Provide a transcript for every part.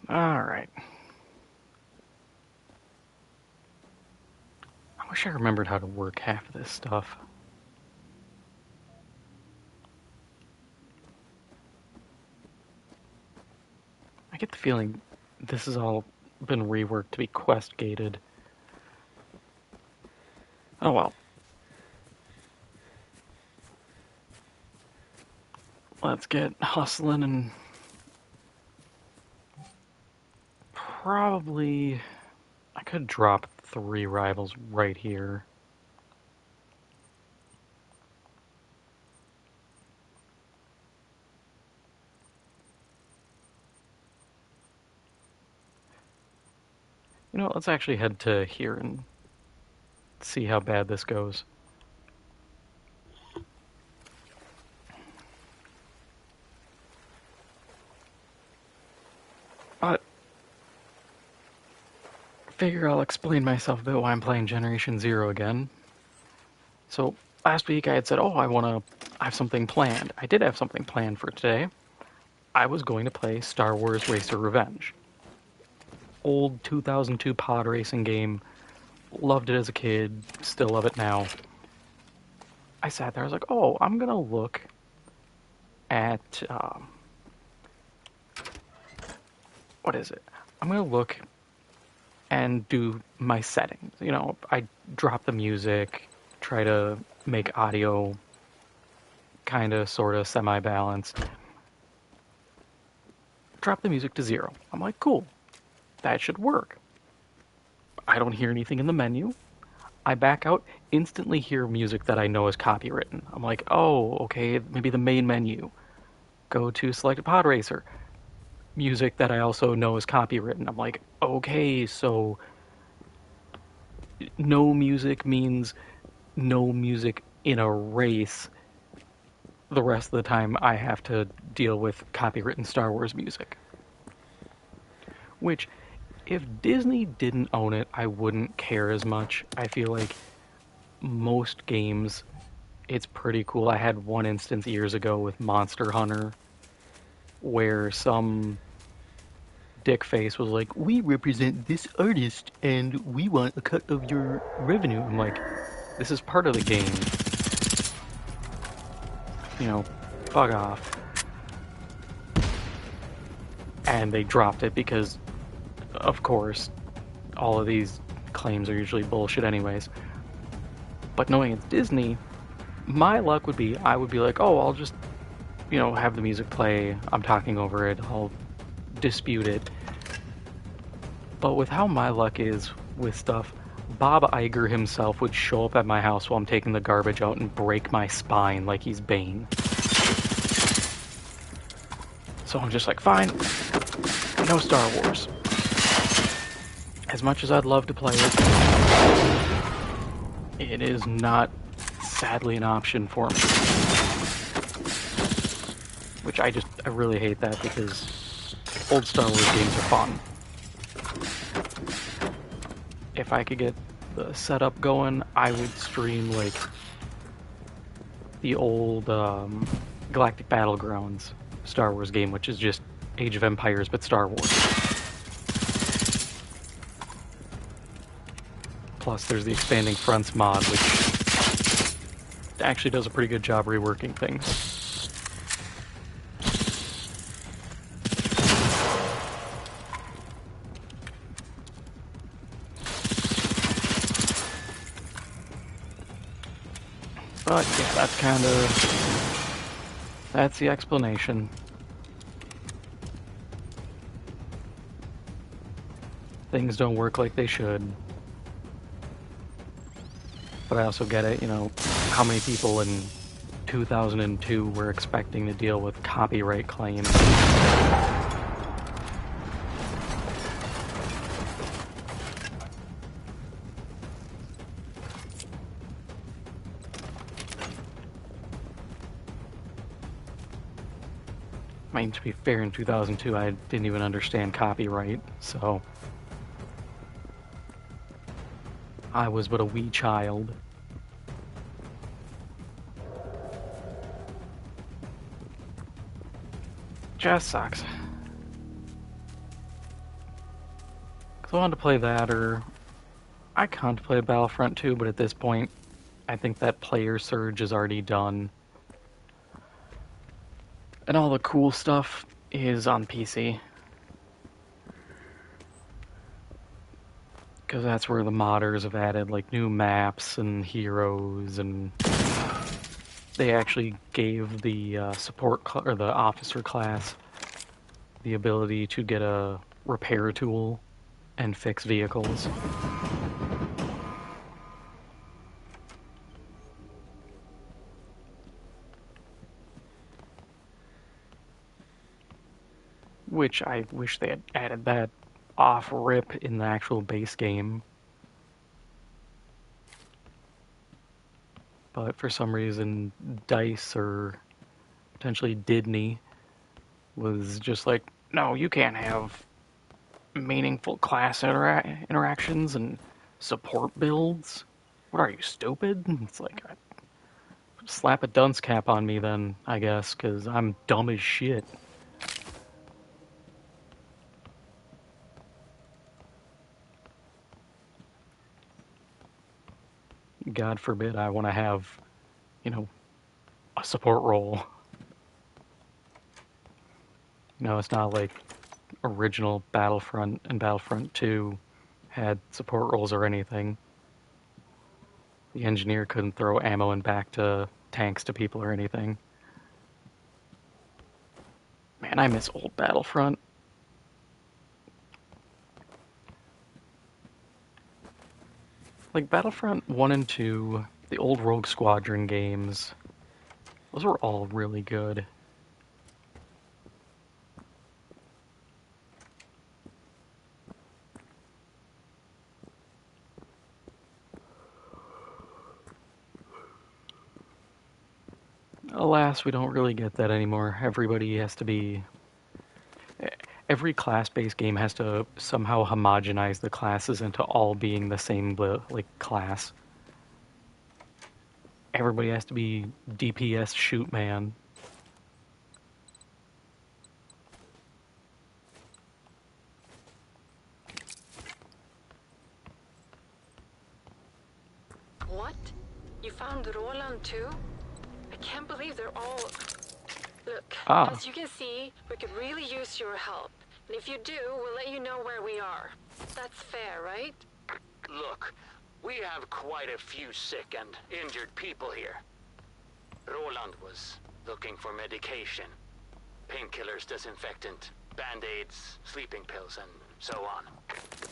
Alright. I wish I remembered how to work half of this stuff. I get the feeling this has all been reworked to be quest gated. Oh well. Let's get hustling and probably I could drop 3 rivals right here. You know what, let's actually head to here and see how bad this goes. But figure I'll explain myself a bit why I'm playing Generation Zero again. So last week I had said, I have something planned. I did have something planned for today. I was going to play Star Wars Racer Revenge. Old 2002 pod racing game. Loved it as a kid. Still love it now. I sat there. I was like, oh, I'm going to look at... what is it? I'm going to look and do my settings. You know, I drop the music, try to make audio kind of, sort of, semi-balanced. Drop the music to 0. I'm like, cool. That should work. I don't hear anything in the menu. I back out, instantly hear music that I know is copywritten. I'm like, oh, okay, maybe the main menu. Go to select pod racer. Music that I also know is copywritten. I'm like, okay, so no music means no music in a race. The rest of the time I have to deal with copywritten Star Wars music. Which, if Disney didn't own it, I wouldn't care as much. I feel like most games, it's pretty cool. I had one instance years ago with Monster Hunter where some dickface was like, we represent this artist and we want a cut of your revenue. I'm like, this is part of the game. You know, fuck off. And they dropped it because, of course, all of these claims are usually bullshit anyways. But knowing it's Disney, my luck would be, I would be like, oh, I'll just, have the music play, I'm talking over it, I'll dispute it. But with how my luck is with stuff, Bob Iger himself would show up at my house while I'm taking the garbage out and break my spine like he's Bane. So I'm just like, fine, no Star Wars. As much as I'd love to play it, it is not, sadly, an option for me. Which I really hate that because old Star Wars games are fun. If I could get the setup going, I would stream, like, the old Galactic Battlegrounds Star Wars game, which is just Age of Empires, but Star Wars. Plus, there's the Expanding Fronts mod, which actually does a pretty good job reworking things. But yeah, that's the explanation. Things don't work like they should. But I also get it, how many people in 2002 were expecting to deal with copyright claims. I mean, to be fair, in 2002, I didn't even understand copyright, so I was but a wee child. Just sucks. So I wanted to play that, or I contemplated Battlefront 2, but at this point, I think that player surge is already done. And all the cool stuff is on PC. Because that's where the modders have added like new maps and heroes, and they actually gave the or the officer class the ability to get a repair tool and fix vehicles. Which I wish they had added that off rip in the actual base game. But for some reason, DICE or potentially Disney was just like, no, you can't have meaningful class interactions and support builds. What are you, stupid? It's like, slap a dunce cap on me then, I guess, because I'm dumb as shit. God forbid I want to have, you know, a support role. No, it's not like original Battlefront and Battlefront 2 had support roles or anything. The engineer couldn't throw ammo and back to tanks to people or anything. Man, I miss old Battlefront. Like Battlefront 1 and 2, the old Rogue Squadron games, those were all really good. Alas, we don't really get that anymore. Everybody has to be. Every class based game has to somehow homogenize the classes into all being the same like class. Everybody has to be DPS shoot man. What? You found Roland too? I can't believe they're all... Look, as you can see, we could really use your help. And if you do, we'll let you know where we are. That's fair, right? Look, we have quite a few sick and injured people here. Roland was looking for medication. Painkillers, disinfectant, band-aids, sleeping pills, and so on.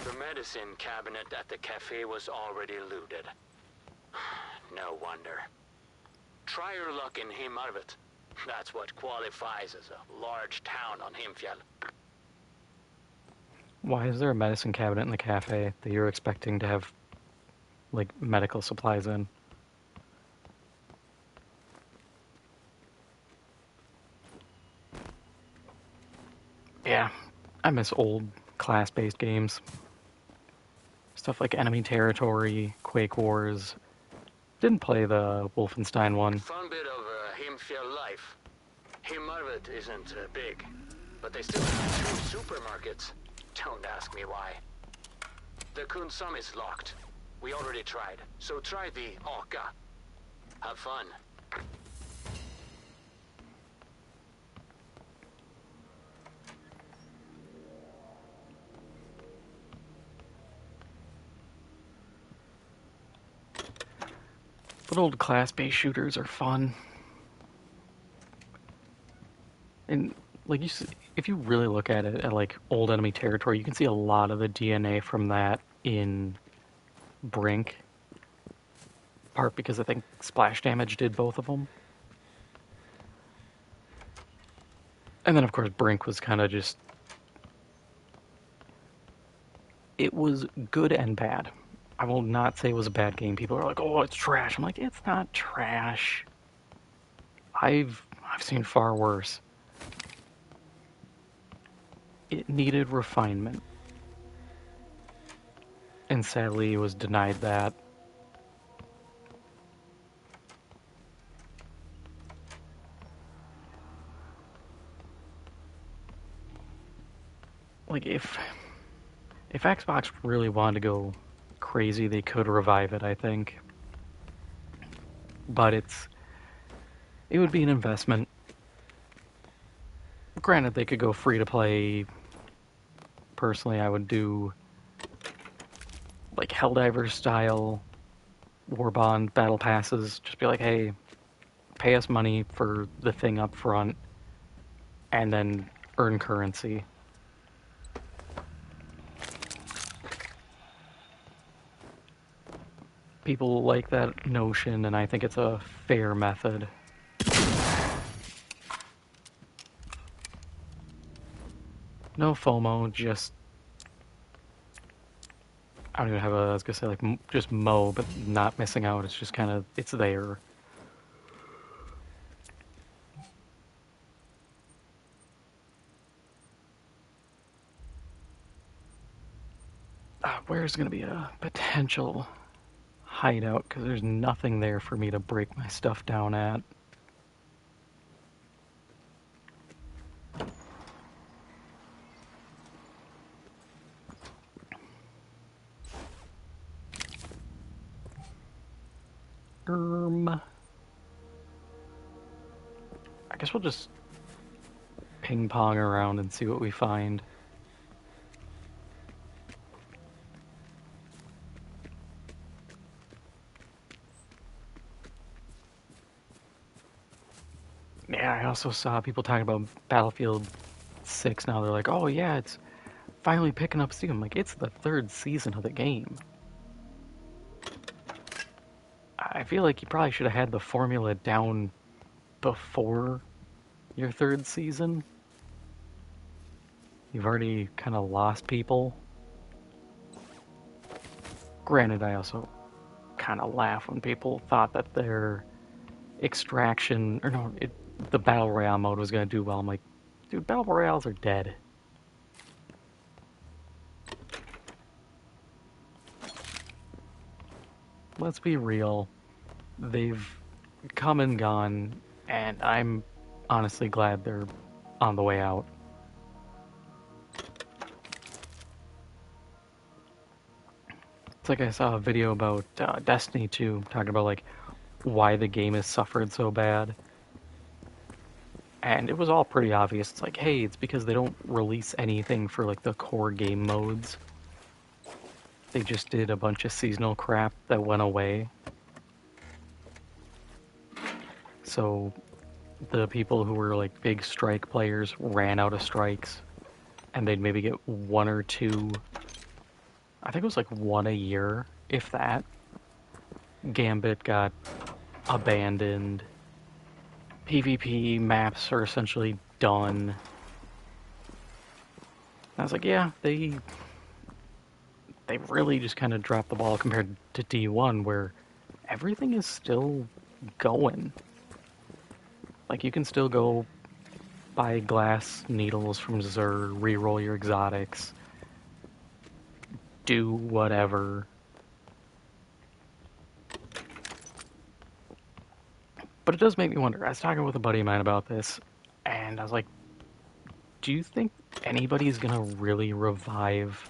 The medicine cabinet at the cafe was already looted. No wonder. Try your luck in Himarvet. That's what qualifies as a large town on Himfjell. Why is there a medicine cabinet in the cafe that you're expecting to have, like, medical supplies in? Yeah, I miss old class-based games. Stuff like Enemy Territory, Quake Wars. Didn't play the Wolfenstein one. Fun bit of Himfjell life. Himarvet isn't big, but they still have 2 supermarkets. Don't ask me why. The Kunsam is locked. We already tried, so try the Aka. Have fun. But old class-based shooters are fun. And like if you really look at it at like old Enemy Territory, you can see a lot of the DNA from that in Brink. Part because I think Splash Damage did both of them. And then of course Brink was kind of just... It was good and bad. I will not say it was a bad game. People are like, oh, it's trash. I'm like, it's not trash. I've seen far worse. It needed refinement. And sadly, it was denied that. Like, if If Xbox really wanted to go crazy, they could revive it, I think. But it would be an investment. Granted, they could go free to play. Personally, I would do like Helldivers style Warbond battle passes. Just be like, hey, pay us money for the thing up front, and then earn currency. People like that notion, and I think it's a fair method. No FOMO, just... I don't even have a... I was gonna say, like, just Mo, but not missing out. It's just kind of... It's there. Where's gonna be a potential hideout? Because there's nothing there for me to break my stuff down at. I guess we'll just ping pong around and see what we find. Yeah, I also saw people talking about Battlefield 6 now. They're like, oh yeah, it's finally picking up steam. I'm like, it's the 3rd season of the game. I feel like you probably should have had the formula down before your 3rd season. You've already kind of lost people. Granted, I also kind of laugh when people thought that their extraction, or no, the Battle Royale mode was going to do well. I'm like, dude, Battle Royales are dead. Let's be real. They've come and gone, and I'm honestly glad they're on the way out. It's like I saw a video about Destiny 2, talking about like why the game has suffered so bad. And it was all pretty obvious. It's like, hey, it's because they don't release anything for like the core game modes. They just did a bunch of seasonal crap that went away. So the people who were like big strike players ran out of strikes, and they'd maybe get 1 or 2, I think it was like 1 a year, if that. Gambit got abandoned. PvP maps are essentially done. I was like, yeah, they really just kind of dropped the ball compared to D1, where everything is still going. Like, you can still go buy glass needles from Xur, re-roll your exotics, do whatever. But it does make me wonder. I was talking with a buddy of mine about this, and I was like, do you think anybody's gonna really revive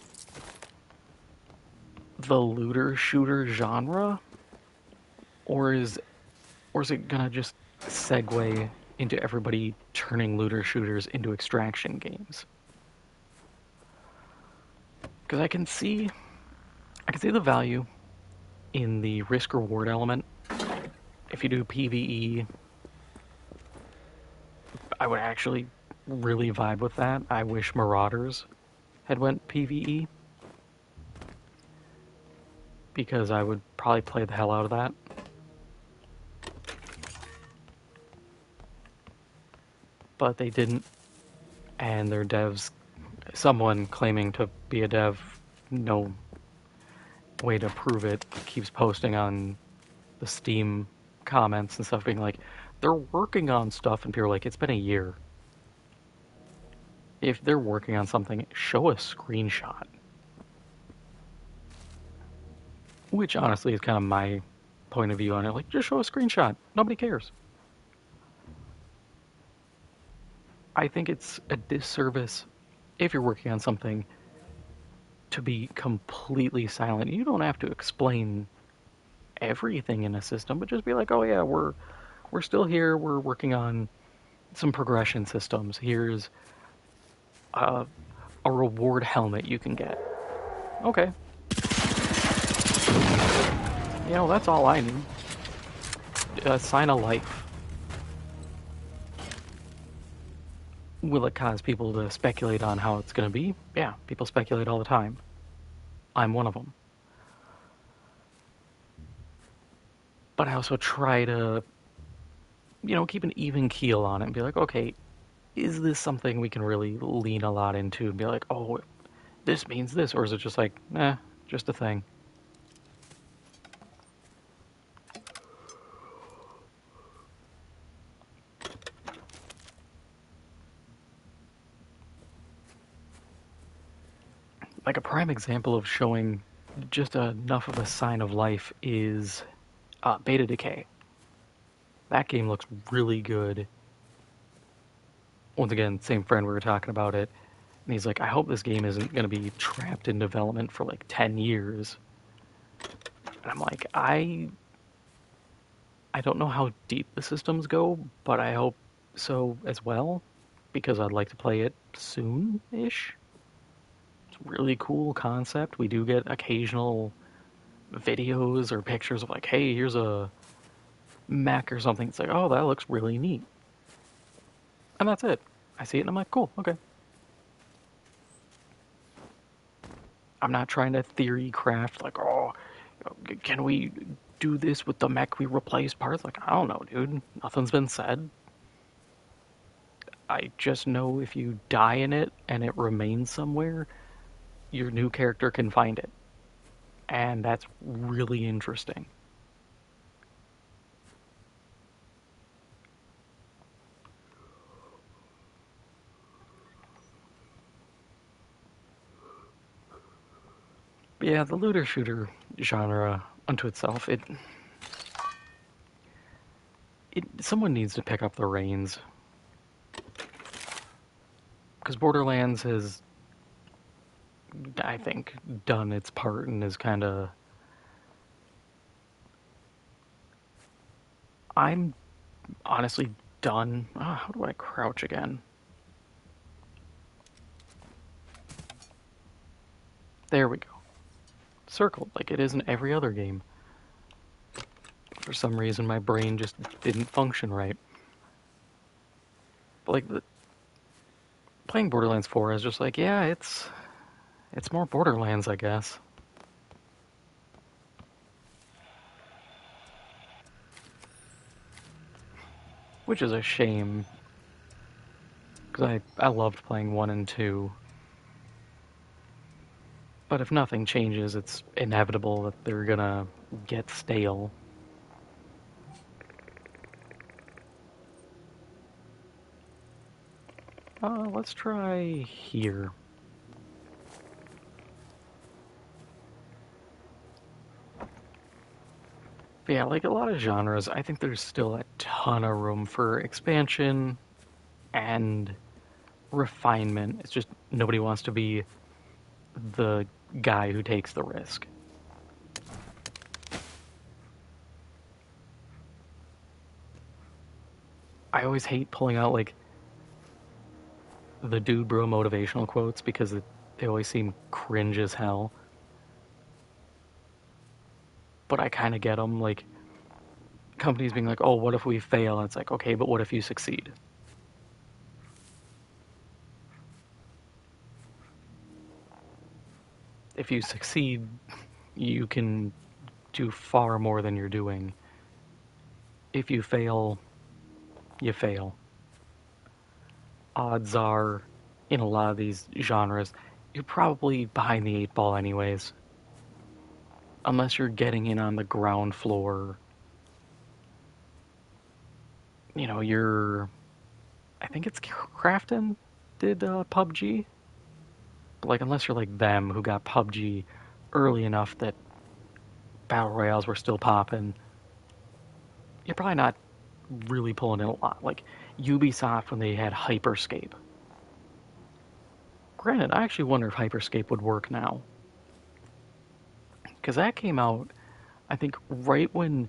the looter shooter genre? Or is it gonna just segue into everybody turning looter shooters into extraction games? Because I can see the value in the risk reward element. If you do PvE, I would actually really vibe with that. I wish Marauders had went PvE, because I would probably play the hell out of that. But they didn't, and their devs, someone claiming to be a dev, no way to prove it, keeps posting on the Steam comments and stuff being like, they're working on stuff, and people are like, it's been a year. If they're working on something, show a screenshot. Which honestly is kind of my point of view on it. Like, just show a screenshot. Nobody cares. I think it's a disservice, if you're working on something, to be completely silent. You don't have to explain everything in a system, but just be like, oh yeah, we're still here. We're working on some progression systems. Here's a, a reward helmet you can get. Okay. You know, that's all I need. Sign a life. Will it cause people to speculate on how it's going to be? Yeah, people speculate all the time. I'm one of them. But I also try to, keep an even keel on it and be like, okay, is this something we can really lean a lot into and be like, oh, this means this? Or is it just like, just a thing? Like a prime example of showing just enough of a sign of life is Beta Decay. That game looks really good. Once again, same friend, we were talking about it, and he's like, I hope this game isn't going to be trapped in development for like 10 years. And I'm like, I don't know how deep the systems go, but I hope so as well, because I'd like to play it soon-ish. It's a really cool concept. We do get occasional videos or pictures of like, hey, here's a mech or something. It's like, oh, that looks really neat. And that's it. I see it and I'm like, cool, okay. I'm not trying to theory craft like, oh, can we do this with the mech we replace parts? Like, I don't know, dude. Nothing's been said. I just know if you die in it and it remains somewhere, your new character can find it. And that's really interesting. But yeah, the looter shooter genre unto itself, someone needs to pick up the reins. Because Borderlands has, I think, done its part and is kind of... I'm honestly done. How do I crouch again? There we go. Circled, like it is in every other game. For some reason, my brain just didn't function right. But like, playing Borderlands 4 is just like, yeah, it's more Borderlands, I guess. Which is a shame, because I loved playing 1 and 2. But if nothing changes, it's inevitable that they're gonna get stale. Let's try here. But yeah, like a lot of genres, I think there's still a ton of room for expansion and refinement. It's just nobody wants to be the guy who takes the risk. I always hate pulling out like the dude bro motivational quotes because they always seem cringe as hell. But I kind of get them, like companies being like, oh, what if we fail? And it's like, okay, but what if you succeed? If you succeed, you can do far more than you're doing. If you fail, you fail. Odds are, in a lot of these genres, you're probably behind the 8 ball anyways. Unless you're getting in on the ground floor. You're... I think it's Krafton did PUBG. But like, unless you're like them who got PUBG early enough that Battle Royales were still popping, you're probably not really pulling in a lot. Like Ubisoft when they had Hyperscape. Granted, I actually wonder if Hyperscape would work now. Because that came out, I think, right when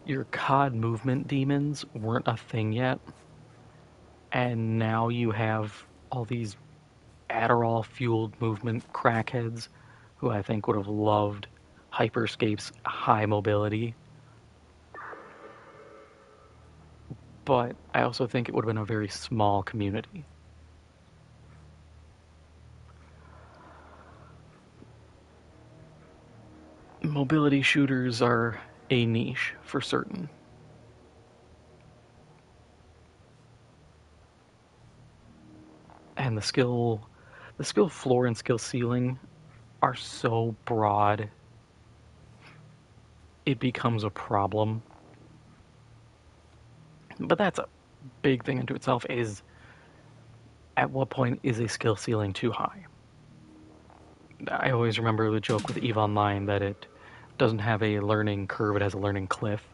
your COD movement demons weren't a thing yet. And now you have all these Adderall-fueled movement crackheads who I think would have loved Hyperscape's high mobility. But I also think it would have been a very small community. Mobility shooters are a niche for certain. And the skill floor and skill ceiling are so broad, it becomes a problem. But that's a big thing into itself, is at what point is a skill ceiling too high? I always remember the joke with EVE Online that it doesn't have a learning curve, it has a learning cliff.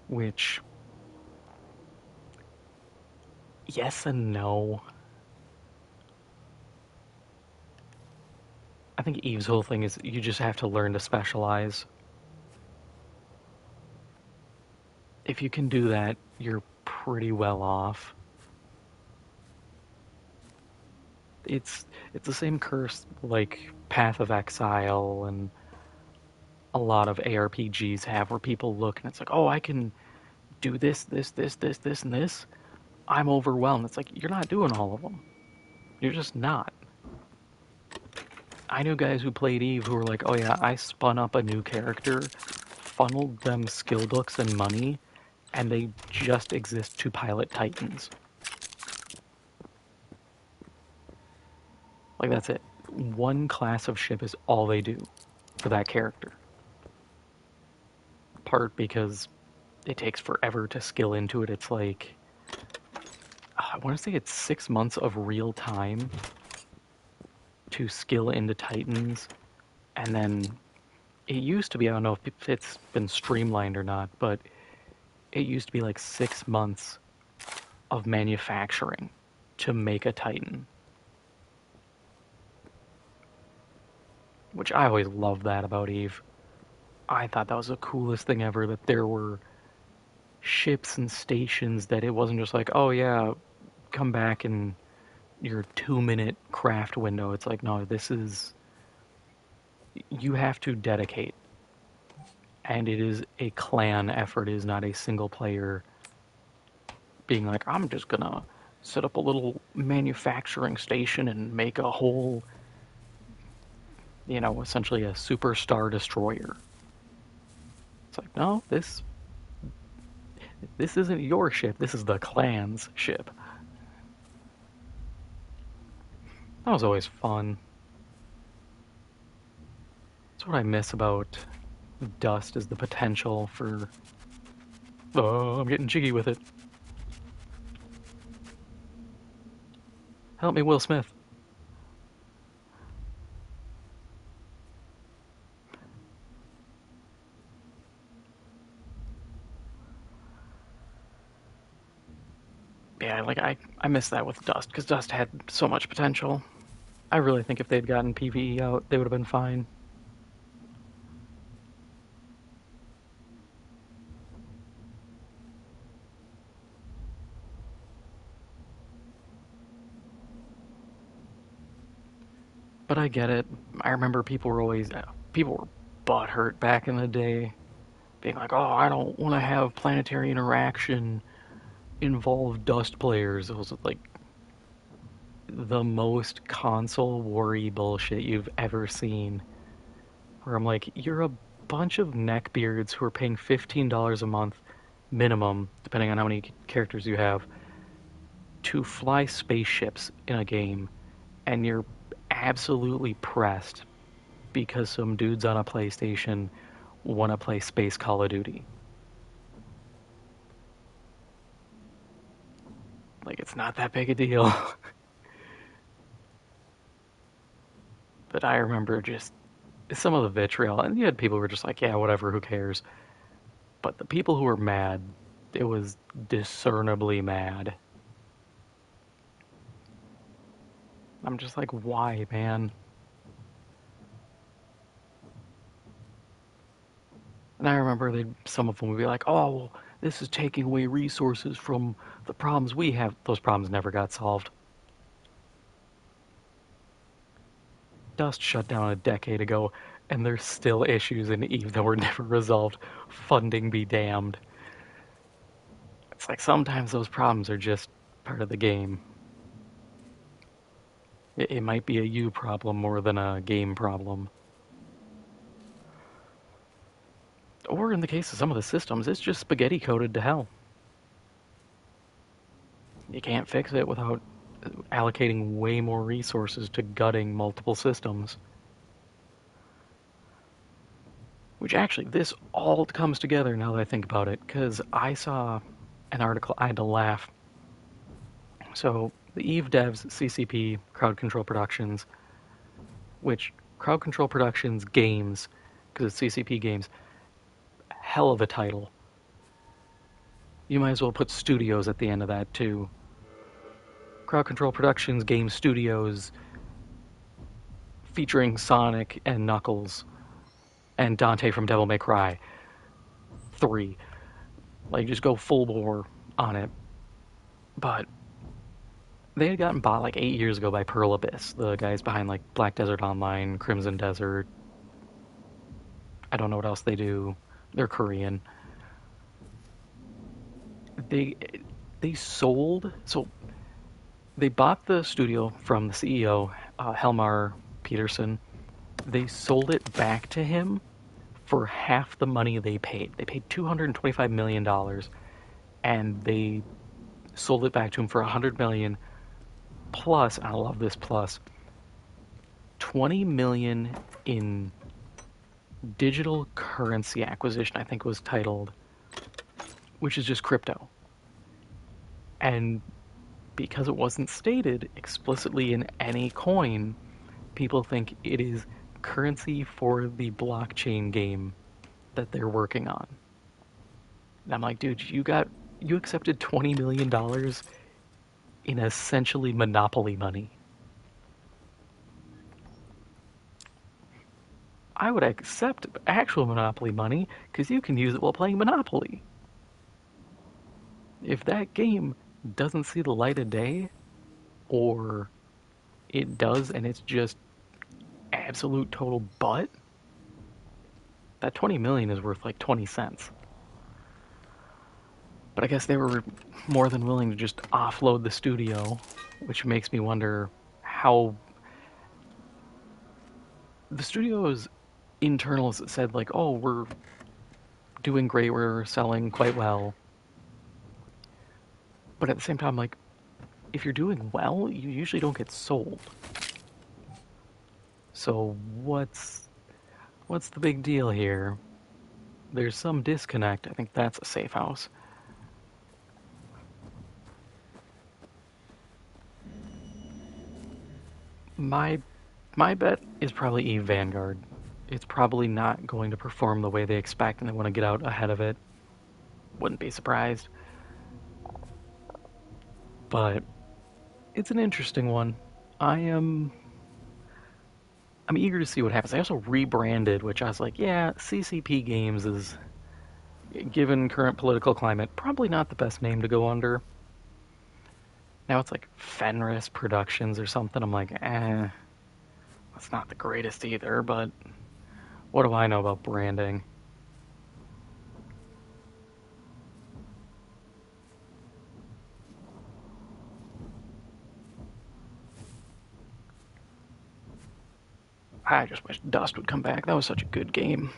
Which, yes and no. I think EVE's whole thing is you just have to learn to specialize. If you can do that, you're pretty well off. It's the same curse like Path of Exile and a lot of ARPGs have, where people look and it's like, oh, I can do this, this, this, this, this, and this. I'm overwhelmed. It's like, you're not doing all of them. You're just not. I knew guys who played EVE who were like, oh yeah, I spun up a new character, funneled them skill books and money, and they just exist to pilot Titans. Like, that's it. One class of ship is all they do for that character. Part because it takes forever to skill into it. It's like, I want to say it's 6 months of real time to skill into Titans. And then it used to be, I don't know if it's been streamlined or not, but it used to be like 6 months of manufacturing to make a Titan. Which I always loved that about EVE. I thought that was the coolest thing ever, that there were ships and stations that it wasn't just like, oh yeah, come back in your 2-minute craft window. It's like, no, this is, you have to dedicate. And it is a clan effort. It is not a single player being like, I'm just gonna set up a little manufacturing station and make a whole, essentially a superstar destroyer. It's like, no, this isn't your ship. This is the clan's ship. That was always fun. That's what I miss about Dust, is the potential for... Oh, I'm getting jiggy with it. Help me, Will Smith. Yeah, like, I miss that with Dust, because Dust had so much potential. I really think if they'd gotten PvE out, they would have been fine. But I get it. I remember people were butthurt back in the day, being like, oh, I don't want to have planetary interaction involve Dust players. It was like the most console worry bullshit you've ever seen. Where I'm like, you're a bunch of neckbeards who are paying $15 a month minimum, depending on how many characters you have, to fly spaceships in a game, and you're absolutely pressed because some dudes on a PlayStation want to play Space Call of Duty. Like, it's not that big a deal. But I remember just some of the vitriol, and you had people who were just like, yeah, whatever, who cares? But the people who were mad, it was discernibly mad. I'm just like, why, man? remember some of them would be like, oh, well, this is taking away resources from the problems we have. Those problems never got solved. Dust shut down a decade ago, and there's still issues in EVE that were never resolved. Funding be damned. It's like sometimes those problems are just part of the game. It might be a you problem more than a game problem. Or in the case of some of the systems, it's just spaghetti coded to hell. You can't fix it without allocating way more resources to gutting multiple systems. Which actually, this all comes together now that I think about it, because I saw an article, I had to laugh. So, the EVE devs, CCP, Crowd Control Productions, which Crowd Control Productions Games, because it's CCP Games, hell of a title. You might as well put studios at the end of that, too. Crowd Control Productions Game Studios, featuring Sonic and Knuckles, and Dante from Devil May Cry 3. Like, just go full bore on it. But they had gotten bought like 8 years ago by Pearl Abyss, the guys behind like Black Desert Online, Crimson Desert. I don't know what else they do. They're Korean. They sold, so they bought the studio from the CEO, Helmar Peterson. They sold it back to him for half the money they paid. They paid $225 million, and they sold it back to him for $100 million, plus, and I love this plus, $20 million in digital currency acquisition, I think it was titled, which is just crypto. And because it wasn't stated explicitly in any coin, people think it is currency for the blockchain game that they're working on. And I'm like, dude, you accepted $20 million in essentially Monopoly money. I would accept actual Monopoly money because you can use it while playing Monopoly. If that game doesn't see the light of day, or it does and it's just absolute total butt, that 20 million is worth like 20 cents. But I guess they were more than willing to just offload the studio, which makes me wonder how the studio's internals said like, oh, we're doing great, we're selling quite well. But at the same time, like, if you're doing well, you usually don't get sold. So what's the big deal here? There's some disconnect. I think that's a safe house. My bet is probably EVE Vanguard. It's probably not going to perform the way they expect, and they want to get out ahead of it. Wouldn't be surprised. But it's an interesting one. I'm eager to see what happens. I also rebranded, which I was like, yeah, CCP Games is, given current political climate, probably not the best name to go under. Now it's like Fenris Productions or something. I'm like, that's not the greatest either, but what do I know about branding? I just wish Dust would come back. That was such a good game.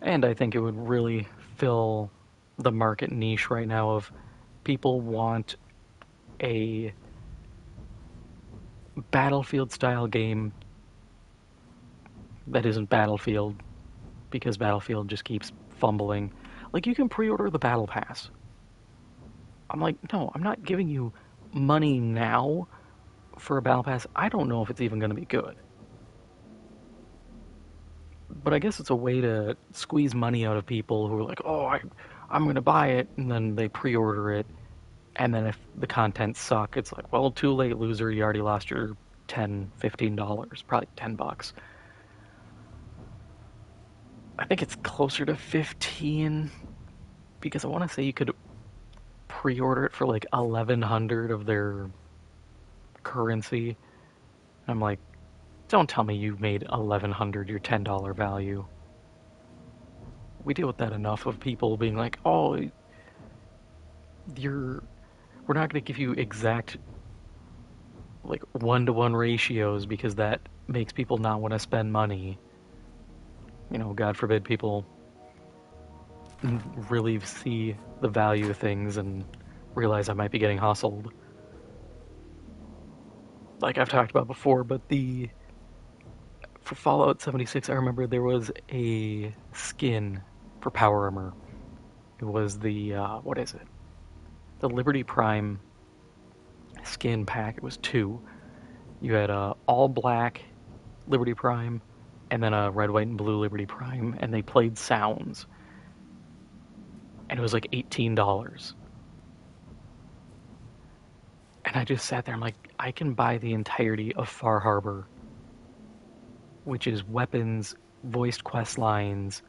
And I think it would really fill the market niche right now of people want a Battlefield-style game that isn't Battlefield, because Battlefield just keeps fumbling. Like, you can pre-order the Battle Pass. I'm like, no, I'm not giving you money now for a Battle Pass. I don't know if it's even going to be good. But I guess it's a way to squeeze money out of people who are like, oh, I'm going to buy it, and then they pre-order it, and then if the content suck, it's like, well, too late, loser, you already lost your $10, $15, probably $10. I think it's closer to 15 because I want to say you could pre-order it for like 1100 of their currency. I'm like, don't tell me you made 1100 your $10 value. We deal with that enough of people being like, oh, you're we're not going to give you exact like one-to-one ratios because that makes people not want to spend money. God forbid people really see the value of things and realize I might be getting hustled. Like I've talked about before, but for Fallout 76, I remember there was a skin for Power Armor. It was the what is it? The Liberty Prime skin pack. It was two. You had a all black Liberty Prime, and then a red, white, and blue Liberty Prime, and they played sounds, and it was like $18. And I just sat there. I'm like, I can buy the entirety of Far Harbor, which is weapons, voiced quest lines,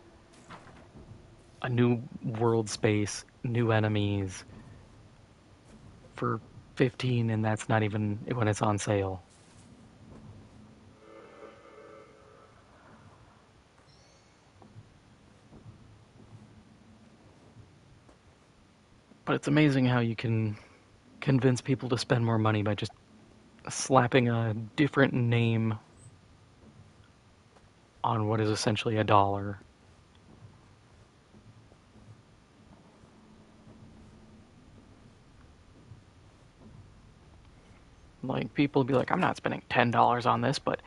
a new world space, new enemies for 15, and that's not even when it's on sale. But it's amazing how you can convince people to spend more money by just slapping a different name on what is essentially a dollar. Like, people be like, I'm not spending $10 on this, but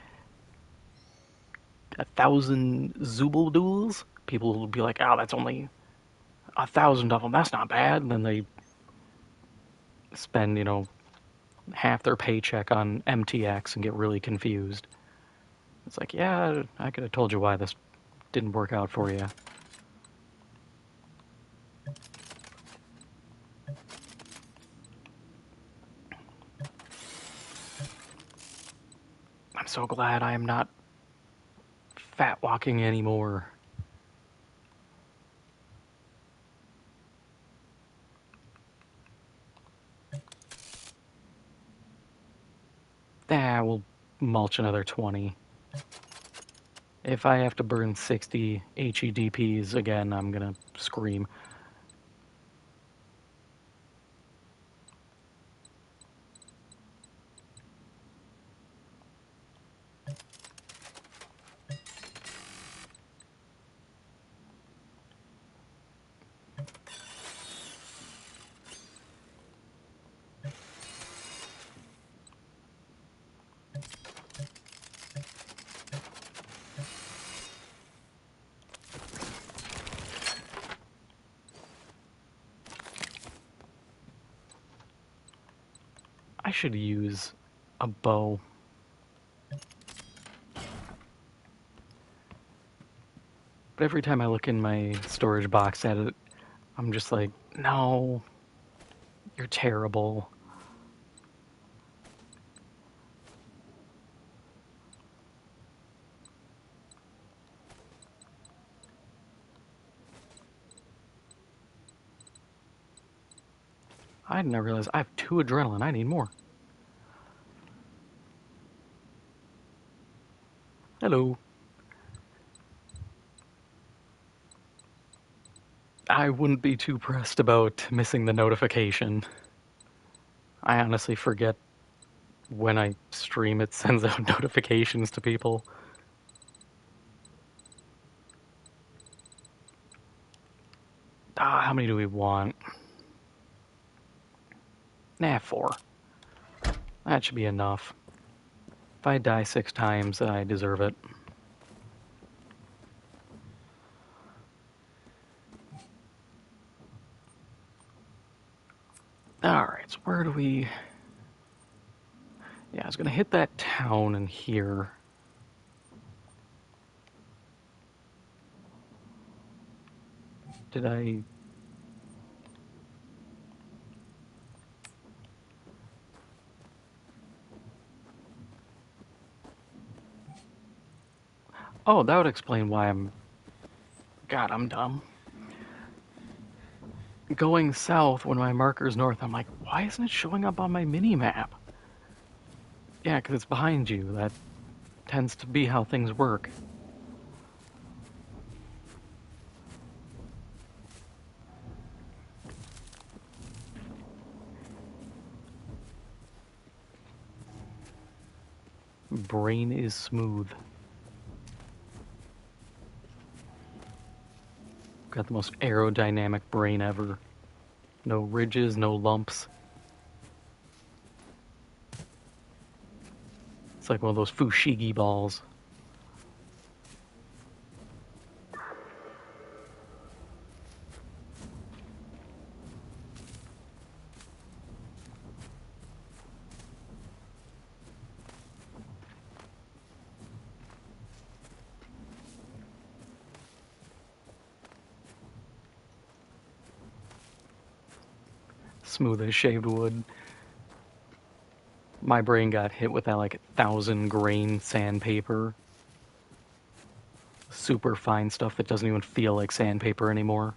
1,000 Zooble Duels? People will be like, oh, that's only 1,000 of them. That's not bad. And then they spend, half their paycheck on MTX and get really confused. It's like, yeah, I could have told you why this didn't work out for you. I'm so glad I am not fat walking anymore. We'll mulch another 20. If I have to burn 60 HEDPs again, I'm gonna scream. I should use a bow. But every time I look in my storage box at it, I'm just like, no, you're terrible. I didn't realize I have 2 adrenaline. I need more. Hello. I wouldn't be too pressed about missing the notification. I honestly forget when I stream it sends out notifications to people. How many do we want? Nah, 4. That should be enough. If I die 6 times, I deserve it. Alright, so where do we... Yeah, I was gonna hit that town in here. Did I... Oh, that would explain why I'm God, I'm dumb. Going south when my marker's north, I'm like, why isn't it showing up on my mini-map? Yeah, because it's behind you. That tends to be how things work. Brain is smooth. Got the most aerodynamic brain ever. No ridges, no lumps. It's like one of those Fushigi balls. Smooth as shaved wood. My brain got hit with that like 1,000 grain sandpaper. Super fine stuff that doesn't even feel like sandpaper anymore.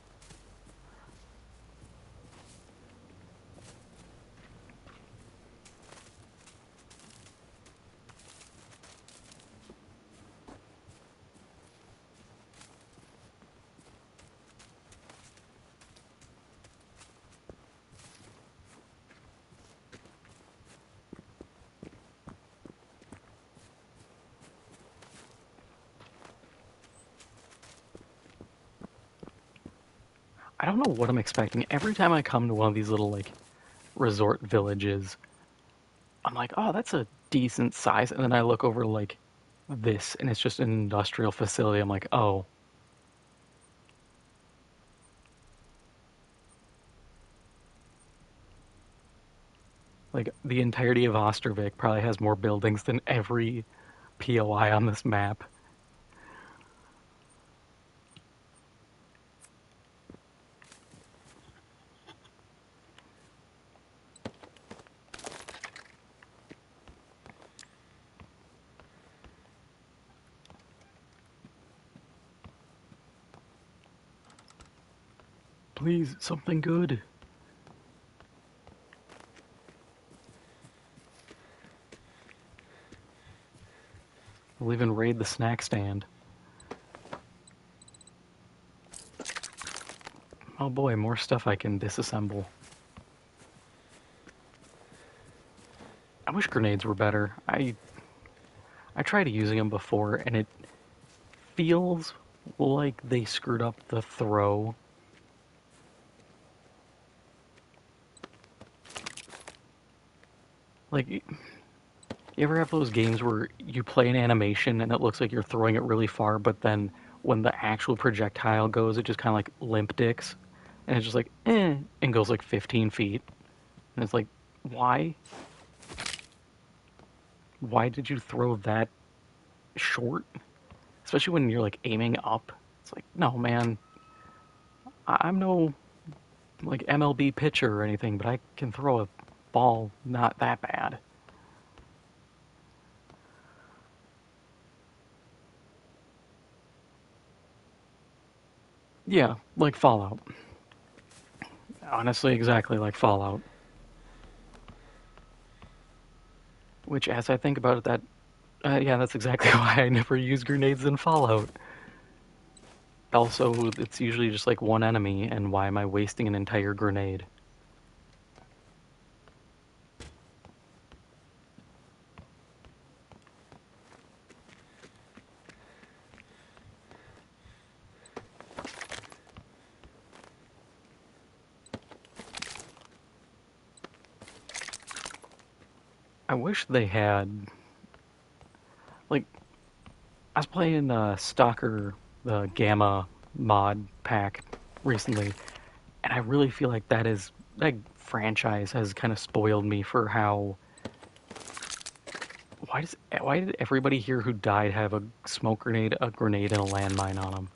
I don't know what I'm expecting. Every time I come to one of these little like resort villages, I'm like, oh, that's a decent size. And then I look over like this and it's just an industrial facility. I'm like, oh. Like the entirety of Ostervik probably has more buildings than every POI on this map. Please, something good. We'll even raid the snack stand. Oh boy, more stuff I can disassemble. I wish grenades were better. I tried using them before, and it feels like they screwed up the throw. Like, you ever have those games where you play an animation and it looks like you're throwing it really far, but then when the actual projectile goes, it just kind of like limp dicks? And it's just like, and goes like 15 feet. And it's like, why? Why did you throw that short? Especially when you're like aiming up. It's like, no, man. I'm no like MLB pitcher or anything, but I can throw a ball not that bad. Yeah, like Fallout. Honestly, exactly like Fallout. Which, as I think about it, yeah, that's exactly why I never use grenades in Fallout. Also, it's usually just like one enemy, and why am I wasting an entire grenade? I wish they had, like, I was playing Stalker, the Gamma mod pack recently, and I really feel like that franchise has kind of spoiled me for how. Why did everybody here who died have a smoke grenade, a grenade, and a landmine on them?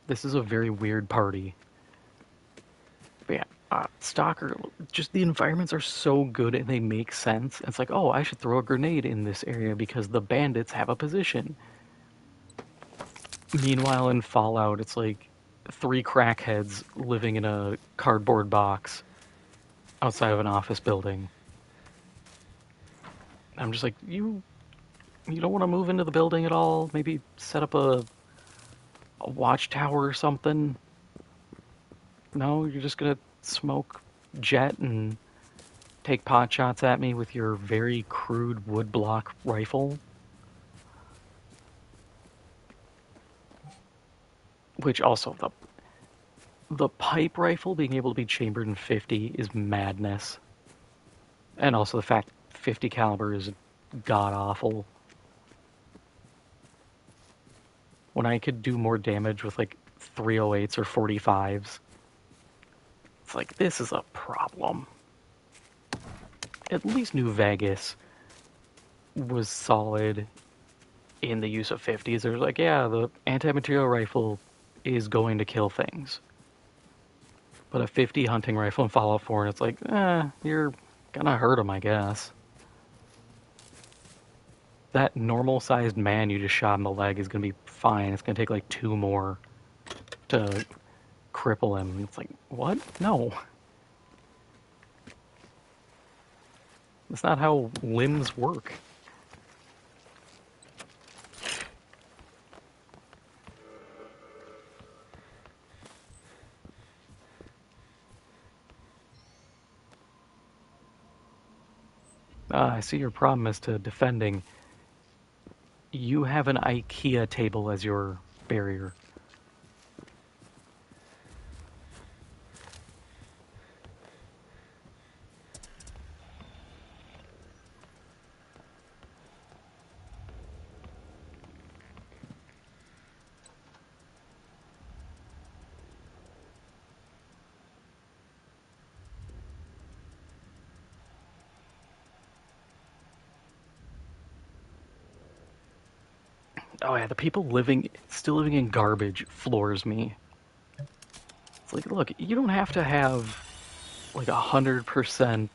This is a very weird party. But yeah, Stalker, just the environments are so good and they make sense. It's like, oh, I should throw a grenade in this area because the bandits have a position. Meanwhile, in Fallout, it's like 3 crackheads living in a cardboard box outside of an office building. I'm just like, you don't want to move into the building at all? Maybe set up a watchtower or something? No, you're just gonna smoke jet and take pot shots at me with your very crude woodblock rifle? Which also, the pipe rifle being able to be chambered in 50 is madness. And also the fact 50 caliber is god-awful. When I could do more damage with like 308s or 45s, it's like, this is a problem. At least New Vegas was solid in the use of 50s. There's like, yeah, the anti-material rifle is going to kill things. But a 50 hunting rifle in Fallout 4, and it's like, you're gonna hurt them, I guess. That normal-sized man you just shot in the leg is gonna be fine. It's gonna take like 2 more to cripple him. It's like, what? No. That's not how limbs work. I see your problem as to defending. You have an IKEA table as your barrier. Oh yeah, the people still living in garbage floors me. It's like, look, you don't have to have like 100%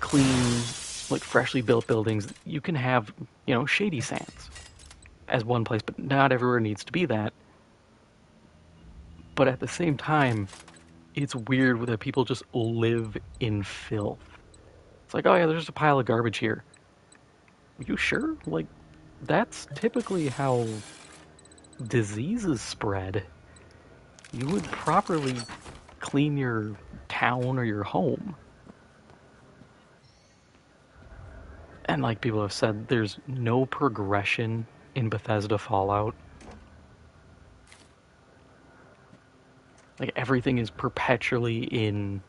clean, like freshly built buildings. You can have, Shady Sands as one place, but not everywhere needs to be that. But at the same time, it's weird that people just live in filth. It's like, oh yeah, there's just a pile of garbage here. Are you sure? Like, that's typically how diseases spread. You would properly clean your town or your home. And like people have said, there's no progression in Bethesda Fallout. Like, everything is perpetually in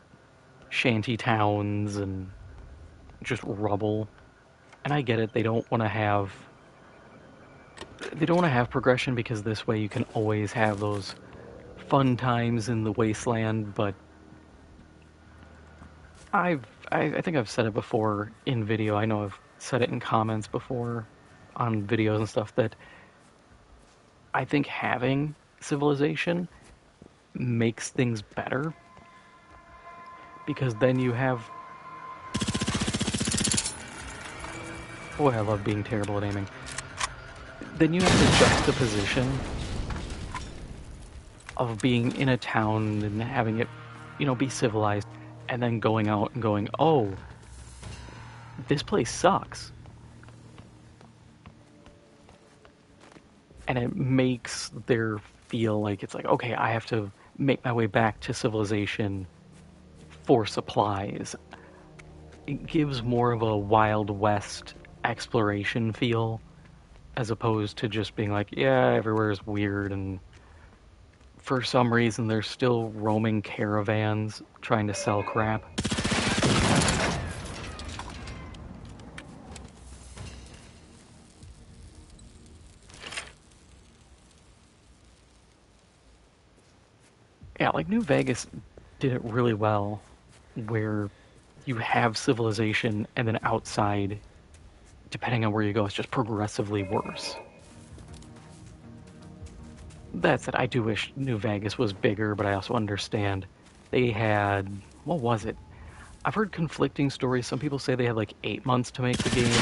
shanty towns and just rubble. And I get it, they don't want to have progression because this way you can always have those fun times in the wasteland, but I think I've said it before in video. I know I've said it in comments before on videos and stuff, that I think having civilization makes things better, because then you have... Boy, I love being terrible at aiming. Then you have the juxtaposition of being in a town and having it, be civilized, and then going out and going, oh, this place sucks. And it makes their feel like it's like, okay, I have to make my way back to civilization for supplies. It gives more of a Wild West exploration feel, as opposed to just being like, yeah, everywhere is weird, and for some reason there's still roaming caravans trying to sell crap. Yeah, like New Vegas did it really well, where you have civilization and then outside, depending on where you go, it's just progressively worse. That said, I do wish New Vegas was bigger, but I also understand they had, what was it? I've heard conflicting stories. Some people say they had like 8 months to make the game.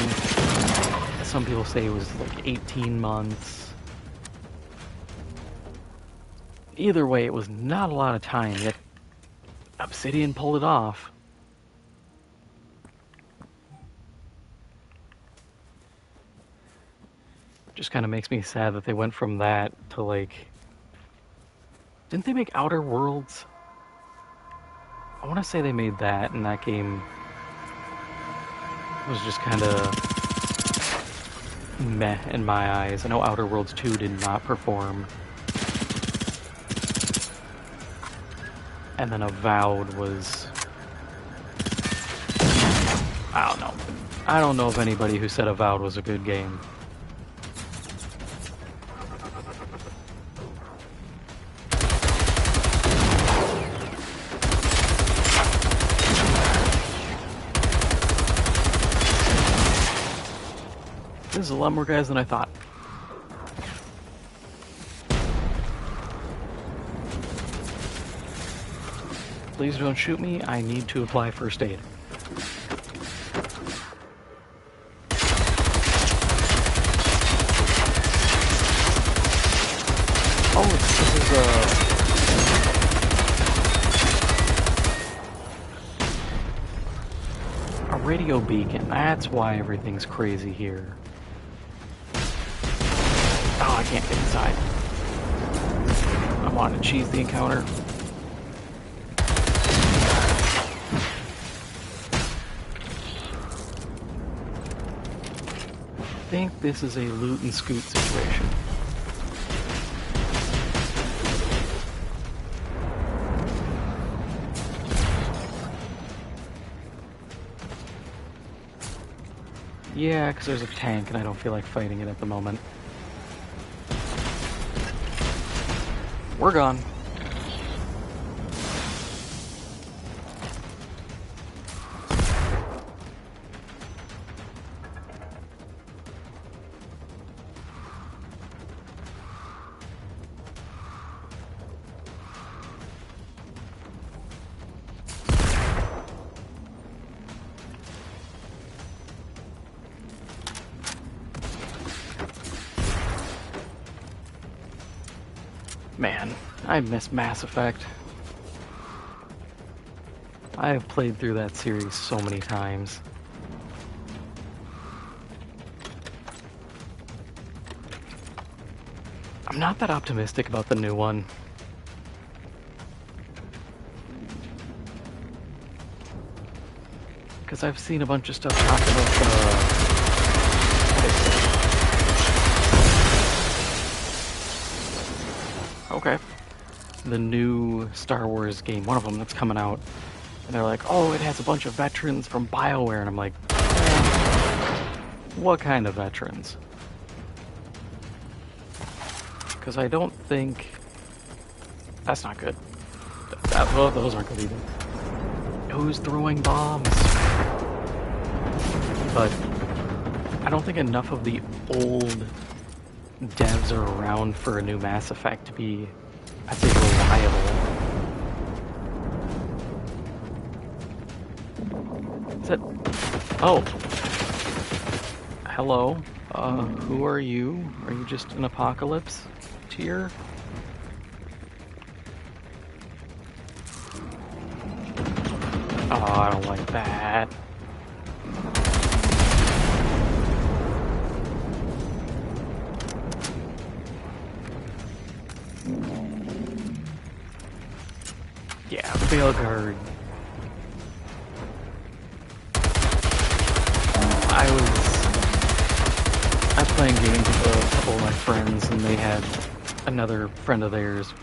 Some people say it was like 18 months. Either way, it was not a lot of time, yet Obsidian pulled it off. Just kind of makes me sad that they went from that to like... Didn't they make Outer Worlds? I want to say they made that, and that game was just kind of meh in my eyes. I know Outer Worlds 2 did not perform. And then Avowed was... I don't know. I don't know of anybody who said Avowed was a good game. There's a lot more guys than I thought. Please don't shoot me. I need to apply first aid. Oh, this is a radio beacon. That's why everything's crazy here. Oh, I can't get inside. I want to cheese the encounter. I think this is a loot and scoot situation. Yeah, because there's a tank and I don't feel like fighting it at the moment. We're gone. Man, I miss Mass Effect. I have played through that series so many times. I'm not that optimistic about the new one. Because I've seen a bunch of stuff talking about okay. The new Star Wars game, one of them that's coming out, and they're like, oh, it has a bunch of veterans from BioWare, and I'm like, what kind of veterans? Because I don't think... That's not good. Well, those aren't good either. Who's throwing bombs? But I don't think enough of the old devs are around for a new Mass Effect to be, I'd say, reliable. Is that... Oh. Hello. Who are you? Are you just an apocalypse tier? Oh, I don't like that. Yeah, Veilguard. I was playing games with a couple of my friends, and they had another friend of theirs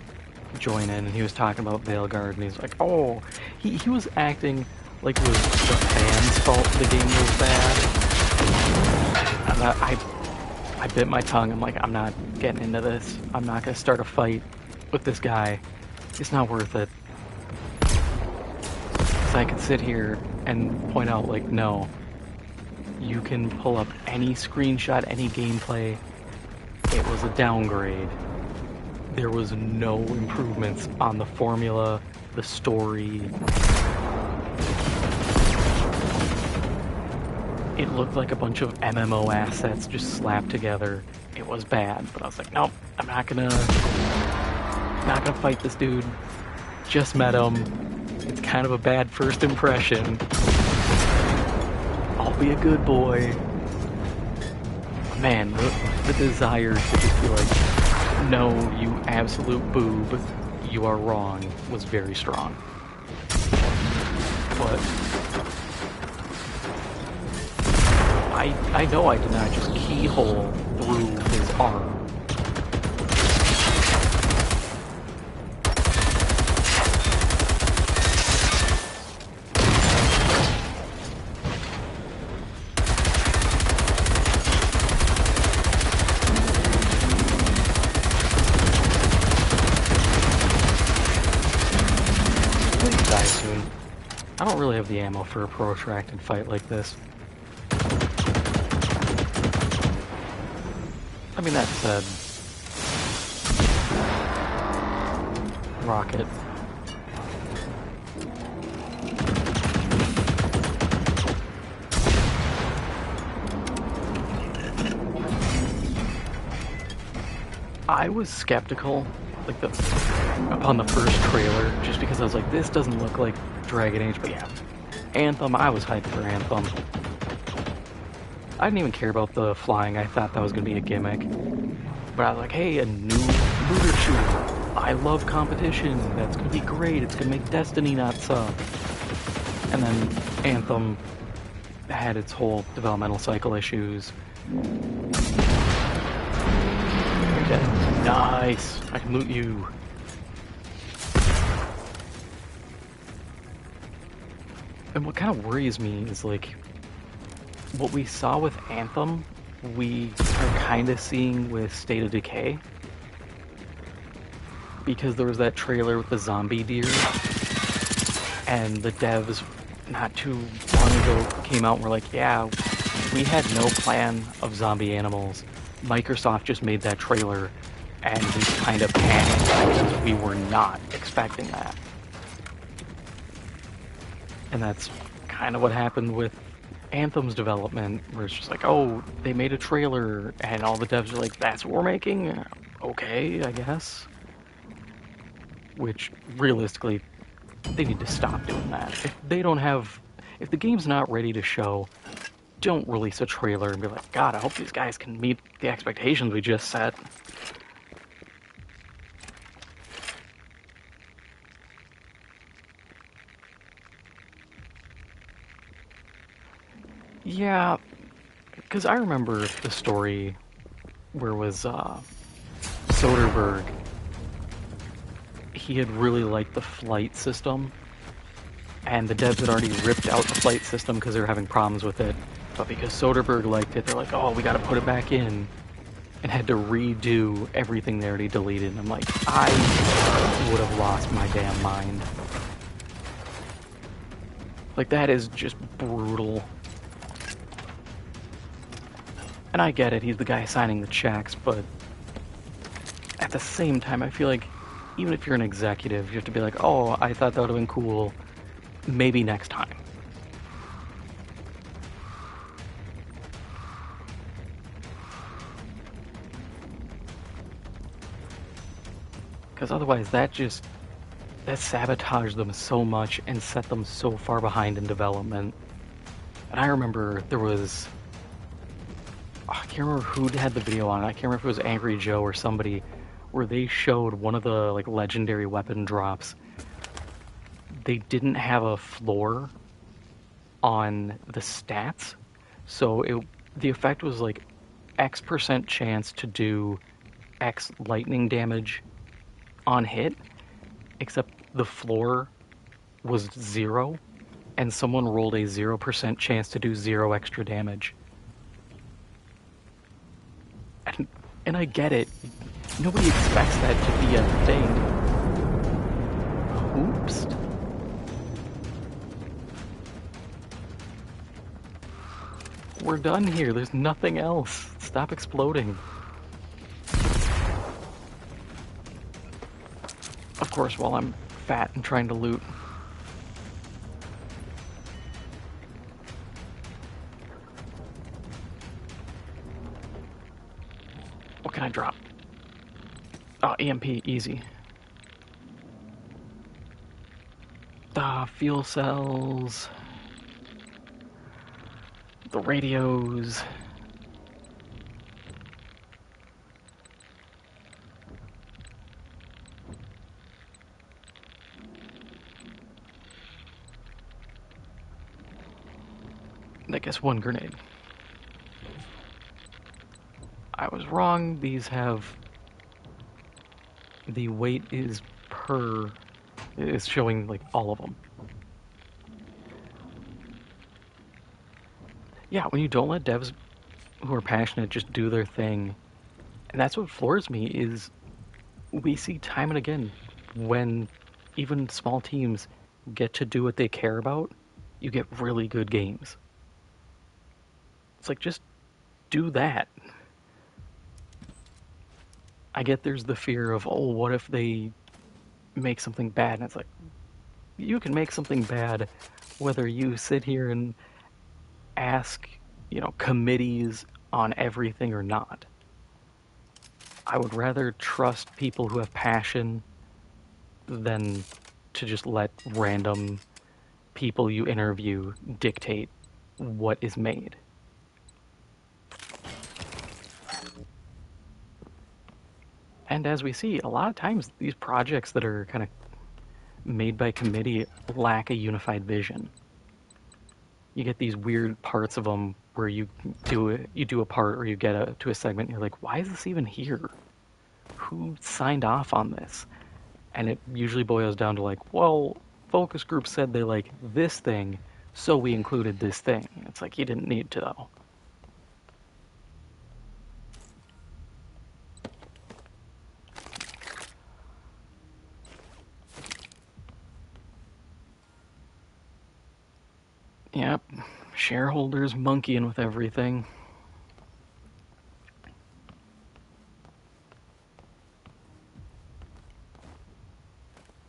join in, and he was talking about Veilguard, and he's like, oh, he was acting like it was the fans' fault the game was bad. And I bit my tongue. I'm like, I'm not getting into this. I'm not gonna start a fight with this guy. It's not worth it. So I could sit here and point out, like, no, you can pull up any screenshot, any gameplay. It was a downgrade. There was no improvements on the formula the story. It looked like a bunch of MMO assets just slapped together. It was bad, but I was like, nope, I'm not gonna fight this dude. Just met him. It's kind of a bad first impression. I'll be a good boy. Man, the desire to just be like, no, you absolute boob, you are wrong, was very strong. But I know I did not just keyhole through his arm. Please die soon. I don't really have the ammo for a protracted fight like this. I mean, that said, rocket. I was skeptical, like upon the first trailer, just because I was like, this doesn't look like Dragon Age, but yeah, Anthem. I was hyped for Anthem. I didn't even care about the flying. I thought that was going to be a gimmick. But I was like, hey, a new looter shooter. I love competition. That's going to be great. It's going to make Destiny not suck. And then Anthem had its whole developmental cycle issues. Okay. Nice. I can loot you. And what kind of worries me is, like, what we saw with Anthem, we are kind of seeing with State of Decay. Because there was that trailer with the zombie deer, and the devs not too long ago came out and were like, yeah, we had no plan of zombie animals. Microsoft just made that trailer, and we kind of panicked because we were not expecting that. And that's kind of what happened with Anthem's development, where it's just like, oh, they made a trailer, and all the devs are like, that's what we're making? Okay, I guess. Which, realistically, they need to stop doing that. If the game's not ready to show, don't release a trailer and be like, God, I hope these guys can meet the expectations we just set. Yeah, because I remember the story where it was Soderbergh. He had really liked the flight system, and the devs had already ripped out the flight system because they were having problems with it. But because Soderbergh liked it, they're like, oh, we gotta put it back in, and had to redo everything they already deleted. And I'm like, I would have lost my damn mind. Like, that is just brutal. And I get it, he's the guy signing the checks, but at the same time, I feel like even if you're an executive, you have to be like, oh, I thought that would have been cool, maybe next time. Because otherwise that sabotaged them so much and set them so far behind in development. And I remember there was, I can't remember who had the video on it. I can't remember if it was Angry Joe or somebody, where they showed one of the like legendary weapon drops. They didn't have a floor on the stats, so the effect was like X% chance to do X lightning damage on hit, except the floor was 0, and someone rolled a 0% chance to do 0 extra damage. And I get it. Nobody expects that to be a thing. Oops. We're done here. There's nothing else. Stop exploding. Of course, while I'm fat and trying to loot. What can I drop? Oh, EMP, easy. Fuel cells. The radios. I guess one grenade. I was wrong. These have... The weight is per... It's showing, like, all of them. Yeah, when you don't let devs who are passionate just do their thing, and that's what floors me, is we see time and again when even small teams get to do what they care about, you get really good games. It's like, just do that. I get there's the fear of, oh, what if they make something bad? And it's like, you can make something bad whether you sit here and ask, committees on everything or not. I would rather trust people who have passion than to just let random people you interview dictate what is made. And as we see, a lot of times these projects that are kind of made by committee lack a unified vision. You get these weird parts of them where you do a part or you get to a segment and you're like, why is this even here? Who signed off on this? And it usually boils down to like, well, focus group said they like this thing, so we included this thing. It's like, you didn't need to, though. Yep, shareholders monkeying with everything.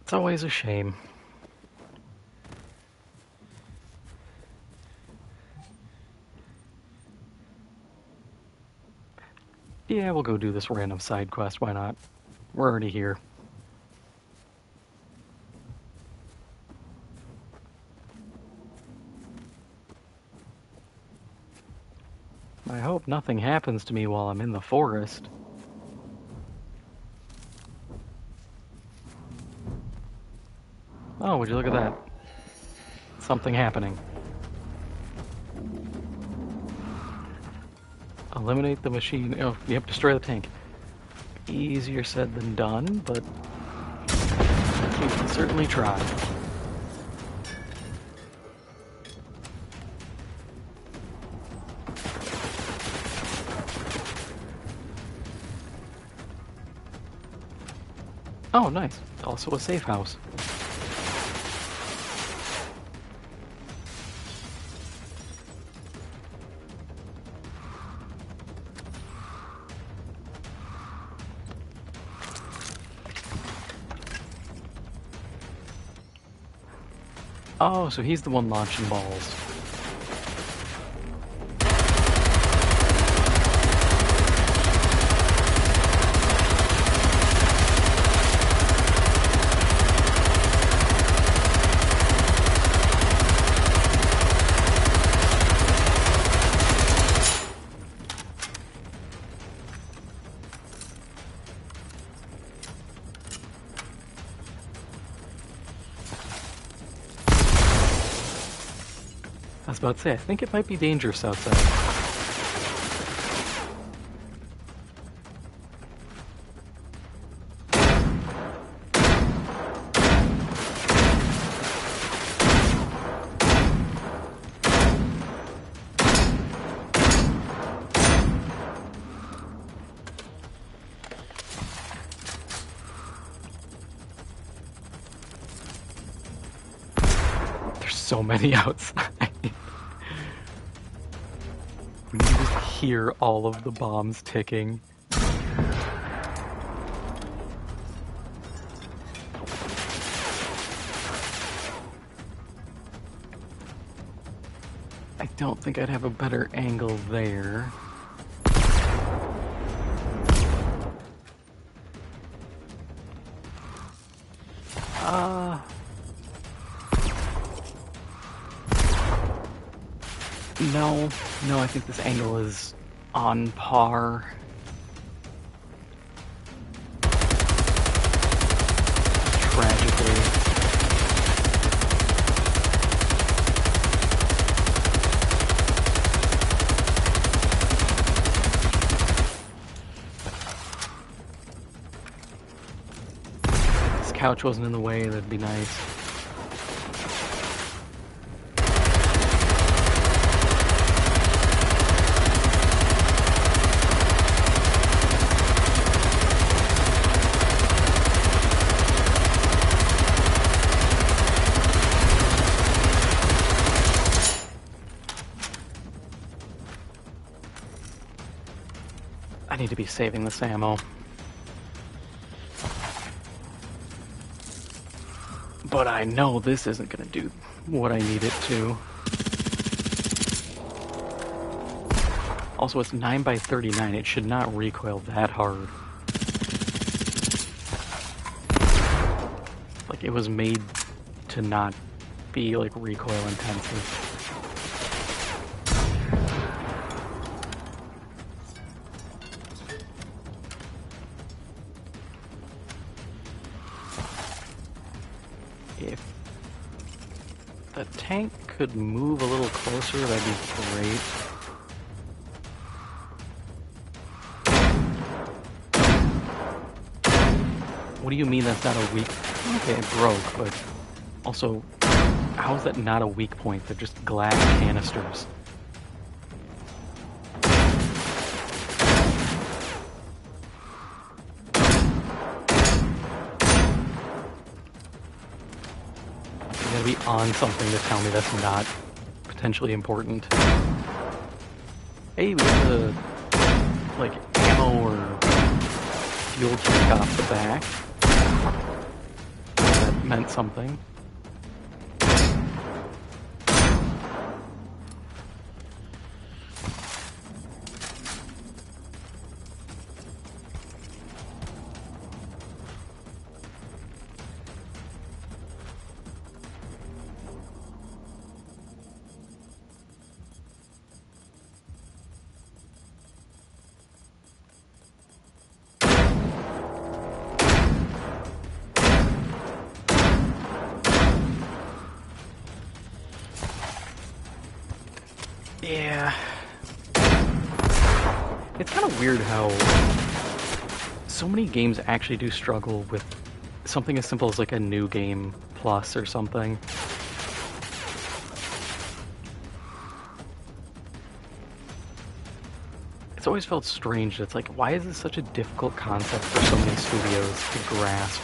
It's always a shame. Yeah, we'll go do this random side quest, why not? We're already here. I hope nothing happens to me while I'm in the forest. Oh, would you look at that? Something happening. Eliminate the machine. Oh, yep, destroy the tank. Easier said than done, but we can certainly try. Oh, nice. Also a safe house. Oh, so he's the one launching balls. I was about to say, I think it might be dangerous outside. There's so many outside. You can just hear all of the bombs ticking. I don't think I'd have a better angle there. No, I think this angle is on par. Tragically. If this couch wasn't in the way, that'd be nice. I need to be saving this ammo. But I know this isn't gonna do what I need it to. Also, it's 9x39. It should not recoil that hard. Like, it was made to not be, like, recoil intensive. If the tank could move a little closer, that'd be great. What do you mean that's not a weak... Okay, it broke, but also, how is that not a weak point? They're just glass canisters. You gotta be on something to tell me that's not potentially important. Hey, we got the, like, ammo or fuel tank off the back. That meant something. Yeah. It's kind of weird how so many games actually do struggle with something as simple as like a new game plus or something. It's always felt strange. It's like, why is this such a difficult concept for so many studios to grasp?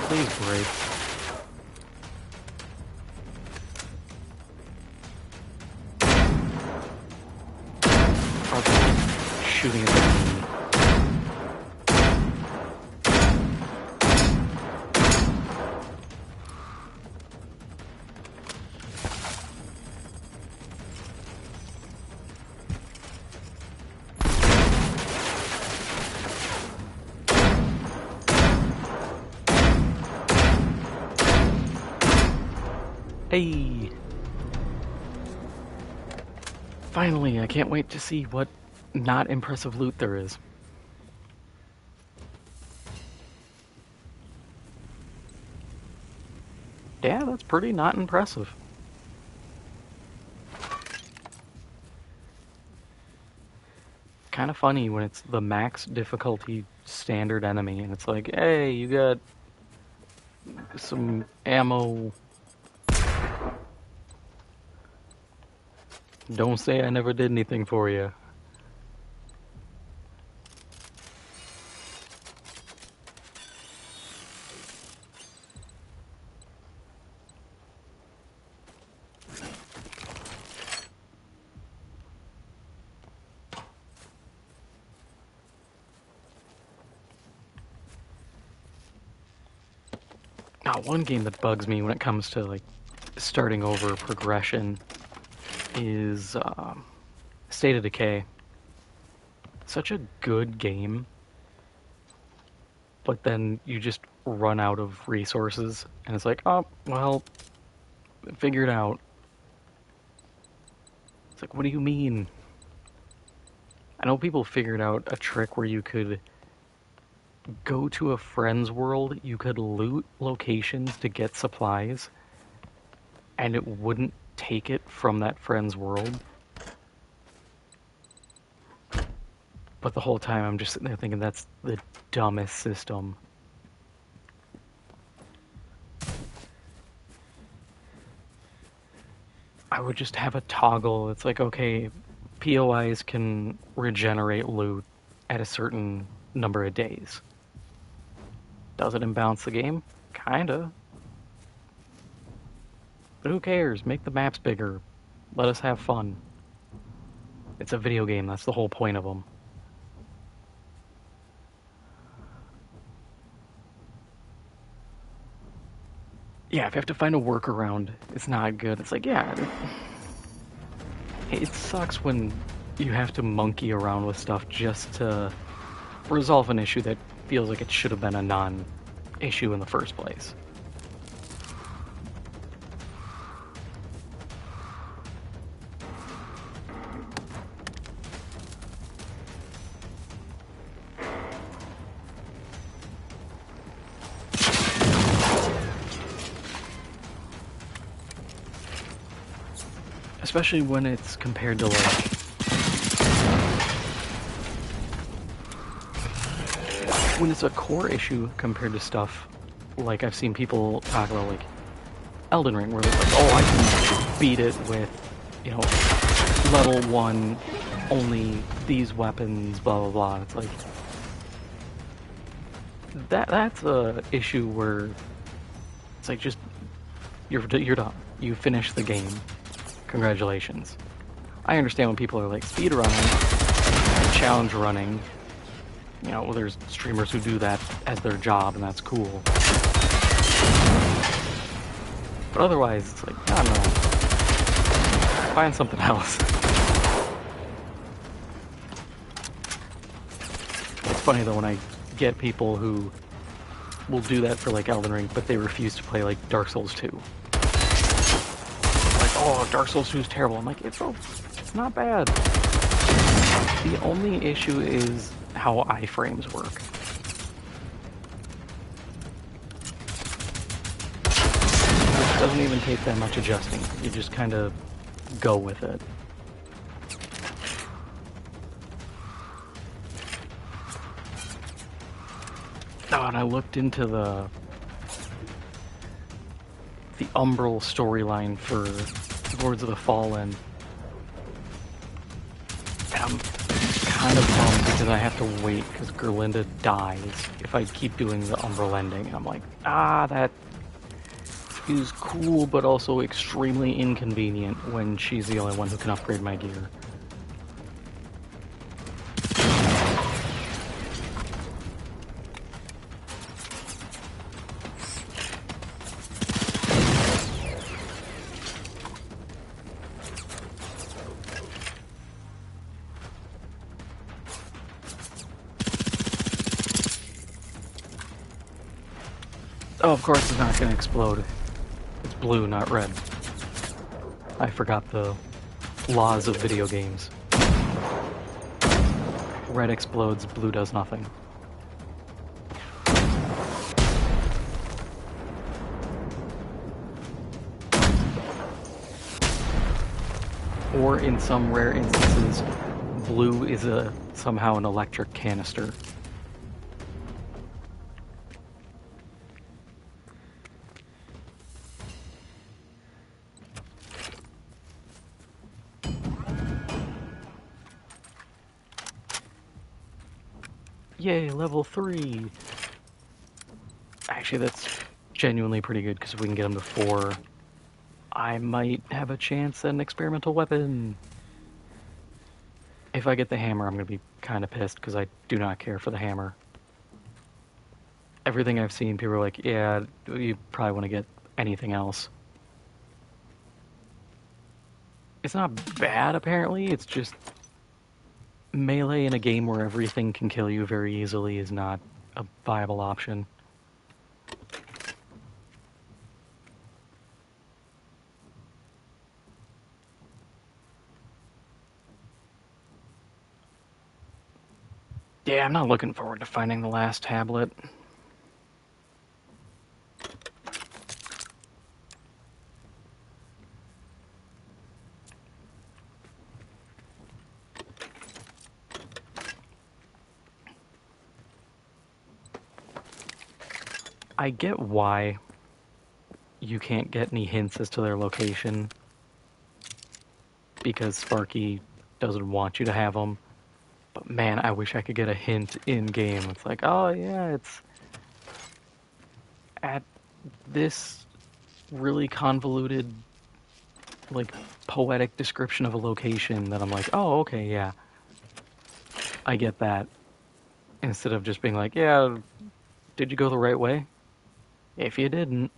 Please break. Probably shooting at the knee. Hey! Finally, I can't wait to see what not impressive loot there is. Yeah, that's pretty not impressive. Kind of funny when it's the max difficulty standard enemy and it's like, hey, you got some ammo. Don't say I never did anything for you. One game that bugs me when it comes to like starting over progression is State of Decay. Such a good game, but then you just run out of resources, and it's like, oh, well, figure it out. It's like, what do you mean? I know people figured out a trick where you could go to a friend's world, you could loot locations to get supplies, and it wouldn't take it from that friend's world. But the whole time I'm just sitting there thinking that's the dumbest system. I would just have a toggle. It's like, okay, POIs can regenerate loot at a certain number of days. Does it imbalance the game? Kinda. But who cares? Make the maps bigger. Let us have fun. It's a video game, that's the whole point of them. Yeah, if you have to find a workaround, it's not good. It's like, yeah, it sucks when you have to monkey around with stuff just to resolve an issue that feels like it should have been a non-issue in the first place. Especially when it's compared to like when it's a core issue compared to stuff like I've seen people talk about like Elden Ring, where they're like, oh, I can beat it with, you know, level 1, only these weapons, blah blah blah. It's like that's a issue where it's like just you're done. You finish the game. Congratulations. I understand when people are like speed running, challenge running. You know, well, there's streamers who do that as their job, and that's cool. But otherwise, it's like, I don't know. Find something else. It's funny though when I get people who will do that for like Elden Ring, but they refuse to play like Dark Souls 2. Oh, Dark Souls 2 is terrible. I'm like, it's not bad. The only issue is how iframes work. Which doesn't even take that much adjusting. You just kind of go with it. Oh, and I looked into the Umbral storyline for Lords of the Fallen. And I'm kind of bummed because I have to wait because Gerlinda dies if I keep doing the Umbral ending. I'm like, that is cool, but also extremely inconvenient when she's the only one who can upgrade my gear. Oh, of course it's not going to explode. It's blue, not red. I forgot the laws of video games. Red explodes, blue does nothing. Or in some rare instances, blue is somehow an electric canister. Yay, level 3! Actually, that's genuinely pretty good, because if we can get him to 4, I might have a chance at an experimental weapon. If I get the hammer, I'm going to be kind of pissed, because I do not care for the hammer. everything I've seen, people are like, yeah, you probably want to get anything else. It's not bad, apparently. It's just melee in a game where everything can kill you very easily is not a viable option. Yeah, I'm not looking forward to finding the last tablet. I get why you can't get any hints as to their location, because Sparky doesn't want you to have them. But man, I wish I could get a hint in-game. It's like, oh yeah, it's at this really convoluted, like, poetic description of a location that I'm like, oh, okay, yeah. I get that. Instead of just being like, yeah, did you go the right way? If you didn't.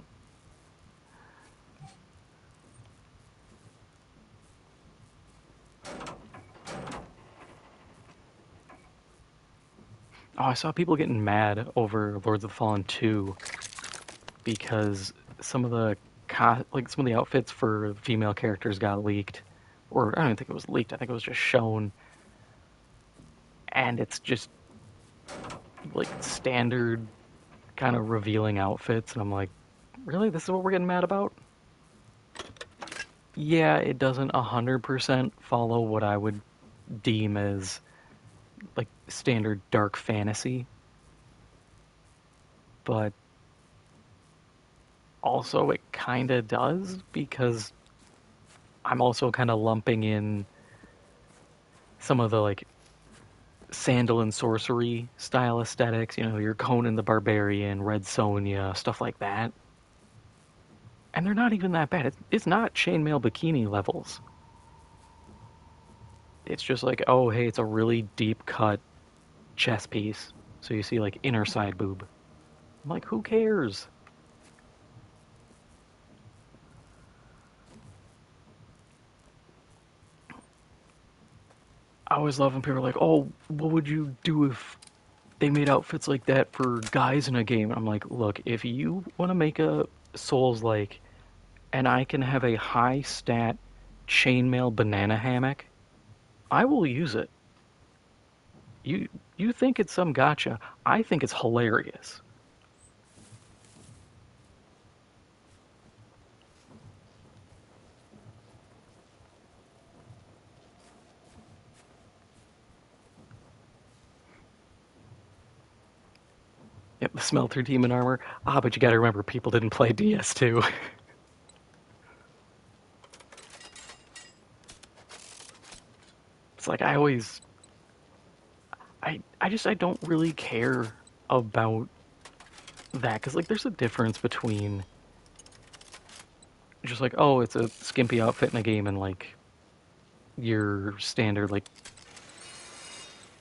Oh, I saw people getting mad over Lords of the Fallen 2 because some of the some of the outfits for female characters got leaked, or I don't even think it was leaked. I think it was just shown, and it's just like standard kind of revealing outfits, and I'm like, really? This is what we're getting mad about? Yeah, it doesn't 100% follow what I would deem as like standard dark fantasy, but also it kind of does because I'm also kind of lumping in some of the like sandal and sorcery style aesthetics, you know, your Conan the Barbarian, Red Sonja, stuff like that. And they're not even that bad. It's not chainmail bikini levels. It's just like, oh, hey, it's a really deep cut chest piece. So you see like inner side boob. I'm like, who cares? I always love when people are like, oh, what would you do if they made outfits like that for guys in a game? I'm like, look, if you want to make a Souls-like and I can have a high stat chainmail banana hammock, I will use it. You you think it's some gotcha. I think it's hilarious. Yep, the Smelter Demon armor. Ah, but you gotta remember, people didn't play DS2. It's like I don't really care about that, because like there's a difference between just like, oh, it's a skimpy outfit in a game and like your standard like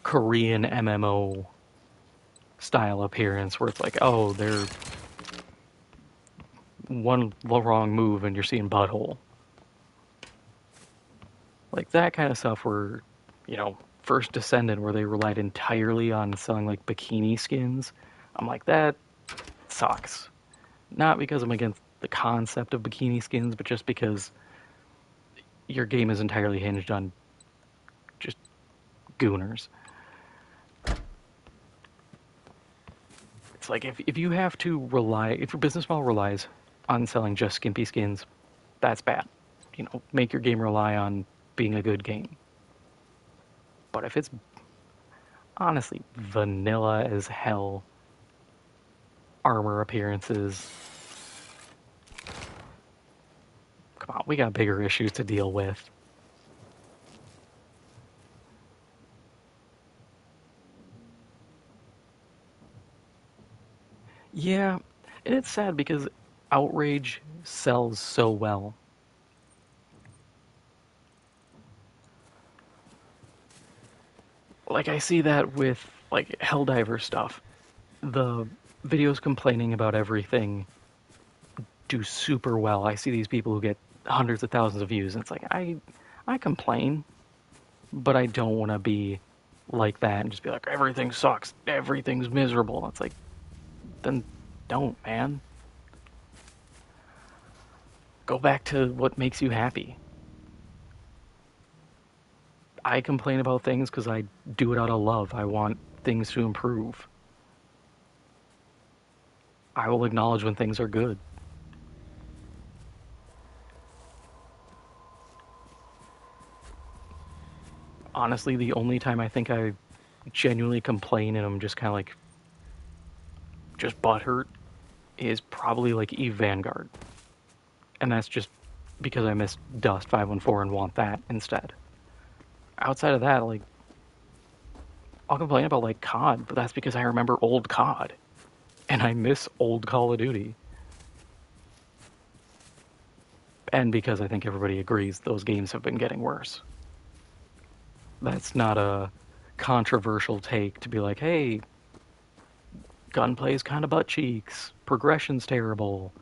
Korean MMO style appearance where it's like, oh, they're one wrong move and you're seeing butthole. Like that kind of stuff where, you know, First Descendant where they relied entirely on selling like bikini skins. I'm like, that sucks. Not because I'm against the concept of bikini skins, but just because your game is entirely hinged on just gooners. It's like if you have to rely, if your business model relies on selling just skimpy skins, that's bad. You know, make your game rely on being a good game. But if it's honestly vanilla as hell armor appearances, come on, we got bigger issues to deal with. Yeah, and it's sad because Outrage sells so well. Like I see that with like Helldiver stuff. The videos complaining about everything do super well. I see these people who get hundreds of thousands of views, and it's like, I complain, but I don't want to be like that and just be like, everything sucks, everything's miserable. It's like, then don't, man. Go back to what makes you happy. I complain about things because I do it out of love. I want things to improve. I will acknowledge when things are good. Honestly, the only time I think I genuinely complain and I'm just kind of like, just butthurt is probably like Eve Vanguard. And that's just because I miss Dust 514 and want that instead. Outside of that, like, I'll complain about like COD, but that's because I remember old COD. And I miss old Call of Duty. And because I think everybody agrees those games have been getting worse. That's not a controversial take to be like, hey, gunplay's kind of butt cheeks, progression's terrible,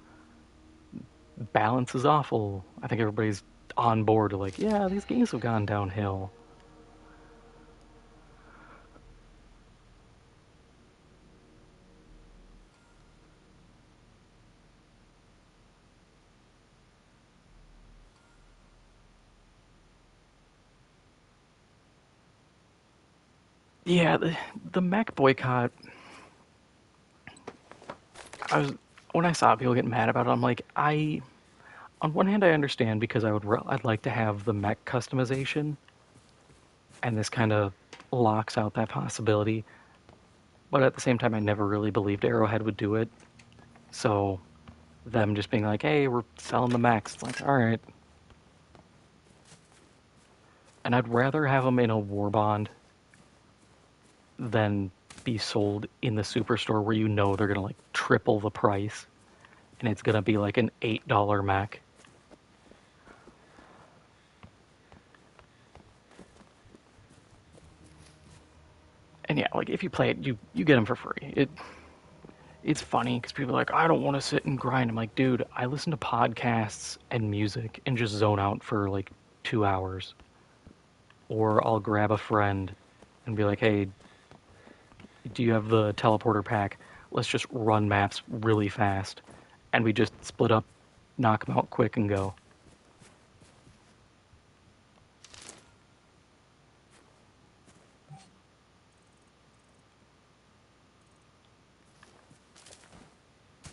balance is awful. I think everybody's on board to like, yeah, these games have gone downhill. Yeah, the mech boycott. When I saw people get mad about it, I'm like, on one hand I understand because I'd like to have the mech customization, and this kind of locks out that possibility. But at the same time, I never really believed Arrowhead would do it. So them just being like, hey, we're selling the mechs, it's like, all right. And I'd rather have them in a war bond than be sold in the superstore where you know they're gonna like triple the price and it's gonna be like an $8 mech. And yeah, like if you play it, you get them for free. It's funny because people are like, I don't want to sit and grind. I'm like, dude, I listen to podcasts and music and just zone out for like 2 hours. Or I'll grab a friend and be like, hey, do you have the teleporter pack? Let's just run maps really fast. And we just split up, knock them out quick, and go.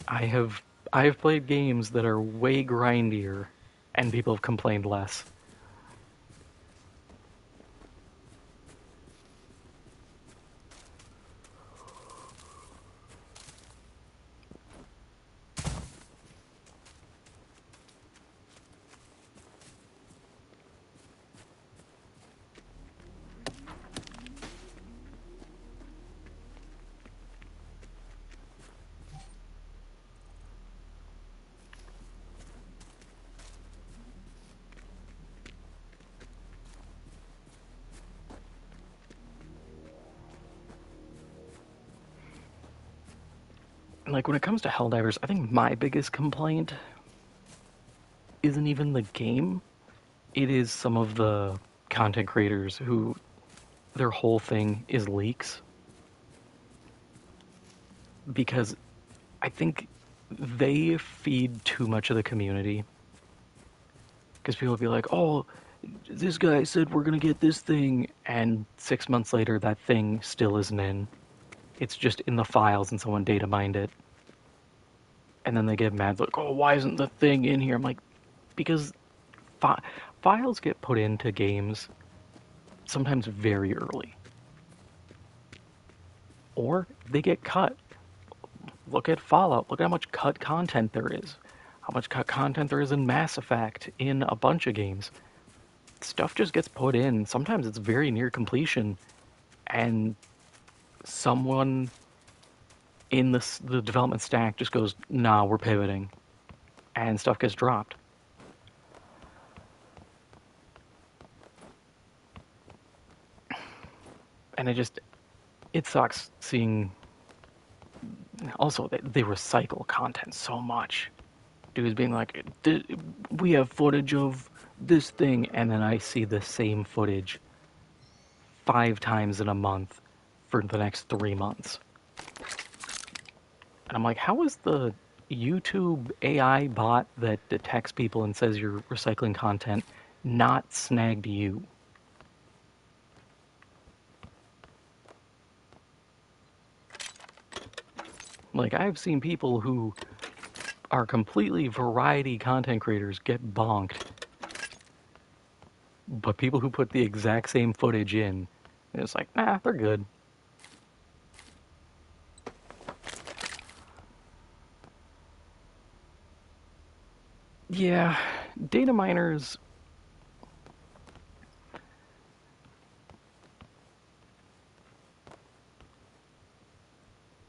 I have played games that are way grindier, and people have complained less. Like when it comes to Helldivers, I think my biggest complaint isn't even the game. It is some of the content creators who their whole thing is leaks. Because I think they feed too much of the community. Because people will be like, oh, this guy said we're going to get this thing, and 6 months later that thing still isn't in. It's just in the files and someone data mined it. And then they get mad, like, oh, why isn't the thing in here? I'm like, because files get put into games sometimes very early. Or they get cut. Look at Fallout. Look at how much cut content there is. How much cut content there is in Mass Effect, in a bunch of games. Stuff just gets put in. Sometimes it's very near completion, and someone in the development stack just goes, nah, we're pivoting, and stuff gets dropped. And it sucks seeing Also, they recycle content so much. Dudes being like, we have footage of this thing, and then I see the same footage 5 times in a month for the next 3 months. And I'm like, how is the YouTube AI bot that detects people and says you're recycling content not snagged you? Like, I've seen people who are completely variety content creators get bonked. But people who put the exact same footage in, it's like, nah, they're good. Yeah, data miners.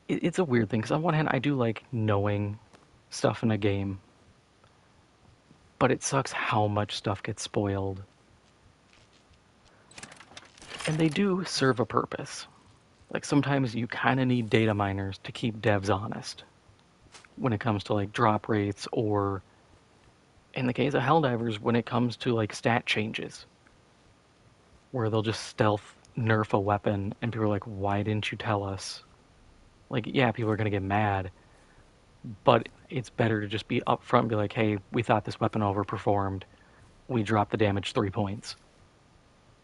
It's a weird thing, because on one hand, I do like knowing stuff in a game, but it sucks how much stuff gets spoiled. And they do serve a purpose. Like, sometimes you kind of need data miners to keep devs honest when it comes to, like, drop rates, or in the case of Helldivers, when it comes to, like, stat changes, where they'll just stealth nerf a weapon, and people are like, why didn't you tell us? Like, yeah, people are going to get mad, but it's better to just be upfront and be like, hey, we thought this weapon overperformed. We dropped the damage 3 points.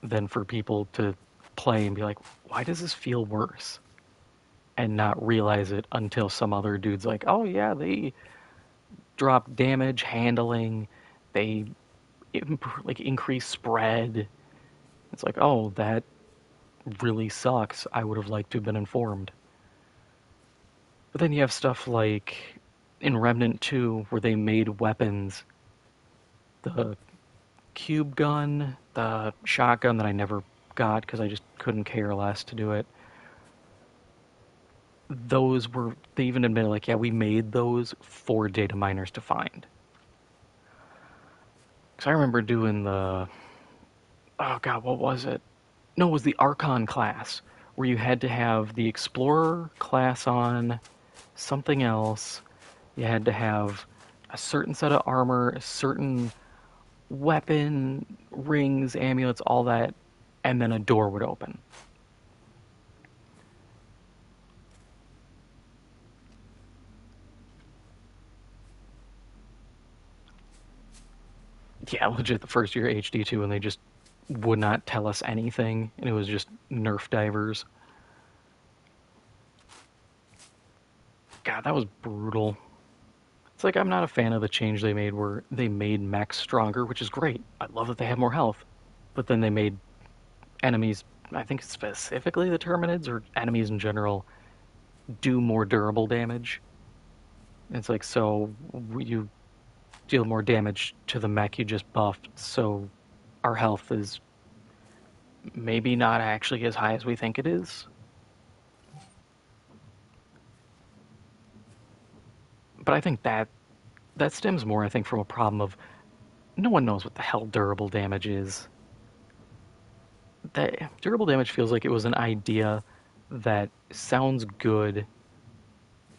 Than for people to play and be like, why does this feel worse? And not realize it until some other dude's like, oh yeah, they drop damage handling, they like increase spread. It's like, oh, that really sucks. I would have liked to have been informed. But then you have stuff like in Remnant 2 where they made weapons, the cube gun, the shotgun that I never got because I just couldn't care less to do it. Those were, they even admitted, like, yeah, we made those for data miners to find. Because I remember doing the, oh god, what was it? No, it was the Archon class, where you had to have the Explorer class on, something else. You had to have a certain set of armor, a certain weapon, rings, amulets, all that, and then a door would open. Yeah, legit, the first year HD2, and they just would not tell us anything, and it was just nerf divers. God, that was brutal. It's like, I'm not a fan of the change they made where they made mechs stronger, which is great. I love that they have more health. But then they made enemies, I think specifically the Terminids, or enemies in general, do more durable damage. It's like, so you deal more damage to the mech you just buffed, so our health is maybe not actually as high as we think it is. But I think that stems more, I think, from a problem of no one knows what the hell durable damage is. That durable damage feels like it was an idea that sounds good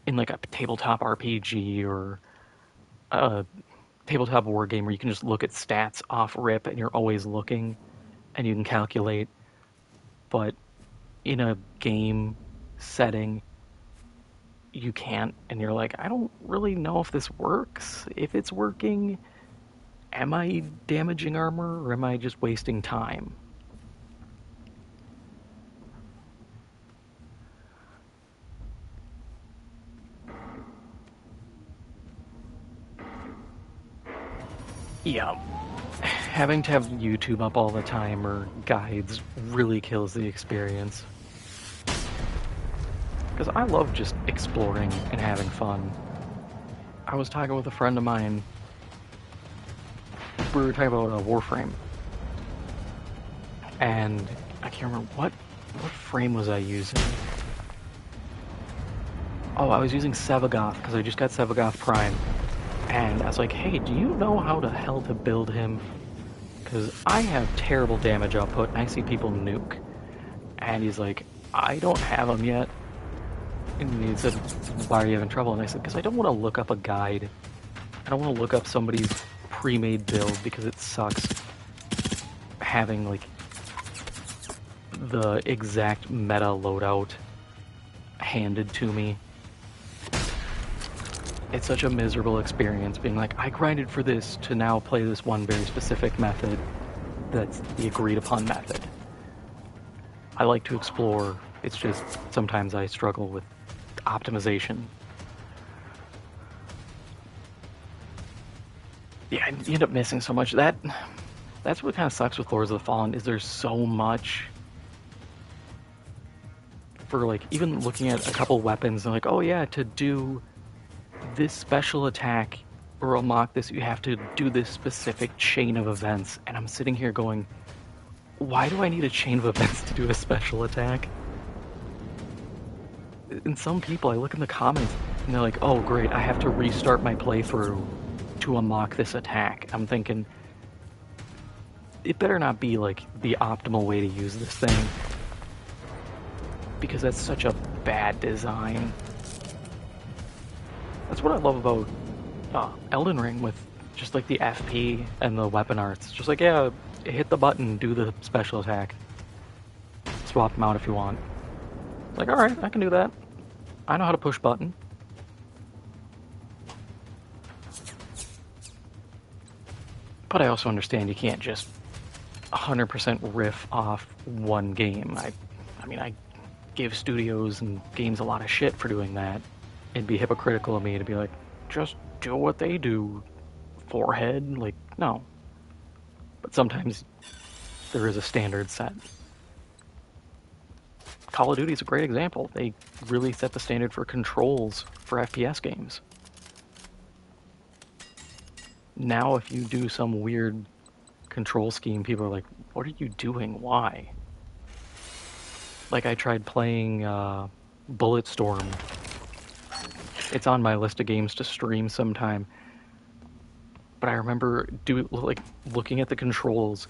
in like a tabletop RPG or a tabletop war game where you can just look at stats off rip and you're always looking and you can calculate. But in a game setting, you can't, and you're like, I don't really know if this works. If it's working, am I damaging armor or am I just wasting time? Yeah, having to have YouTube up all the time or guides really kills the experience. Because I love just exploring and having fun. I was talking with a friend of mine. We were talking about Warframe. And I can't remember, what frame was I using? Oh, I was using Sevagoth, because I just got Sevagoth Prime. And I was like, hey, do you know how the hell to build him? Because I have terrible damage output, and I see people nuke. And he's like, I don't have him yet. And he said, why are you having trouble? And I said, because I don't want to look up a guide. I don't want to look up somebody's pre-made build because it sucks having, like, the exact meta loadout handed to me. It's such a miserable experience being like, I grinded for this to now play this one very specific method that's the agreed upon method. I like to explore, it's just sometimes I struggle with optimization. Yeah, you end up missing so much. That's what kind of sucks with Lords of the Fallen, is there's so much for, like, even looking at a couple weapons and like, oh yeah, to do this special attack or unlock this, you have to do this specific chain of events. And I'm sitting here going, why do I need a chain of events to do a special attack? And some people, I look in the comments and they're like, oh great, I have to restart my playthrough to unlock this attack. I'm thinking, it better not be like the optimal way to use this thing, because that's such a bad design. That's what I love about Elden Ring, with just like the FP and the weapon arts. Just like, yeah, hit the button, do the special attack. Swap them out if you want. Like, alright, I can do that. I know how to push button. But I also understand you can't just 100% riff off one game. I mean, I give studios and games a lot of shit for doing that. It'd be hypocritical of me to be like, just do what they do, forehead. Like, no. But sometimes there is a standard set. Call of Duty is a great example. They really set the standard for controls for FPS games. Now if you do some weird control scheme, people are like, what are you doing? Why? Like, I tried playing Bulletstorm. It's on my list of games to stream sometime. But I remember looking at the controls,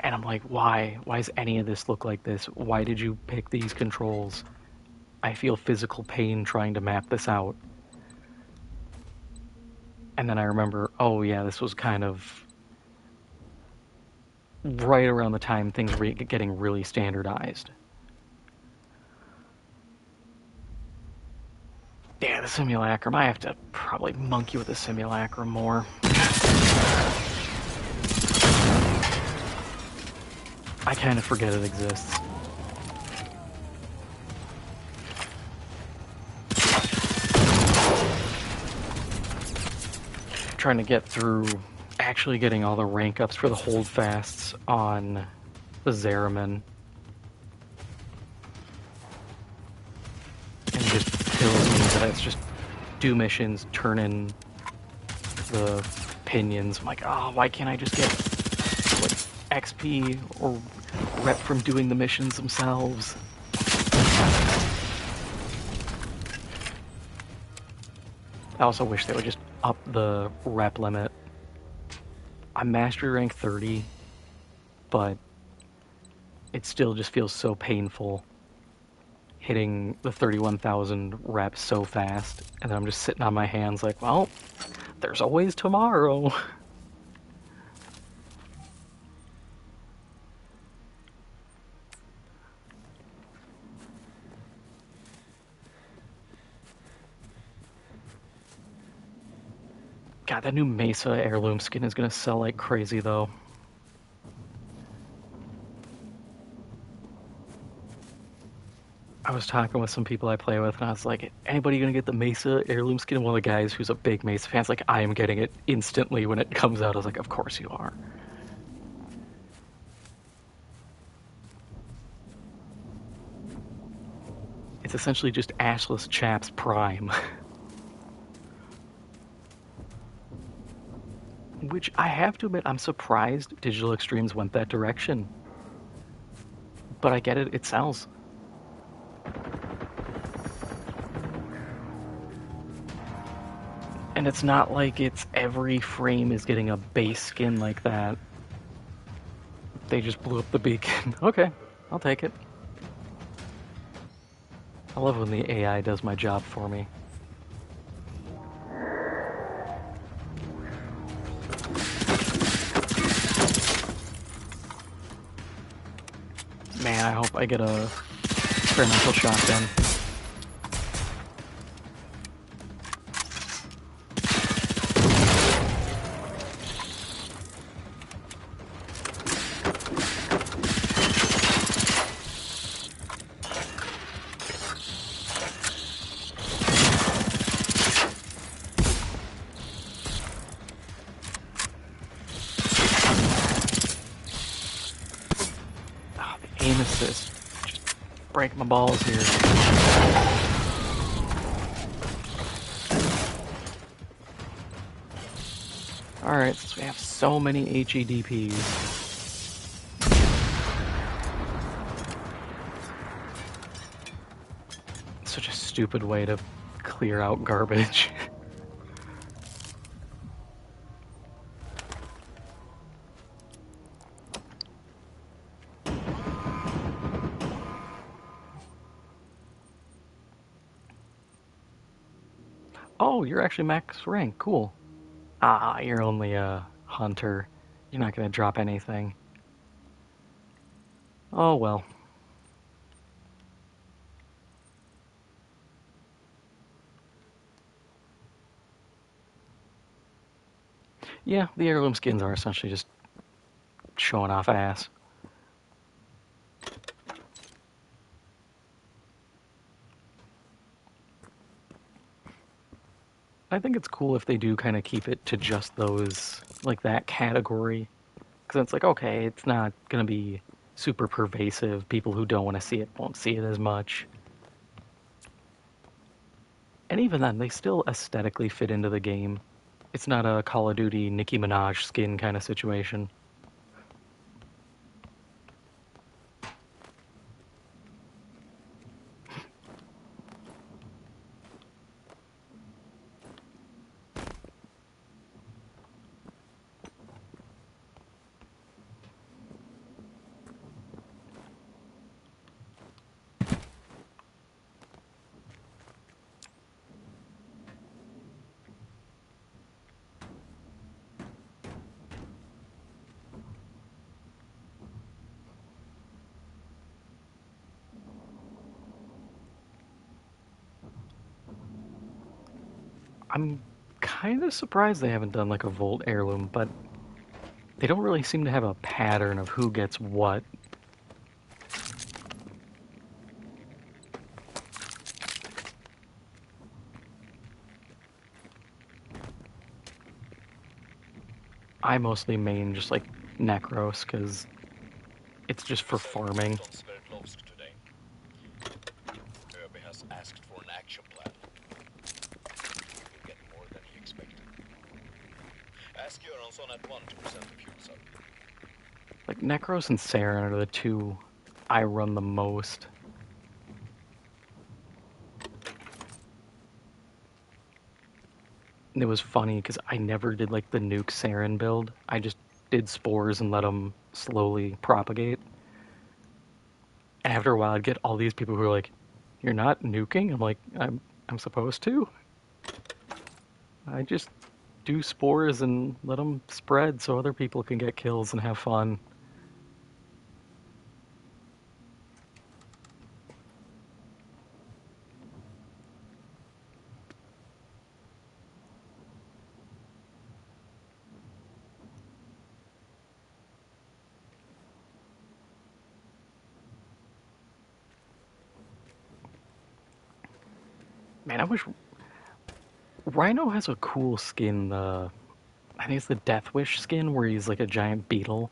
and I'm like, why? Why does any of this look like this? Why did you pick these controls? I feel physical pain trying to map this out. And then I remember, oh yeah, this was kind of right around the time things were getting really standardized. Yeah, the simulacrum. I have to probably monkey with the simulacrum more. I kind of forget it exists. Trying to get through actually getting all the rank ups for the holdfasts on the Zariman. And it just kills me that it's just do missions, turn in the pinions. I'm like, oh, why can't I just get like XP or rep from doing the missions themselves? I also wish they would just up the rep limit. I'm mastery rank 30, but it still just feels so painful hitting the 31,000 reps so fast, and then I'm just sitting on my hands like, well, there's always tomorrow. God, that new Mesa heirloom skin is gonna sell like crazy, though. I was talking with some people I play with, and I was like, anybody gonna get the Mesa heirloom skin? And one of the guys who's a big Mesa fan is like, I am getting it instantly when it comes out. I was like, of course you are. It's essentially just Ashless Chaps Prime. Which, I have to admit, I'm surprised Digital Extremes went that direction. But I get it, it sells. And it's not like it's every frame is getting a base skin like that. They just blew up the beacon. Okay, I'll take it. I love when the AI does my job for me. Man, I hope I get a experimental shotgun. Aim assist. Just break my balls here. Alright, since we have so many HEDPs. Such a stupid way to clear out garbage. Oh, you're actually max rank. Cool. Ah, you're only a hunter. You're not gonna drop anything. Oh well. Yeah, the heirloom skins are essentially just showing off ass. I think it's cool if they do kind of keep it to just those, like that category. Because it's like, okay, it's not going to be super pervasive. People who don't want to see it won't see it as much. And even then, they still aesthetically fit into the game. It's not a Call of Duty Nicki Minaj skin kind of situation. I'm kind of surprised they haven't done like a Volt heirloom, but they don't really seem to have a pattern of who gets what. I mostly main just like Necros because it's just for farming. Has asked for an action plan. You'll get more than he expected. Ask Göransson at 1 to present the fuel cell. Like Necros and Saren are the two I run the most. And it was funny because I never did like the nuke Saren build. I just did spores and let them slowly propagate. And after a while, I'd get all these people who are like, "You're not nuking?" I'm like, I'm supposed to. I just do spores and let them spread so other people can get kills and have fun. Man, I wish Rhino has a cool skin. I think it's the Death Wish skin where he's like a giant beetle.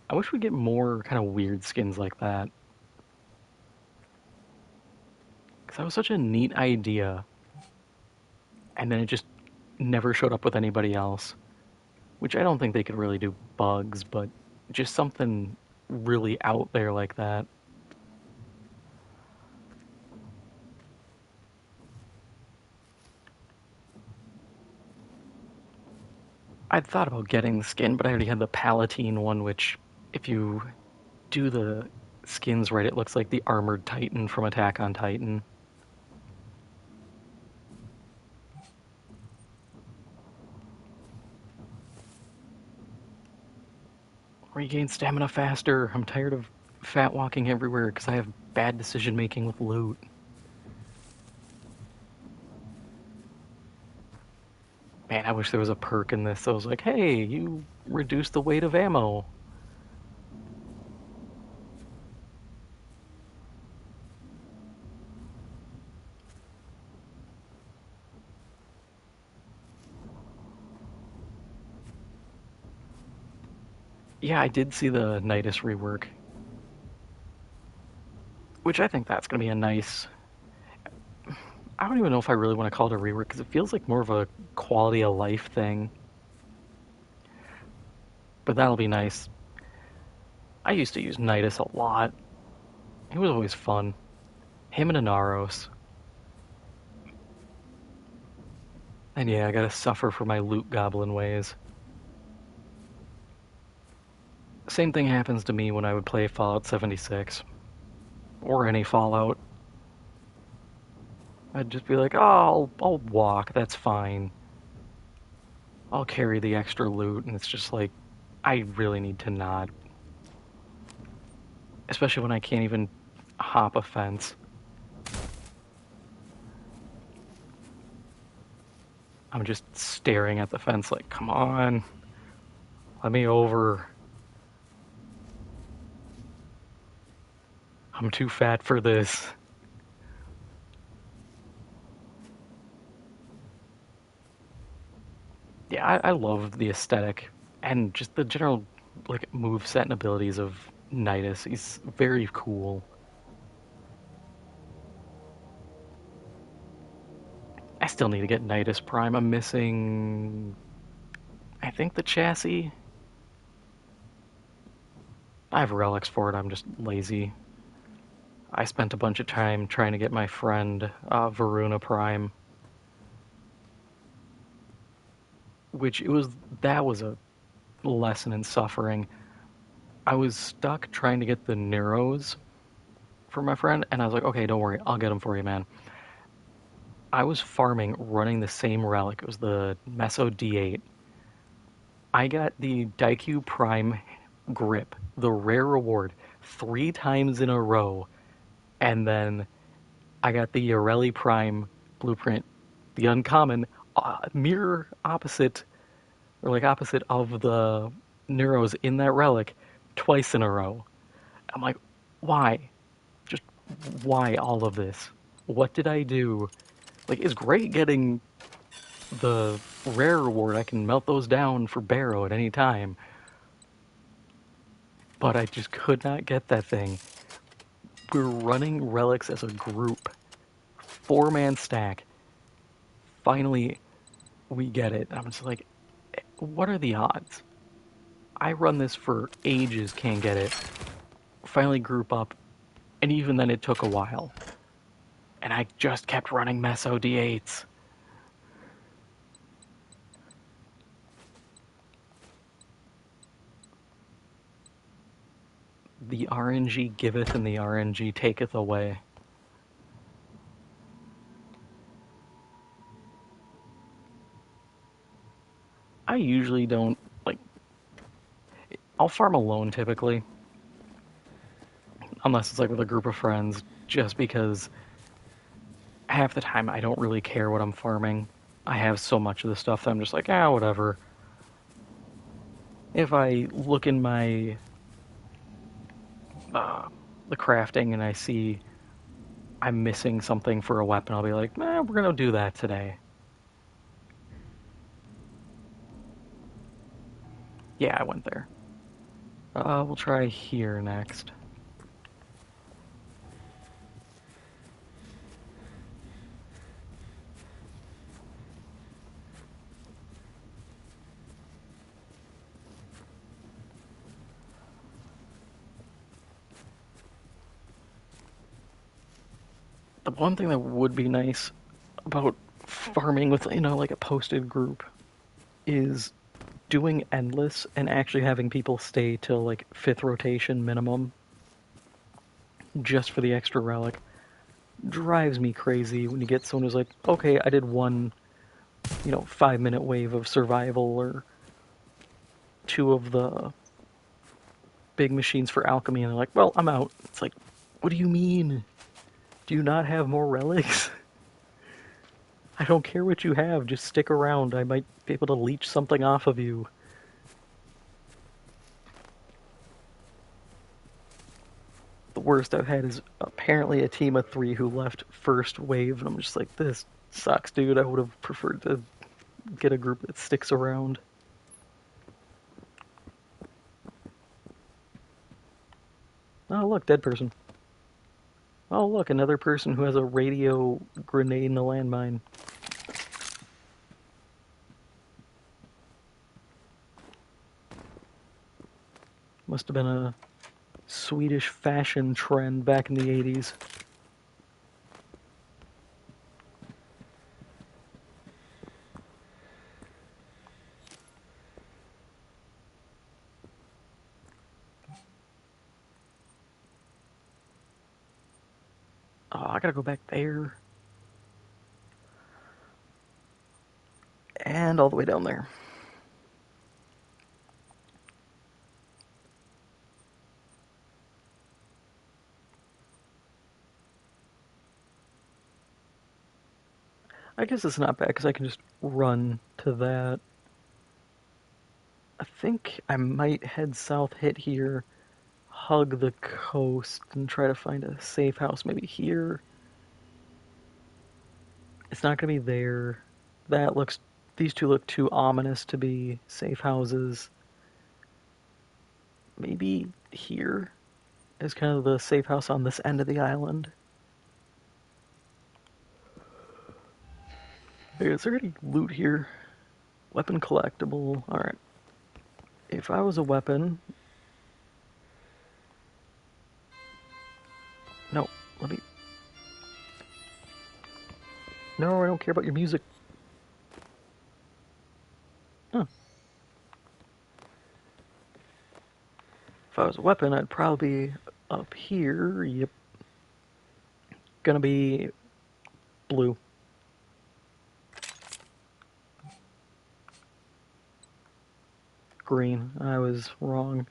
I wish we get more kind of weird skins like that. Because that was such a neat idea. And then it just never showed up with anybody else. Which I don't think they could really do bugs, but just something really out there like that. I'd thought about getting the skin, but I already had the Palatine one, which if you do the skin's right, it looks like the Armored Titan from Attack on Titan. Regain stamina faster. I'm tired of fat walking everywhere because I have bad decision making with loot. Man, I wish there was a perk in this that was like, hey, you reduce the weight of ammo. Yeah, I did see the Nidus rework. Which I think that's going to be a nice... I don't even know if I really want to call it a rework, because it feels like more of a quality of life thing. But that'll be nice. I used to use Nidus a lot. He was always fun. Him and Inaros. And yeah, I gotta suffer for my loot goblin ways. Same thing happens to me when I would play Fallout 76. Or any Fallout. I'd just be like, oh, I'll walk, that's fine. I'll carry the extra loot, and it's just like, I really need to not. Especially when I can't even hop a fence. I'm just staring at the fence like, come on, let me over. I'm too fat for this. Yeah, I love the aesthetic and just the general like moveset and abilities of Nidus. He's very cool. I still need to get Nidus Prime. I'm missing, I think, the chassis. I have relics for it. I'm just lazy. I spent a bunch of time trying to get my friend Varuna Prime, that was a lesson in suffering. I was stuck trying to get the Neuros for my friend, and I was like, okay, don't worry, I'll get them for you, man. I was farming, running the same relic. It was the Meso D8. I got the Daikyu Prime grip, the rare reward, 3 times in a row, and then I got the Yoreli Prime blueprint, the uncommon, mirror opposite, or like opposite of the Neuros in that relic, twice in a row. I'm like, why? Just why all of this? What did I do? Like, it's great getting the rare reward. I can melt those down for Barrow at any time. But I just could not get that thing. We're running relics as a group. 4-man stack. Finally, we get it. I'm just like, what are the odds? I run this for ages, can't get it. Finally group up, and even then it took a while. And I just kept running Meso D8s. The RNG giveth and the RNG taketh away. I usually don't, like, I'll farm alone typically. Unless it's like with a group of friends, just because half the time I don't really care what I'm farming. I have so much of the stuff that I'm just like, whatever. If I look in my the crafting and I see I'm missing something for a weapon, I'll be like, we're gonna do that today. Yeah, I went there. We'll try here next. The one thing that would be nice about farming with, like a posted group is doing endless and actually having people stay till like 5th rotation minimum. just for the extra relic. Drives me crazy when you get someone who's like, okay, I did one, 5-minute wave of survival or 2 of the big machines for alchemy, and they're like, well, I'm out. It's like, what do you mean? Do you not have more relics? I don't care what you have, just stick around. I might be able to leech something off of you. The worst I've had is apparently a team of 3 who left first wave, and I'm just like, this sucks, dude. I would have preferred to get a group that sticks around. Oh, look, dead person. Oh, look, another person who has a radio grenade in a landmine. Must have been a Swedish fashion trend back in the 80s. Oh, I gotta go back there. And all the way down there. I guess it's not bad because I can just run to that. I think I might head south, hit here, hug the coast, and try to find a safe house maybe here. It's not going to be there. These 2 look too ominous to be safe houses. Maybe here is kind of the safe house on this end of the island. Hey, is there any loot here? Weapon collectible. Alright. If I was a weapon... No, let me... No, I don't care about your music. Huh. If I was a weapon, I'd probably be up here. Yep. Gonna be blue. Green. I was wrong.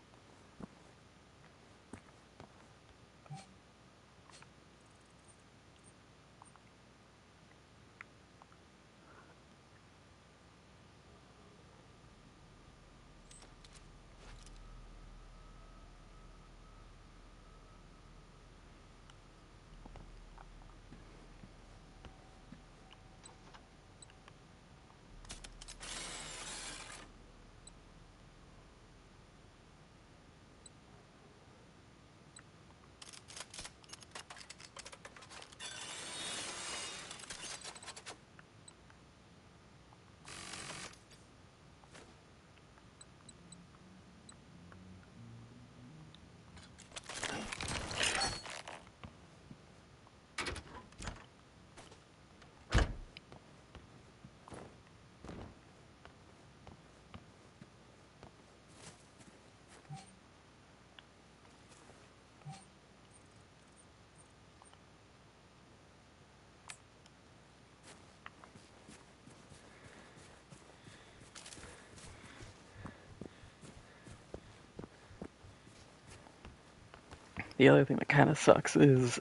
The other thing that kind of sucks is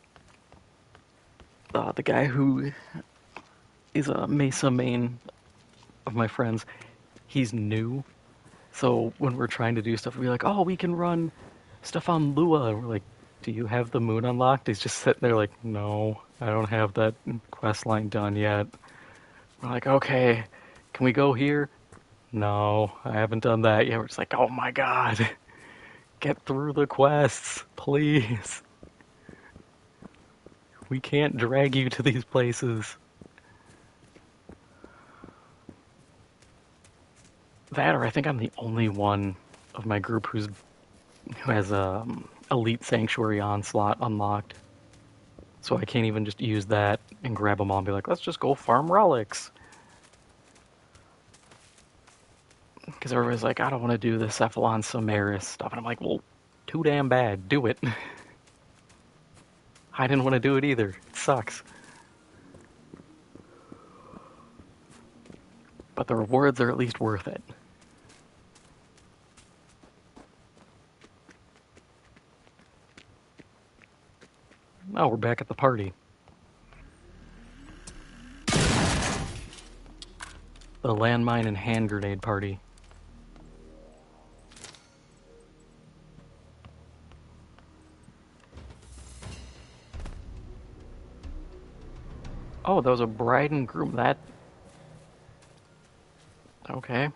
the guy who is a Mesa main of my friends. He's new, so when we're trying to do stuff, we're like, "Oh, we can run stuff on Lua." And we're like, "Do you have the moon unlocked?" He's just sitting there like, "No, I don't have that quest line done yet." We're like, "Okay, can we go here?" "No, I haven't done that yet." We're just like, "Oh my god, get through the quests, please. We can't drag you to these places." That, or I think I'm the only one of my group who has Elite Sanctuary Onslaught unlocked. So I can't even just use that and grab them all and be like, let's just go farm relics. Because everybody's like, I don't want to do the Cephalon Samaris stuff. And I'm like, well, too damn bad. Do it. I didn't want to do it either. It sucks. But the rewards are at least worth it. Oh, we're back at the party. The landmine and hand grenade party. Oh, that was a bride and groom. That... Okay.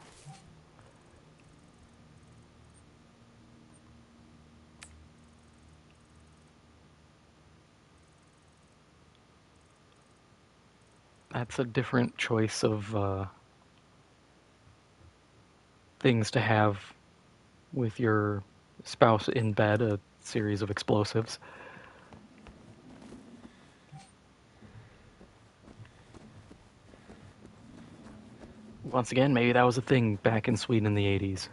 That's a different choice of things to have with your spouse in bed, a series of explosives. Once again, maybe that was a thing back in Sweden in the 80s.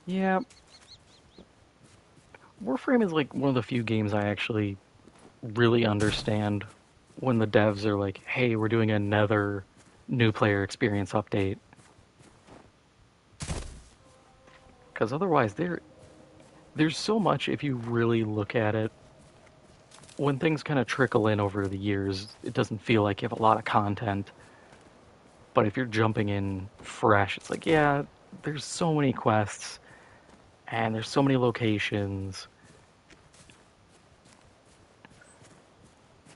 Yeah. Warframe is like one of the few games I actually really understand when the devs are like, hey, we're doing another new player experience update. Because otherwise, there's so much, if you really look at it, when things kind of trickle in over the years, it doesn't feel like you have a lot of content. But if you're jumping in fresh, it's like, yeah, there's so many quests, and there's so many locations.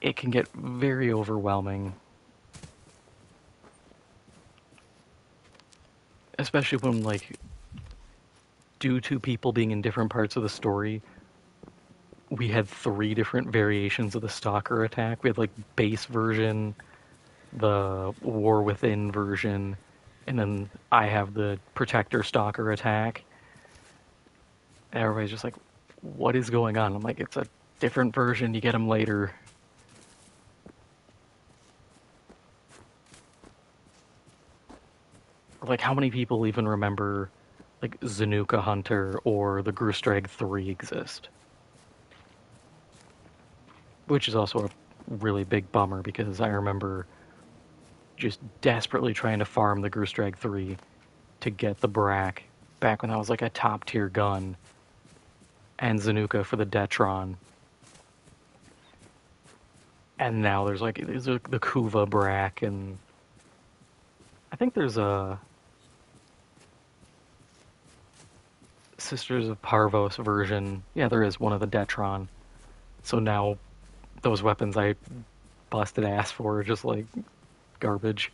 It can get very overwhelming. Especially when, like, due to people being in different parts of the story, we had 3 different variations of the Stalker attack. We had, like, base version, the War Within version, and then I have the Protector Stalker attack. And everybody's just like, what is going on? I'm like, it's a different version, you get them later. Like, how many people even remember, like, Zanuka Hunter or the Grustreg 3 exist? Which is also a really big bummer, because I remember just desperately trying to farm the Grustreg 3 to get the Brak back when that was like a top tier gun, and Zanuka for the Detron. And now there's the Kuva Brak, and I think there's a Sisters of Parvos version. Yeah, there is one of the Detron. So now those weapons I busted ass for are just like garbage.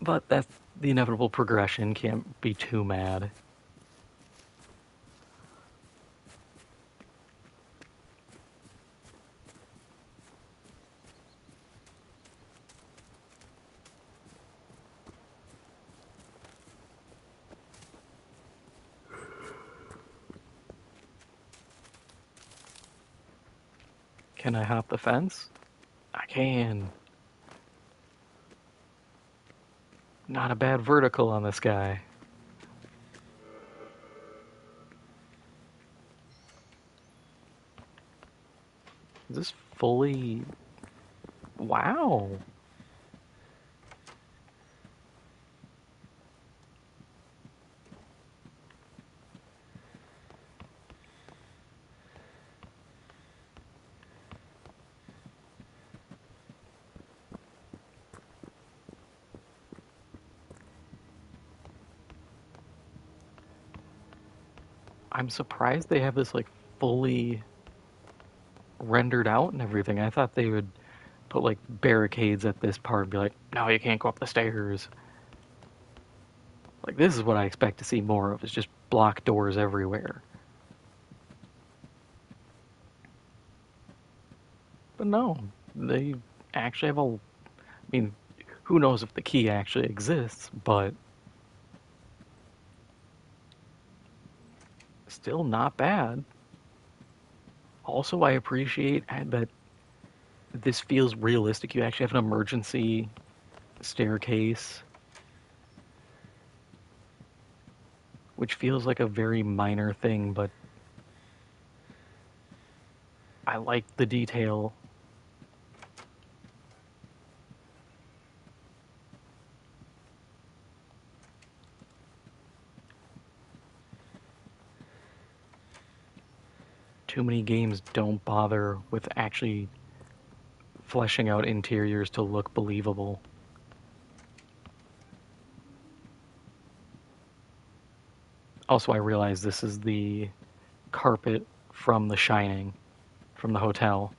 But that's the inevitable progression. Can't be too mad. Can I hop the fence? I can. Not a bad vertical on this guy. Is this fully... Wow. I'm surprised they have this like fully rendered out and everything. I thought they would put like barricades at this part and be like, no, you can't go up the stairs. Like, this is what I expect to see more of, is just block doors everywhere. But no, they actually have a. I mean, who knows if the key actually exists, but still not bad. Also, I appreciate that this feels realistic. You actually have an emergency staircase, which feels like a very minor thing, but I like the detail. Too many games don't bother with actually fleshing out interiors to look believable. Also, I realize this is the carpet from The Shining, from the hotel.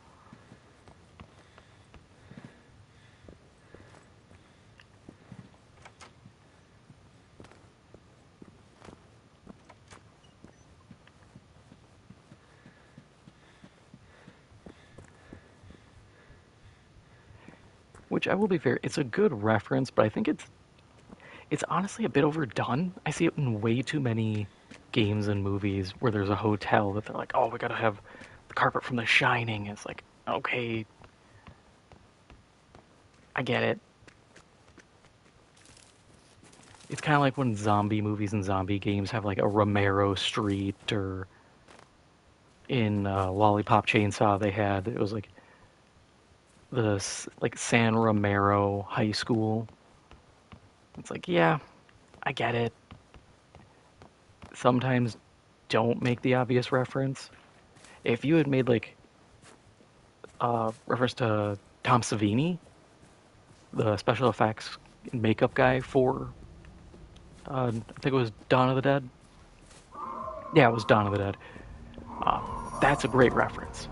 Which I will be fair, it's a good reference, but I think it's honestly a bit overdone. I see it in way too many games and movies where there's a hotel that they're like, oh, we gotta have the carpet from The Shining. It's like, okay, I get it. It's kind of like when zombie movies and zombie games have like a Romero Street, or in Lollipop Chainsaw they had, it was like the like San Romero High School. It's like, yeah, I get it. Sometimes don't make the obvious reference. If you had made like a reference to Tom Savini, the special effects and makeup guy for, I think it was Dawn of the Dead. Yeah, it was Dawn of the Dead. That's a great reference.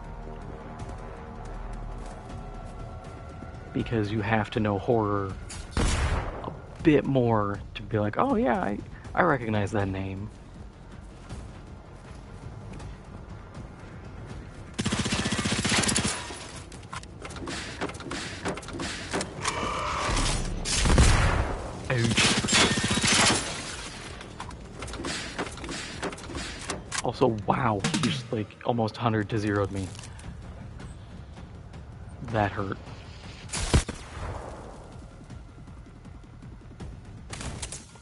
Because you have to know horror a bit more to be like, oh yeah, I recognize that name. Ouch. Also, wow, he just like almost 100 to 0'd me. That hurt.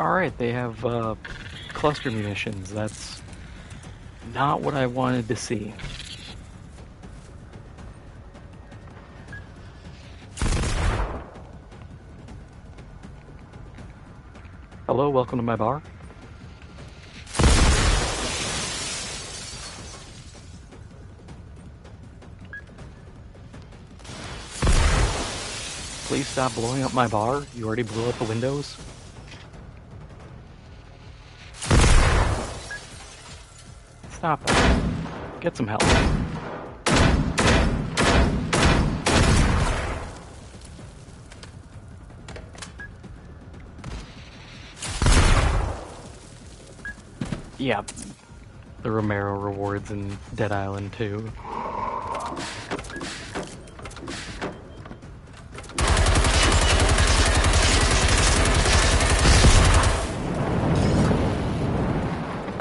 Alright, they have cluster munitions. That's not what I wanted to see. Hello, welcome to my bar. Please stop blowing up my bar. You already blew up the windows. Stop that. Get some help. Yeah, the Romero rewards in Dead Island 2.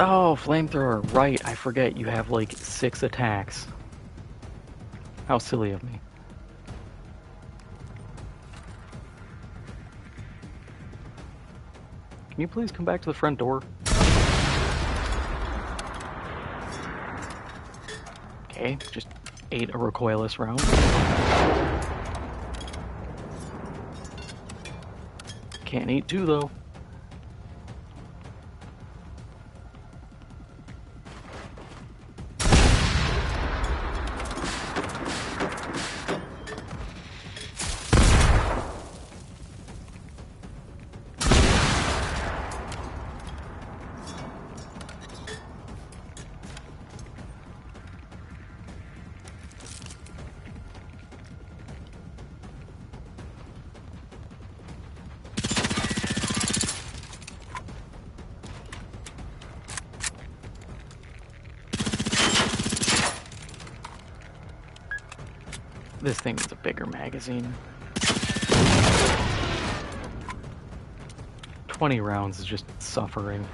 Oh, flamethrower, right, I forget you have like 6 attacks. How silly of me. Can you please come back to the front door? Okay, just ate a recoilless round. Can't eat 2 though. This thing needs a bigger magazine. 20 rounds is just suffering.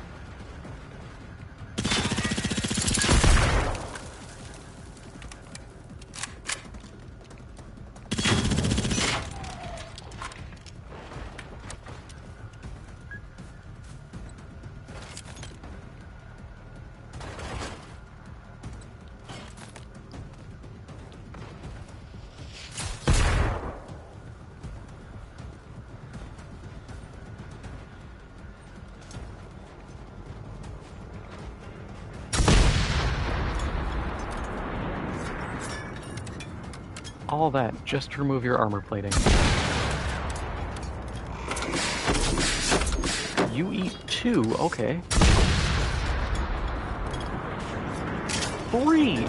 All that just to remove your armor plating. You eat 2, okay. 3!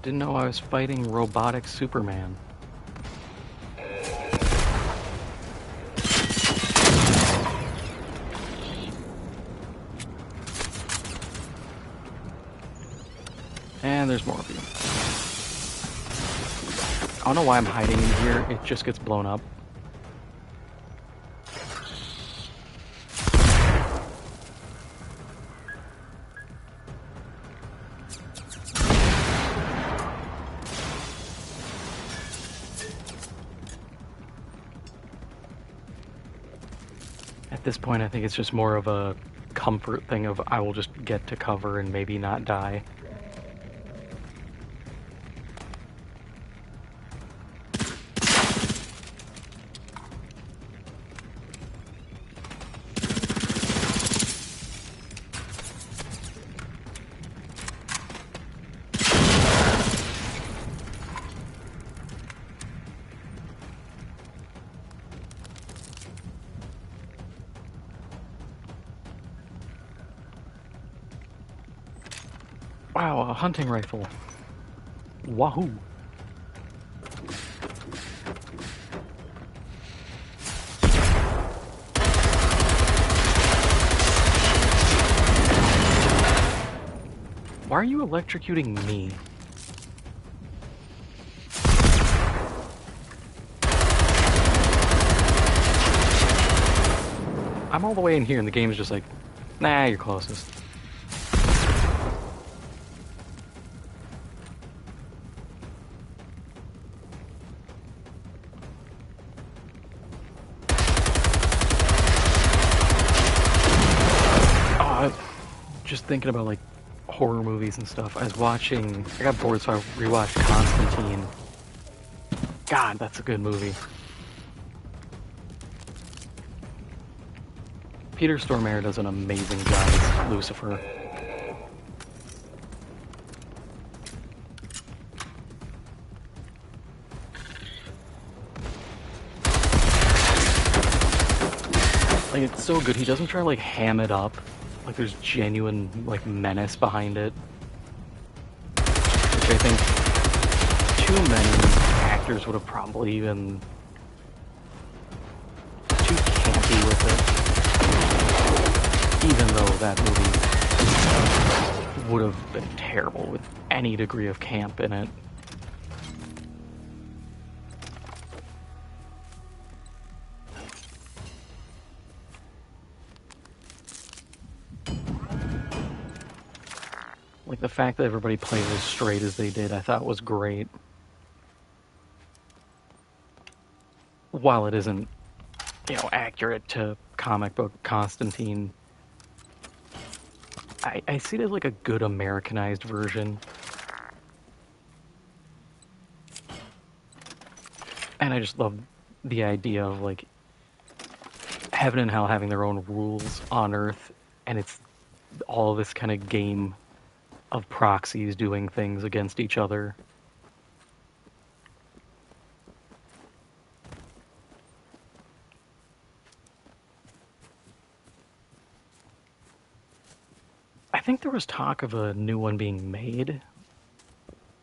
Didn't know I was fighting robotic Superman. And there's more of you. I don't know why I'm hiding in here, it just gets blown up. At this point, I think it's just more of a comfort thing of I will just get to cover and maybe not die. Wow, a hunting rifle. Wahoo! Why are you electrocuting me? I'm all the way in here and the game's just like, nah, you're closest. Just thinking about like horror movies and stuff. I got bored, so I rewatched Constantine. God, that's a good movie. Peter Stormare does an amazing job as Lucifer. Like, it's so good. He doesn't try to like ham it up. Like, there's genuine, like, menace behind it. Which I think too many actors would have probably been too campy with it. Even though that movie would have been terrible with any degree of camp in it. Like, the fact that everybody played as straight as they did, I thought was great. While it isn't, accurate to comic book Constantine, I see it as like a good Americanized version. And I just love the idea of, like, heaven and hell having their own rules on Earth, and it's all this kind of game of proxies doing things against each other. I think there was talk of a new one being made,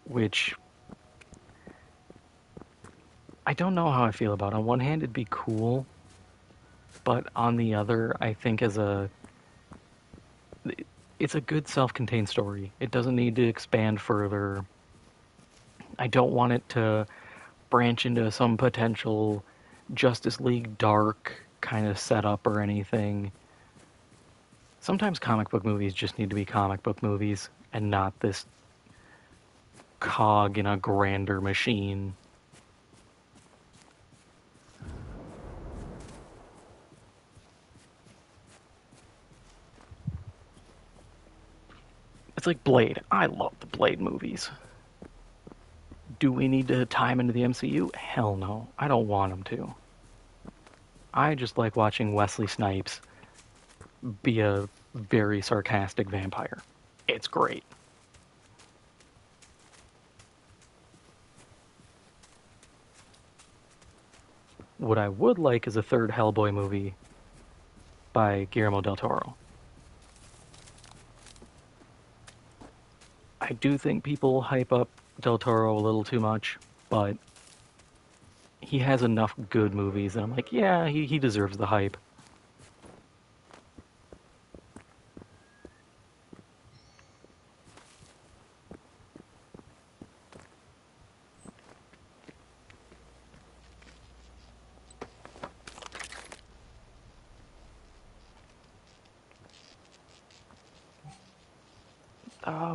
which I don't know how I feel about it. On one hand, it'd be cool, but on the other, I think it's a good self-contained story. It doesn't need to expand further. I don't want it to branch into some potential Justice League Dark kind of setup or anything. Sometimes comic book movies just need to be comic book movies and not this cog in a grander machine. It's like Blade. I love the Blade movies. Do we need to tie them into the MCU? Hell no. I don't want them to. I just like watching Wesley Snipes be a very sarcastic vampire. It's great. What I would like is a third Hellboy movie by Guillermo del Toro. I do think people hype up Del Toro a little too much, but he has enough good movies, and I'm like, yeah, he deserves the hype.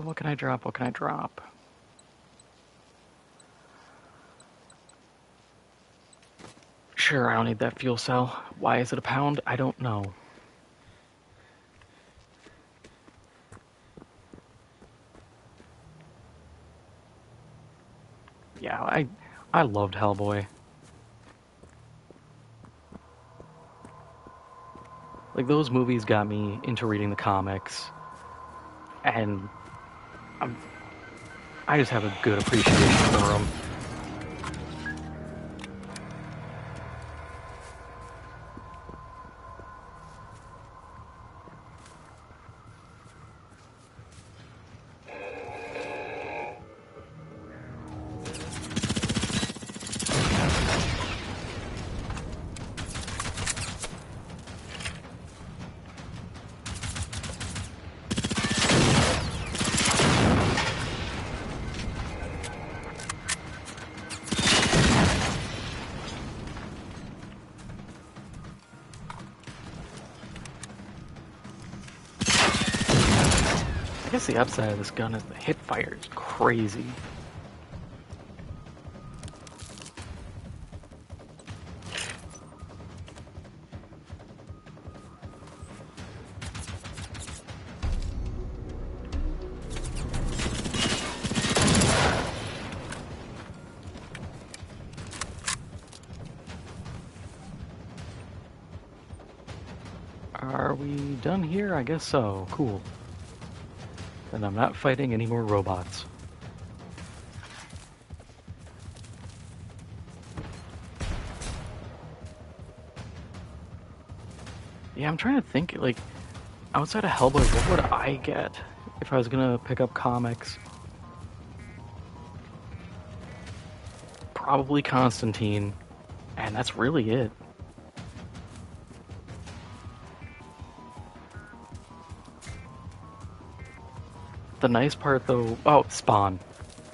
What can I drop? What can I drop? Sure, I don't need that fuel cell. Why is it £1? I don't know. Yeah, I loved Hellboy. Like, those movies got me into reading the comics, and I just have a good appreciation for them. I guess the upside of this gun is the hip fire is crazy. Are we done here? I guess so. Cool. And I'm not fighting any more robots. Yeah, I'm trying to think, like, outside of Hellboy, what would I get if I was gonna pick up comics? Probably Constantine, and that's really it. The nice part, though... Oh, Spawn.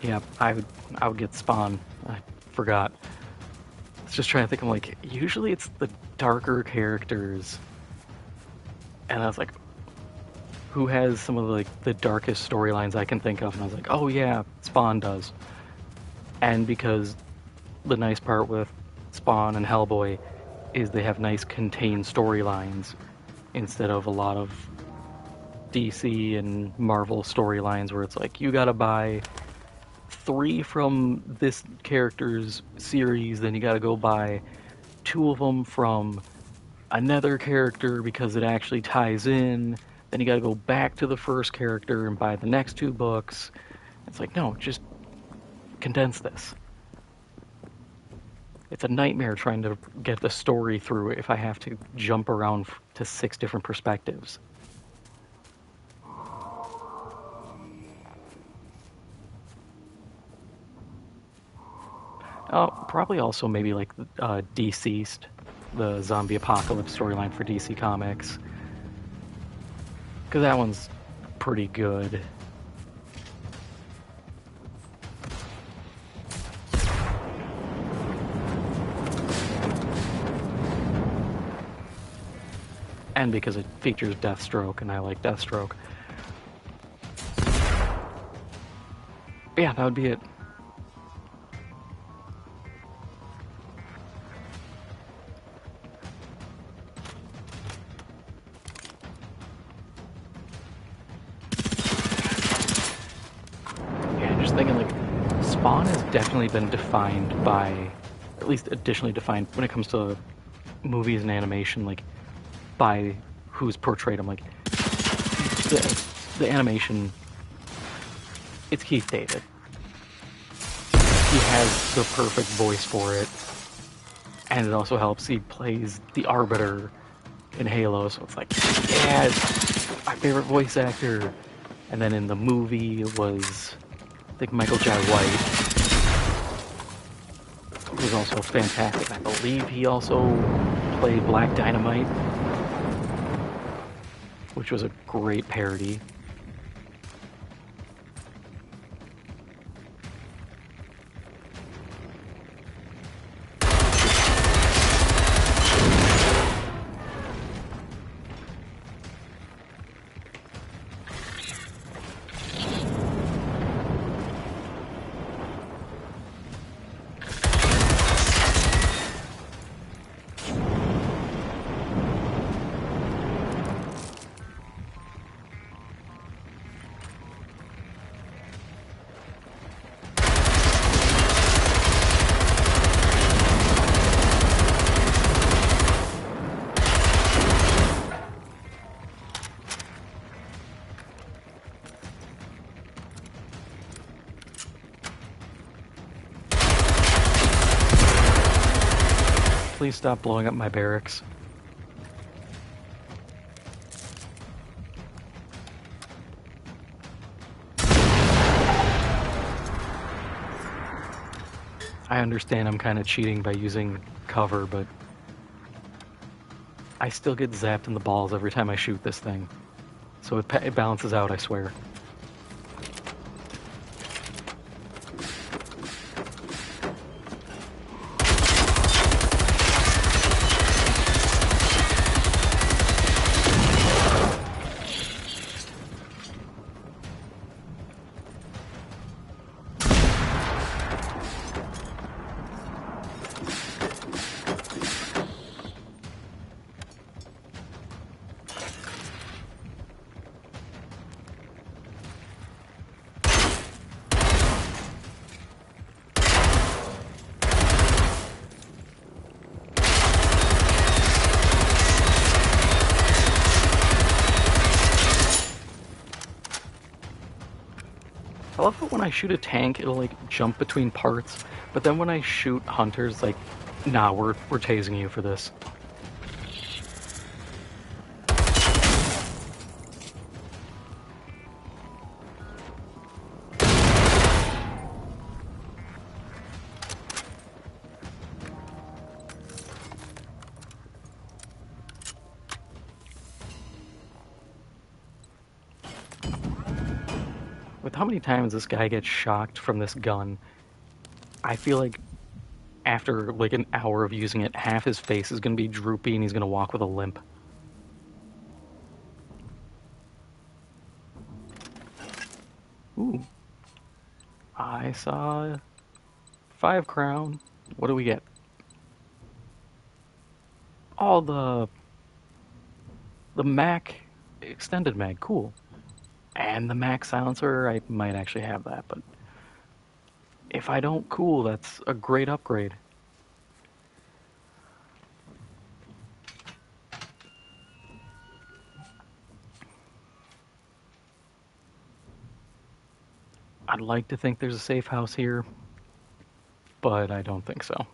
Yeah, I would get Spawn. I forgot. I was just trying to think, I'm like, usually it's the darker characters. And I was like, who has some of the darkest storylines I can think of? And I was like, oh yeah, Spawn does. And because the nice part with Spawn and Hellboy is they have nice contained storylines instead of a lot of DC and Marvel storylines where it's like, you gotta buy 3 from this character's series, then you gotta go buy 2 of them from another character because it actually ties in, then you gotta go back to the first character and buy the next 2 books. It's like, no, just condense this. It's a nightmare trying to get the story through if I have to jump around to 6 different perspectives. Oh, probably also maybe like Deceased, the zombie apocalypse storyline for DC Comics, because that one's pretty good. And because it features Deathstroke, and I like Deathstroke. But yeah, that would be it. Yeah, just thinking like Spawn has definitely been defined by, at least additionally defined when it comes to movies and animation, like by who's portrayed him. Like the animation, it's Keith David. He has the perfect voice for it, and it also helps. He plays the Arbiter in Halo, so it's like, yeah, it's my favorite voice actor. And then in the movie it was, I think, Michael Jai White, who was also fantastic. I believe he also played Black Dynamite, which was a great parody. Please stop blowing up my barracks. I understand I'm kind of cheating by using cover, but I still get zapped in the balls every time I shoot this thing. So it balances out, I swear. I love that when I shoot a tank, it'll like jump between parts, but then when I shoot hunters, like, nah, we're tasing you for this. With how many times this guy gets shocked from this gun, I feel like after like an hour of using it, half his face is going to be droopy and he's going to walk with a limp. Ooh. I saw 5 crown. What do we get? Oh, the Mac extended mag. Cool. And the Mac silencer, I might actually have that, but if I don't, cool, that's a great upgrade. I'd like to think there's a safe house here, but I don't think so.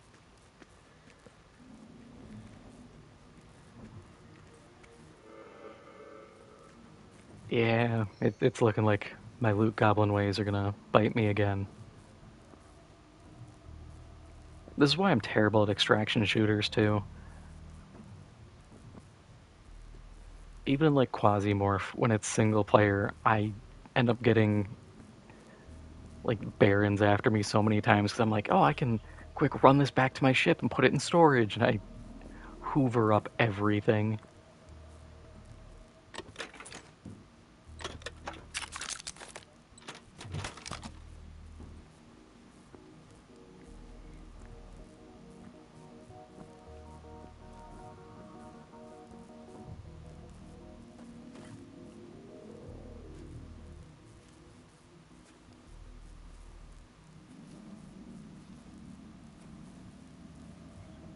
Yeah, it's looking like my loot goblin ways are gonna bite me again. This is why I'm terrible at extraction shooters, too. Even in, like, Quasimorph, when it's single player, I end up getting, like, barons after me so many times, because I'm like, oh, I can quick run this back to my ship and put it in storage, and I hoover up everything.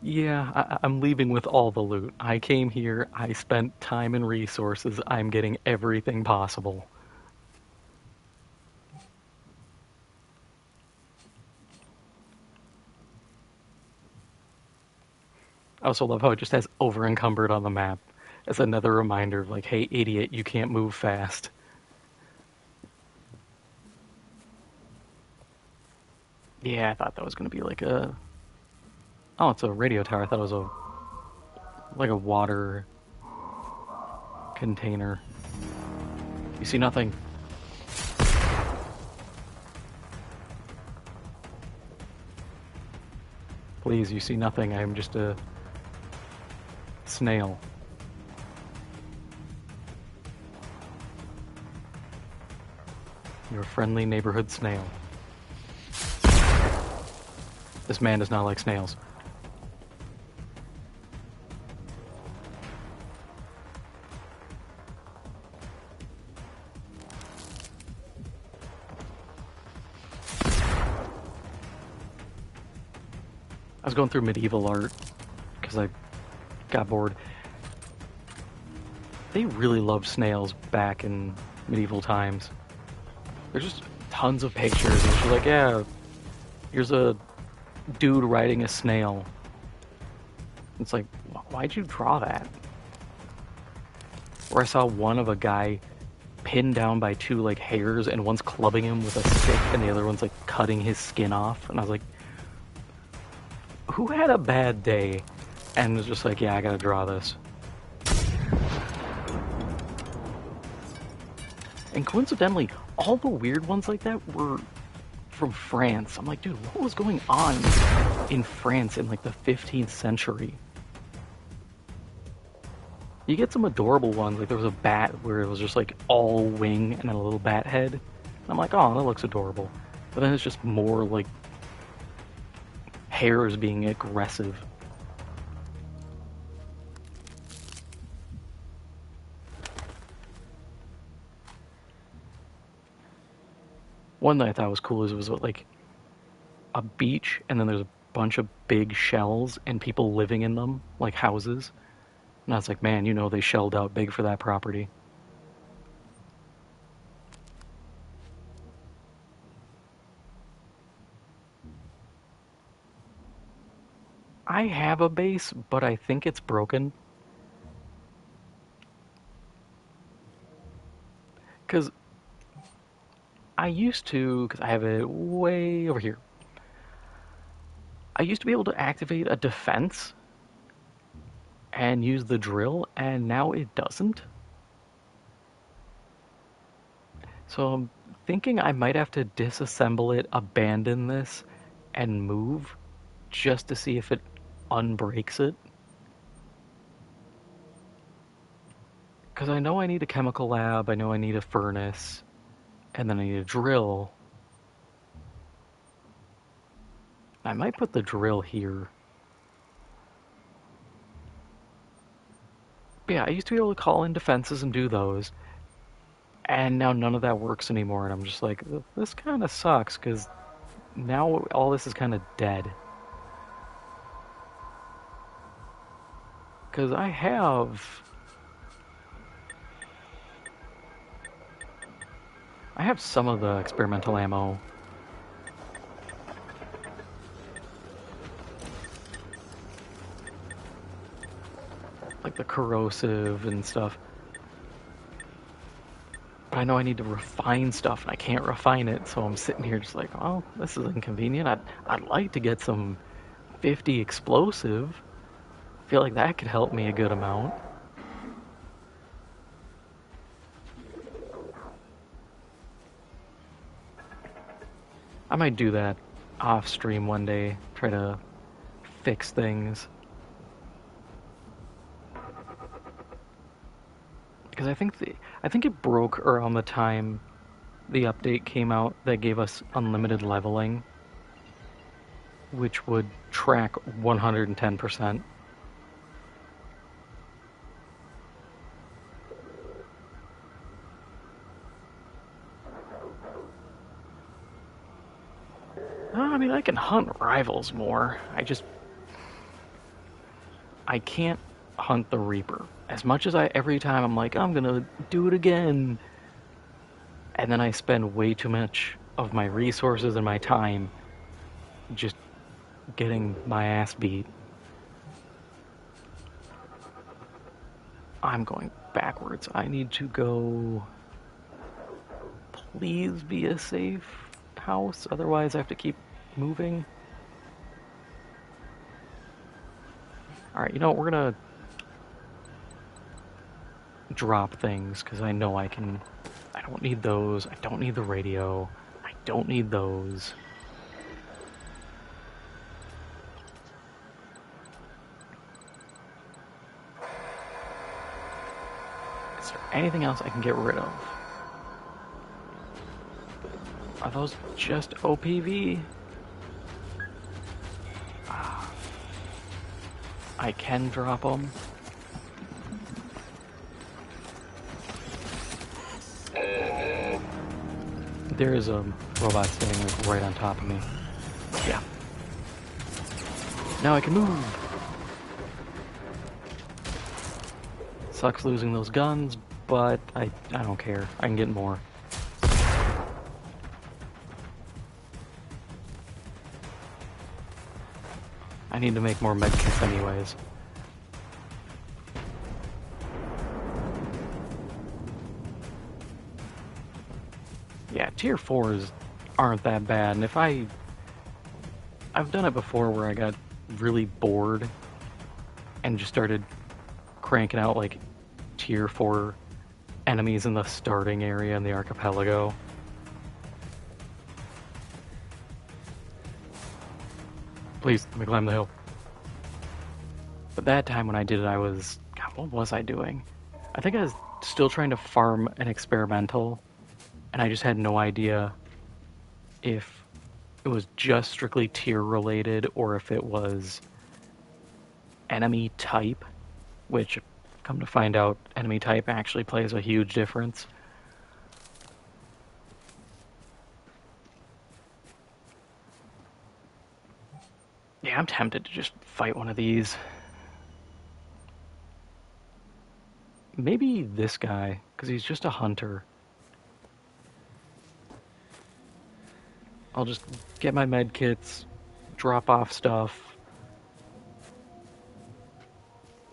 Yeah, I'm leaving with all the loot. I came here, I spent time and resources, I'm getting everything possible. I also love how it just has over encumbered on the map as another reminder of like, hey, idiot, you can't move fast. Yeah, I thought that was going to be like a... Oh, it's a radio tower. I thought it was like a water container. You see nothing. Please, you see nothing. I'm just a snail. You're a friendly neighborhood snail. This man does not like snails. I was going through medieval art because I got bored. They really loved snails back in medieval times. There's just tons of pictures, and she's like, yeah, here's a dude riding a snail. It's like, why'd you draw that? Or I saw one of a guy pinned down by two like hares, and one's clubbing him with a stick, and the other one's like cutting his skin off. And I was like, who had a bad day and was just like, yeah, I gotta draw this. And coincidentally, all the weird ones like that were from France. I'm like, dude, what was going on in France in like the 15th century? You get some adorable ones, like there was a bat where it was just like all wing and then a little bat head. And I'm like, oh, that looks adorable. But then it's just more like hares being aggressive. One that I thought was cool is it was like a beach, and then there's a bunch of big shells and people living in them, like houses. And I was like, man, you know they shelled out big for that property. I have a base, but I think it's broken. Because I used to, because I have it way over here. I used to be able to activate a defense and use the drill, and now it doesn't. So I'm thinking I might have to disassemble it, abandon this, and move just to see if it unbreaks it. Because I know I need a chemical lab, I know I need a furnace, and then I need a drill. I might put the drill here. But yeah, I used to be able to call in defenses and do those. And now none of that works anymore, and I'm just like, this kind of sucks, because now all this is kind of dead. Because I have some of the experimental ammo. Like the corrosive and stuff. But I know I need to refine stuff, and I can't refine it, so I'm sitting here just like, oh, this is inconvenient. I'd like to get some 50 explosive. I feel like that could help me a good amount. I might do that off stream one day, try to fix things. Because I think it broke around the time the update came out that gave us unlimited leveling, which would track 110%. I mean, I can hunt rivals more. I can't hunt the Reaper. As much as every time I'm like, I'm gonna do it again. And then I spend way too much of my resources and my time just getting my ass beat. I'm going backwards. I need to go... Please be a safe house, otherwise I have to keep moving. Alright, you know what, we're gonna drop things, because I know I can... I don't need those, I don't need the radio, I don't need those. Is there anything else I can get rid of? Are those just OPV? I can drop them. There is a robot standing like right on top of me. Yeah. Now I can move. Sucks losing those guns, but I don't care. I can get more. I need to make more medkits anyways. Yeah, tier 4s aren't that bad, and if I've done it before where I got really bored and just started cranking out like tier 4 enemies in the starting area in the archipelago. Please, let me climb the hill. But that time when I did it, I was... God, what was I doing? I think I was still trying to farm an experimental, and I just had no idea if it was just strictly tier related or if it was enemy type, which, come to find out, enemy type actually plays a huge difference. Yeah, I'm tempted to just fight one of these. Maybe this guy, because he's just a hunter. I'll just get my med kits, drop off stuff.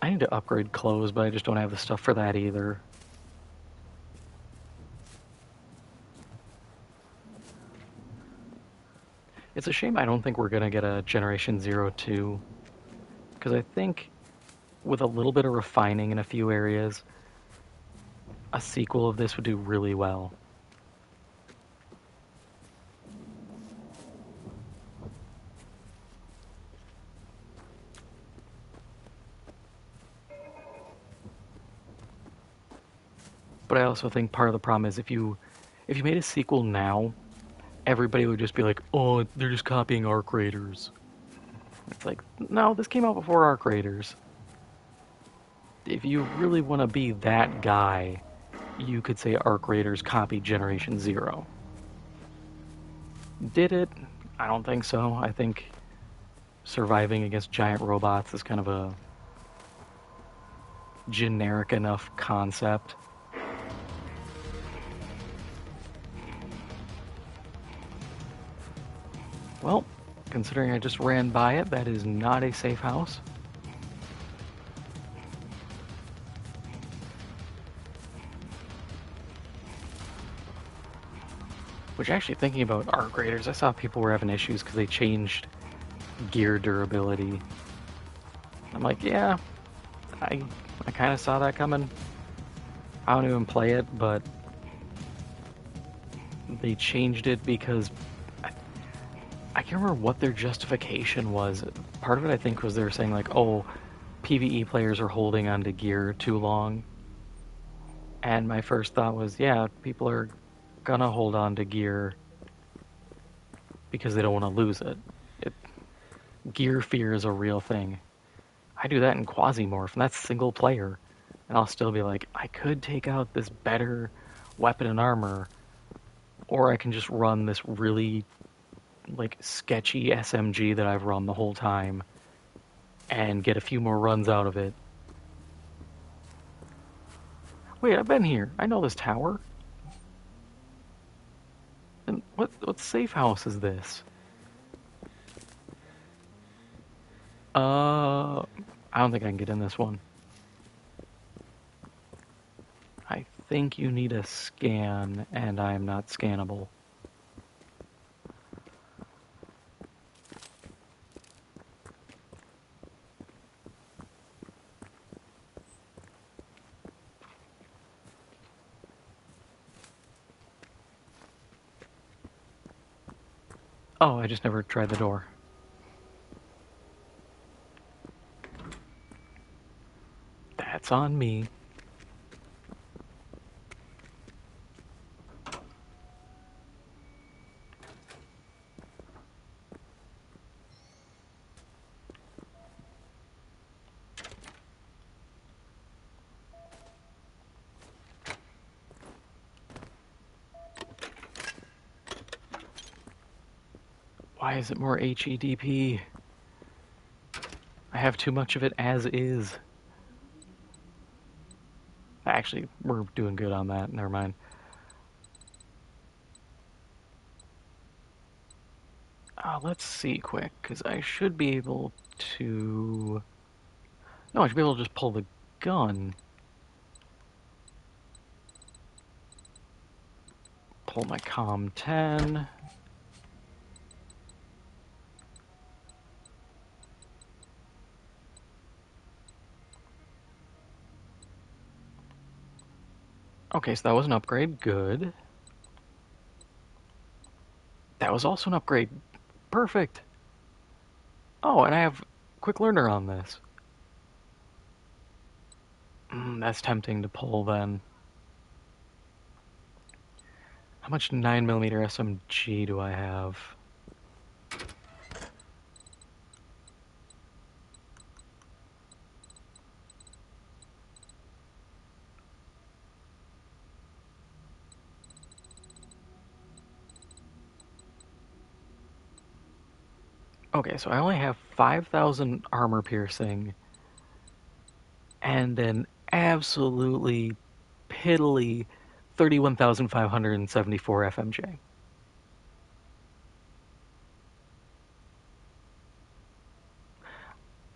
I need to upgrade clothes, but I just don't have the stuff for that either. It's a shame I don't think we're going to get a Generation 02, because I think with a little bit of refining in a few areas, a sequel of this would do really well. But I also think part of the problem is if you made a sequel now, everybody would just be like, oh, they're just copying Arc Raiders. It's like, no, this came out before Arc Raiders. If you really want to be that guy, you could say Arc Raiders copied Generation 0. Did it? I don't think so. I think surviving against giant robots is kind of a generic enough concept. Well, considering I just ran by it, that is not a safe house. Which, actually, thinking about Arc Raiders, I saw people were having issues because they changed gear durability. I'm like, yeah, I kind of saw that coming. I don't even play it, but they changed it because I can't remember what their justification was. Part of it, I think, was they were saying like, oh, PvE players are holding onto gear too long. And my first thought was, yeah, people are gonna hold on to gear because they don't want to lose it. Gear fear is a real thing. I do that in Quasimorph, and that's single player. And I'll still be like, I could take out this better weapon and armor, or I can just run this really like sketchy SMG that I've run the whole time and get a few more runs out of it. Wait, I've been here. I know this tower. And what safe house is this? I don't think I can get in this one. I think you need a scan, and I am not scannable. Oh, I just never tried the door. That's on me. Why is it more HEDP? I have too much of it as is. Actually, we're doing good on that. Never mind. Let's see quick, because I should be able to... No, I should be able to just pull the gun. Pull my COM-10. Okay, so that was an upgrade. Good. That was also an upgrade. Perfect. Oh, and I have Quick Learner on this. That's tempting to pull then. How much 9mm SMG do I have? Okay, so I only have 5,000 armor piercing and an absolutely piddly 31,574 FMJ.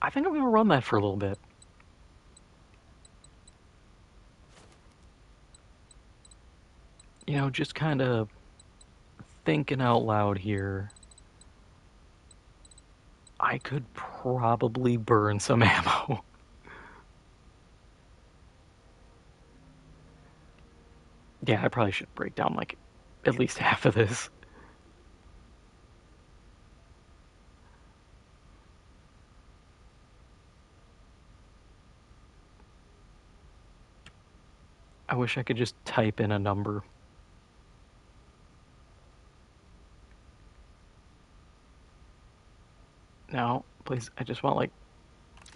I think I'm going to run that for a little bit. You know, just kind of thinking out loud here. I could probably burn some ammo. Yeah, I probably should break down like at least half of this. I wish I could just type in a number. No, please, I just want like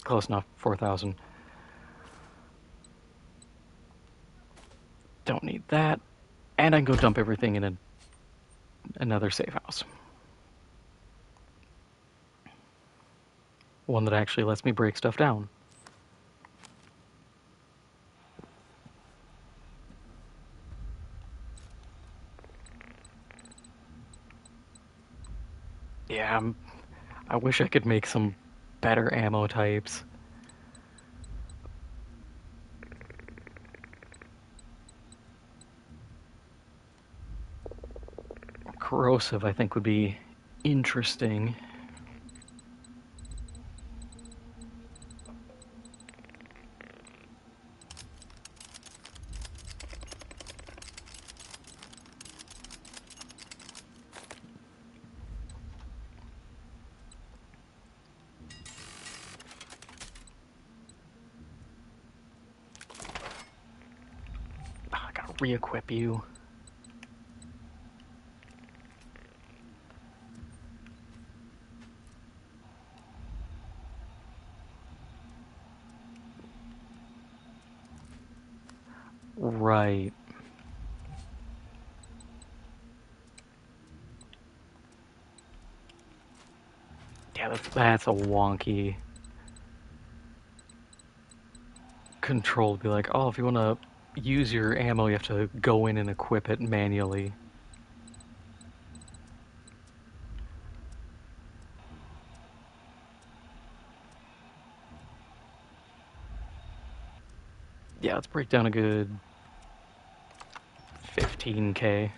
close enough, 4,000. Don't need that. And I can go dump everything in another safe house. One that actually lets me break stuff down. Yeah, I wish I could make some better ammo types. Corrosive, I think, would be interesting. re-equip you. Right. Yeah, that's a wonky control to be like, oh, if you want to use your ammo, you have to go in and equip it manually. Yeah, let's break down a good 15K.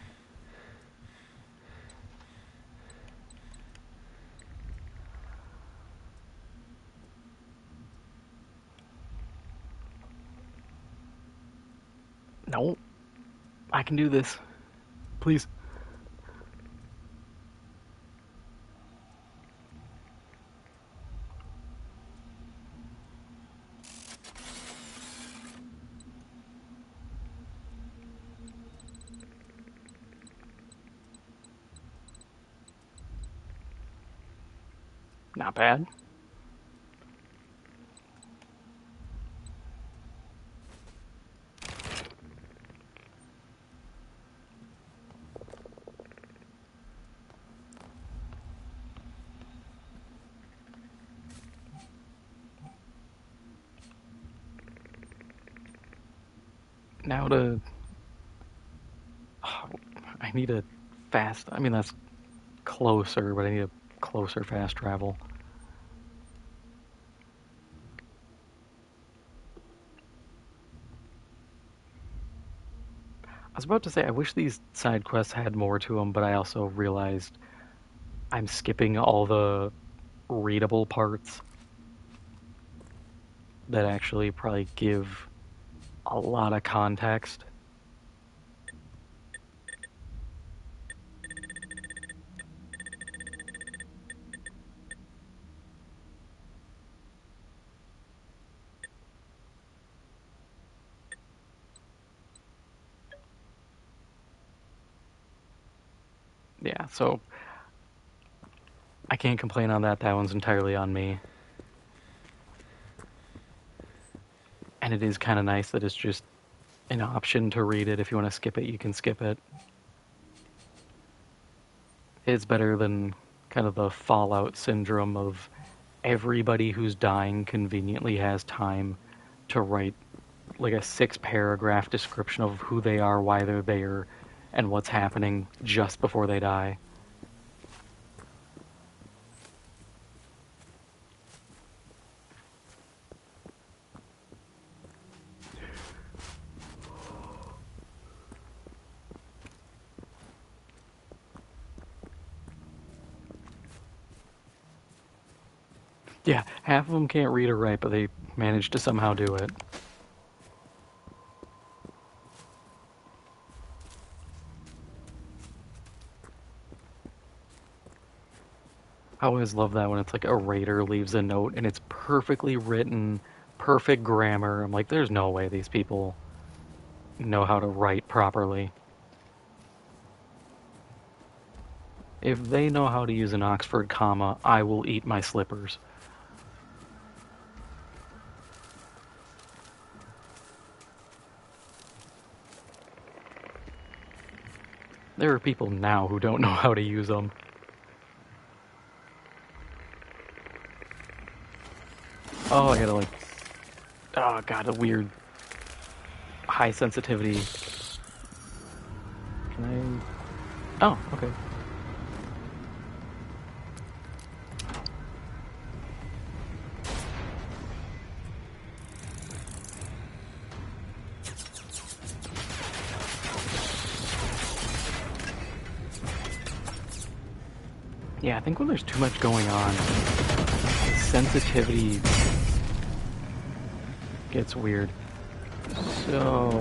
No, I can do this. Please. Not bad. Now to... Oh, I need a fast... I mean, that's closer, but I need a closer fast travel. I was about to say, I wish these side quests had more to them, but I also realized I'm skipping all the readable parts that actually probably give a lot of context. Yeah, so I can't complain on that. That one's entirely on me. And it is kind of nice that it's just an option to read it. If you want to skip it, you can skip it. It's better than kind of the Fallout syndrome of everybody who's dying conveniently has time to write like a 6-paragraph description of who they are, why they're there, and what's happening just before they die. Yeah, half of them can't read or write, but they manage to somehow do it. I always love that when it's like a raider leaves a note and it's perfectly written, perfect grammar. I'm like, there's no way these people know how to write properly. If they know how to use an Oxford comma, I will eat my slippers. There are people now who don't know how to use them. Oh, I gotta like... Oh god, a weird... high sensitivity... Can I... Oh, okay. Yeah, I think when there's too much going on, sensitivity gets weird. So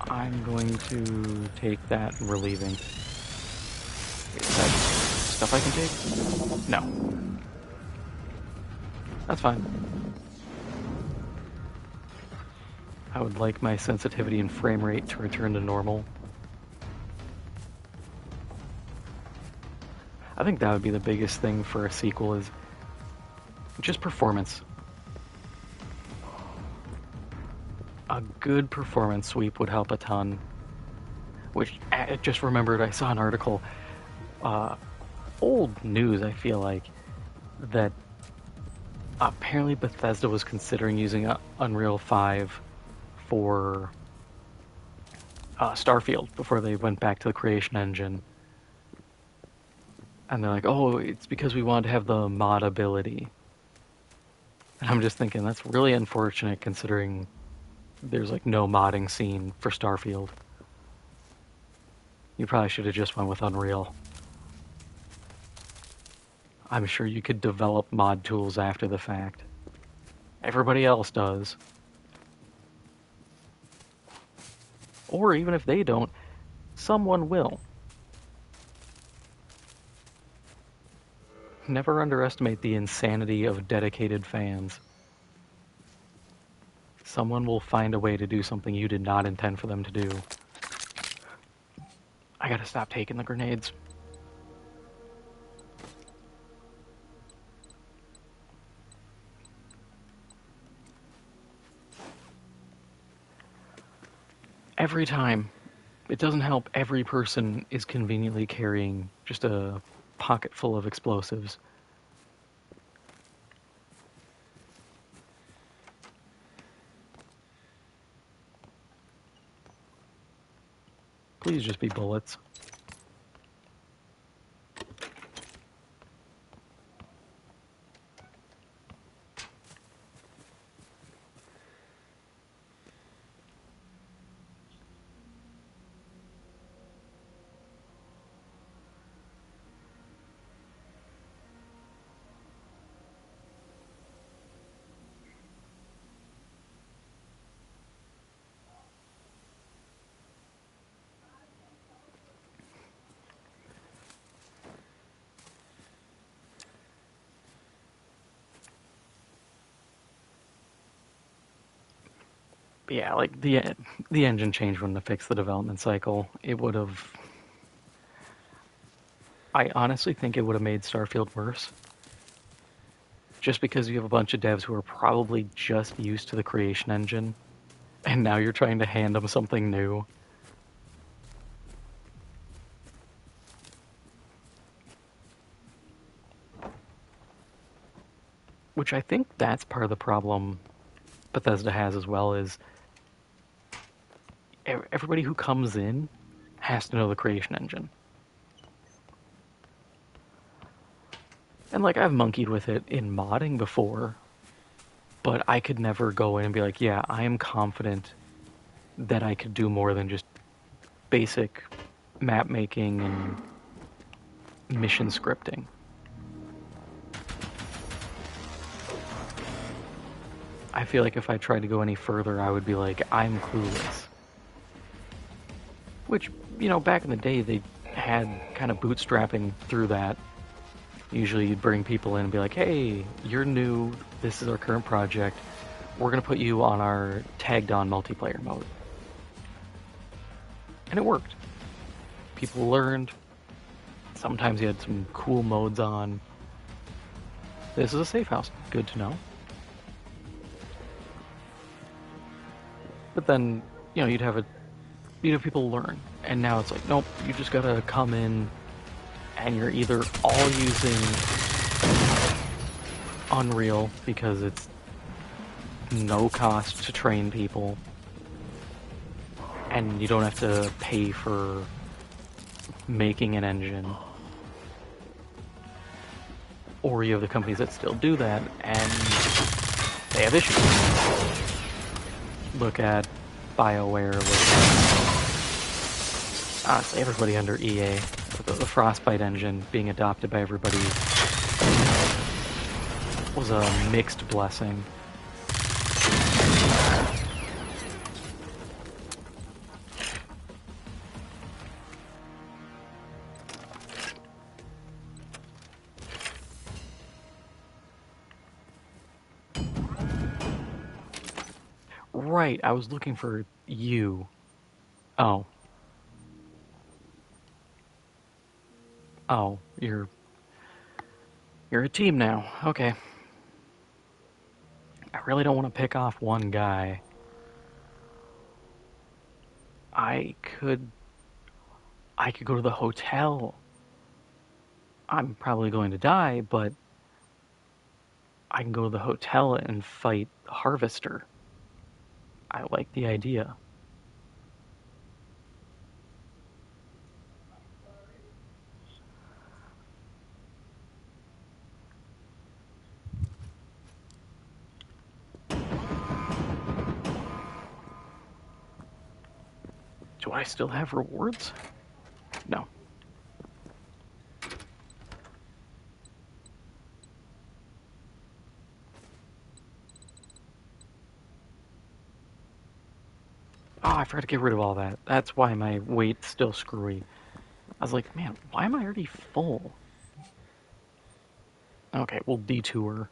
I'm going to take that relieving. Is that stuff I can take? No. That's fine. I would like my sensitivity and frame rate to return to normal. I think that would be the biggest thing for a sequel, is just performance. A good performance sweep would help a ton. Which, I just remembered, I saw an article, old news I feel like, that apparently Bethesda was considering using Unreal 5 for Starfield before they went back to the Creation Engine. And they're like, oh, it's because we wanted to have the mod ability. And I'm just thinking, that's really unfortunate considering there's like no modding scene for Starfield. You probably should have just went with Unreal. I'm sure you could develop mod tools after the fact. Everybody else does. Or even if they don't, someone will. Never underestimate the insanity of dedicated fans. Someone will find a way to do something you did not intend for them to do. I gotta stop taking the grenades. Every time. It doesn't help every person is conveniently carrying just a pocket full of explosives. Please just be bullets. Yeah, like the engine changed when to fix the development cycle. It would have. I honestly think it would have made Starfield worse. Just because you have a bunch of devs who are probably just used to the Creation Engine, and now you're trying to hand them something new. Which I think that's part of the problem Bethesda has as well, is everybody who comes in has to know the Creation Engine. And like, I've monkeyed with it in modding before, but I could never go in and be like, yeah, I am confident that I could do more than just basic map making and mission scripting. I feel like if I tried to go any further, I would be like, I'm clueless. Which, you know, back in the day, they had kind of bootstrapping through that. Usually you'd bring people in and be like, hey, you're new, this is our current project, we're going to put you on our tagged-on multiplayer mode. And it worked. People learned. Sometimes you had some cool modes on. This is a safe house. Good to know. But then, you know, you'd have people learn. And now it's like, nope, you just gotta come in and you're either all using Unreal because it's no cost to train people and you don't have to pay for making an engine, or you have the companies that still do that and they have issues. Look at BioWare, look at honestly everybody under EA. The Frostbite engine being adopted by everybody was a mixed blessing. Right, I was looking for you. Oh. Oh, you're a team now. Okay. I really don't want to pick off one guy. I could go to the hotel. I'm probably going to die, but I can go to the hotel and fight Harvester. I like the idea. Do I still have rewards? No. Oh, I forgot to get rid of all that. That's why my weight's still screwy. I was like, man, why am I already full? Okay, we'll detour.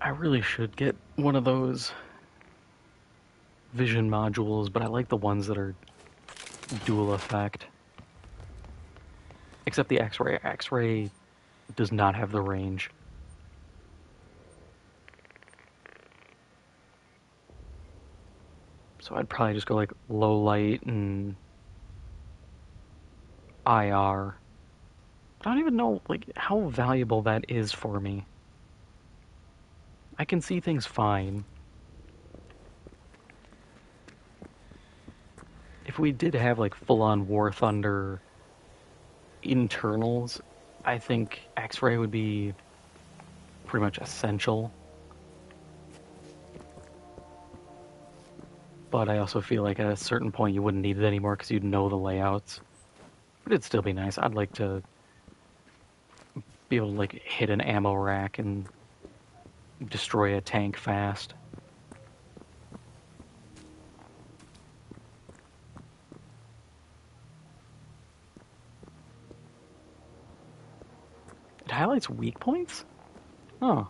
I really should get one of those vision modules, but I like the ones that are dual effect. Except the X-ray. X-ray does not have the range. So I'd probably just go like low light and IR. I don't even know like how valuable that is for me. I can see things fine. If we did have like full-on War Thunder internals, I think X-ray would be pretty much essential. But I also feel like at a certain point you wouldn't need it anymore because you'd know the layouts. But it'd still be nice. I'd like to be able to like hit an ammo rack and destroy a tank fast. It highlights weak points? Oh.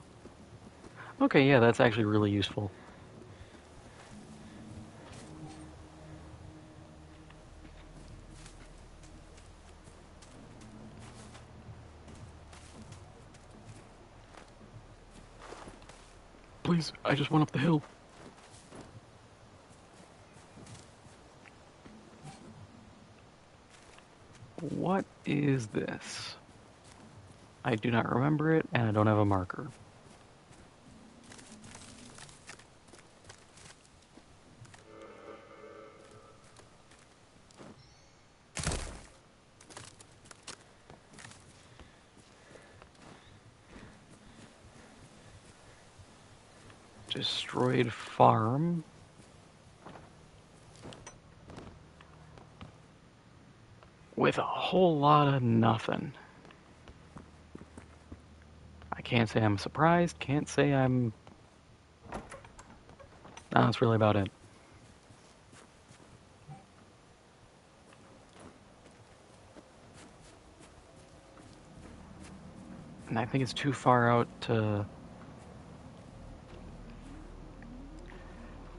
Okay, yeah, that's actually really useful. Please, I just went up the hill. What is this? I do not remember it, and I don't have a marker. Destroyed farm. With a whole lot of nothing. I can't say I'm surprised, can't say I'm... No, that's really about it. And I think it's too far out to...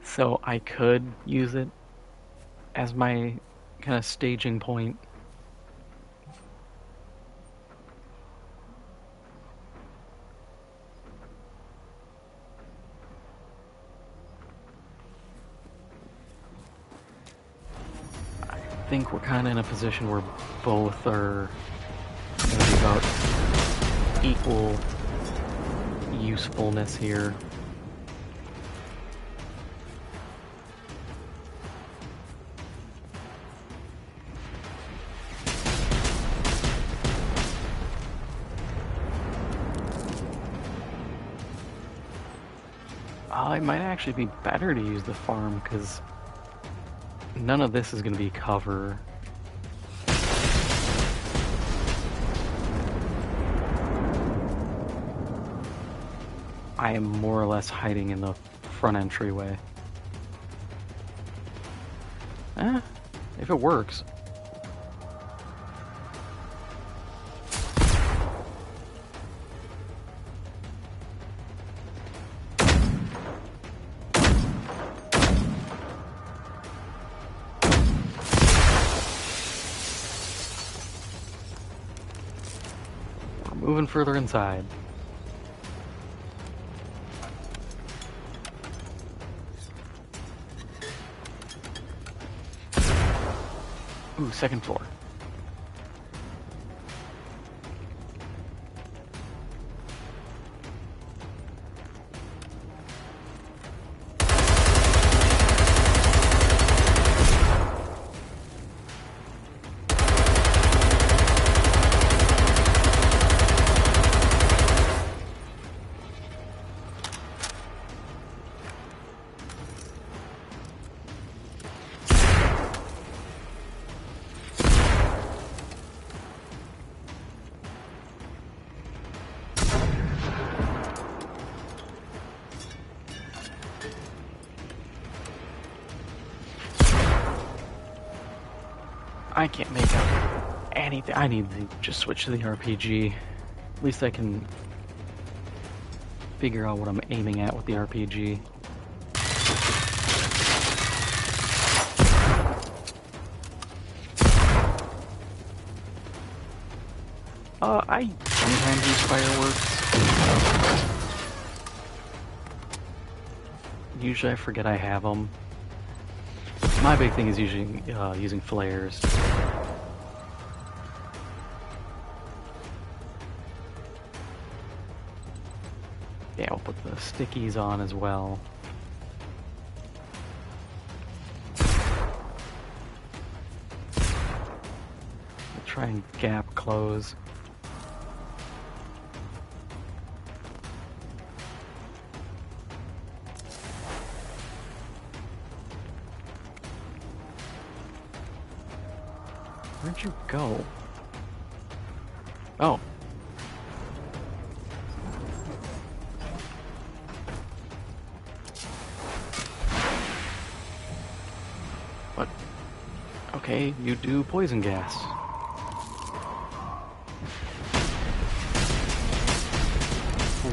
So I could use it as my kind of staging point. I think we're kind of in a position where both are going to be about equal usefulness here. It might actually be better to use the farm, because none of this is going to be cover. I am more or less hiding in the front entryway. If it works. We're moving further inside. Ooh, second floor. I can't make out anything. I need to just switch to the RPG. At least I can figure out what I'm aiming at with the RPG. I sometimes use fireworks. Usually I forget I have them. My big thing is usually using flares. Yeah, we'll put the stickies on as well. We'll try and gap close. Where'd you go? Oh. What? Okay, you do poison gas.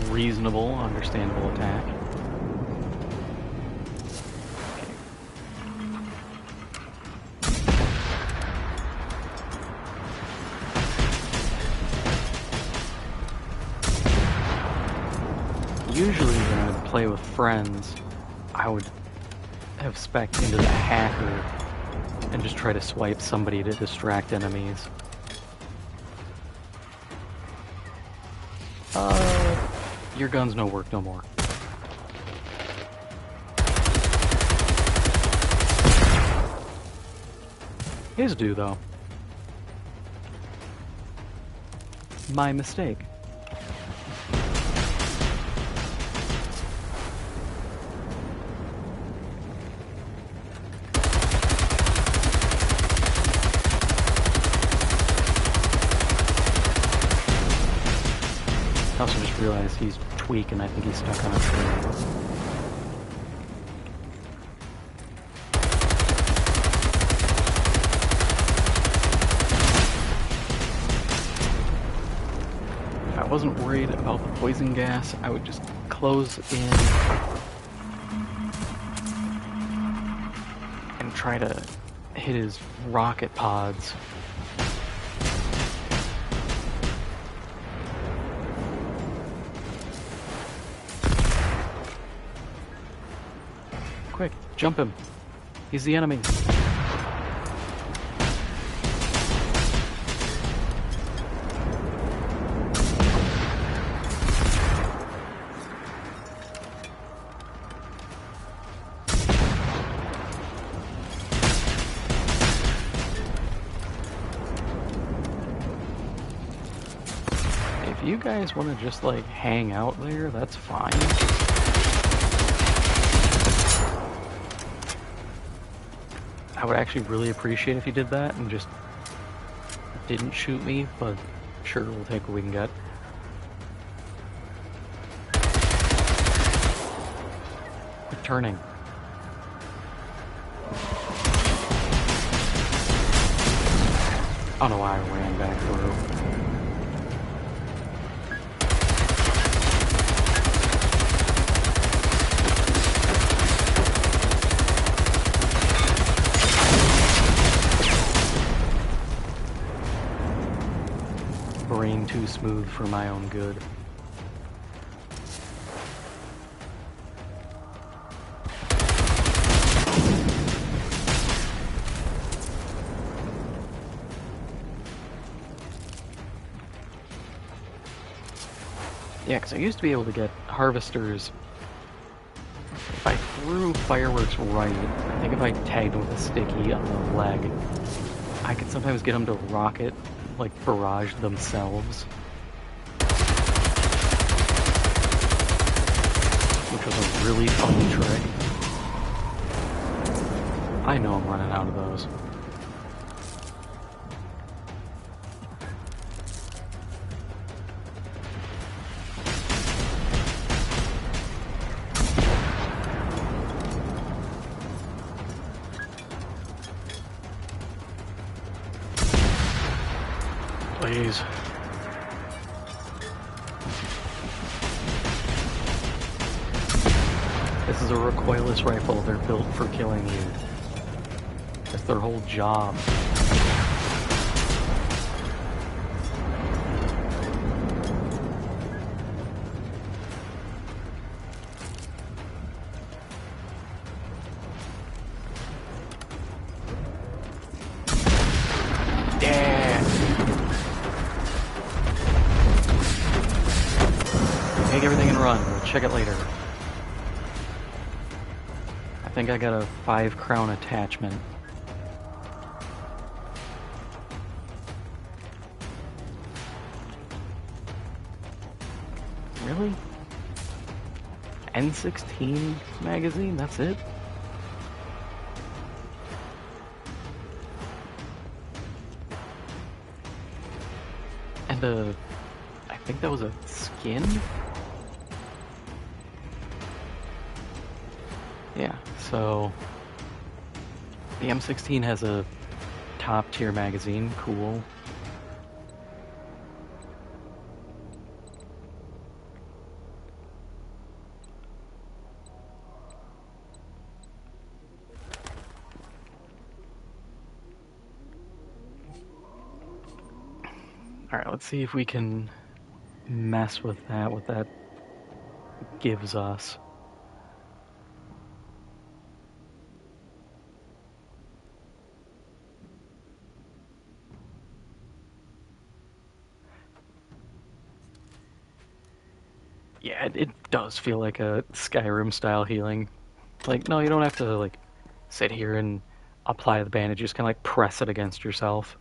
Reasonable, understandable attack. Usually when I would play with friends, I would have spec'd into the hacker and just try to swipe somebody to distract enemies. Your guns no work no more. His do, though. My mistake. I also just realized he's tweaking. I think he's stuck on a tree. If I wasn't worried about the poison gas, I would just close in and try to hit his rocket pods. Quick, jump him. He's the enemy. If you guys want to just like hang out there, that's fine. would actually really appreciate if you did that and just didn't shoot me, but sure, we'll take what we can get. Quit turning. I don't know why I ran back through. Brain too smooth for my own good. Yeah, because I used to be able to get harvesters if I threw fireworks right. I think if I tagged with a sticky on the leg, I could sometimes get them to rocket, like, barrage themselves. Which was a really fun trick. I know I'm running out of those. Please. This is a recoilless rifle. They're built for killing you. That's their whole job. Take everything and run. We'll check it later. I think I got a 5 crown attachment. Really? N16 magazine? That's it? And I think that was a skin? Yeah, so the M16 has a top tier magazine, cool. Alright, let's see if we can mess with that, what that gives us. Yeah, it does feel like a Skyrim style healing. Like, no, you don't have to, like, sit here and apply the bandage, just kind of like press it against yourself.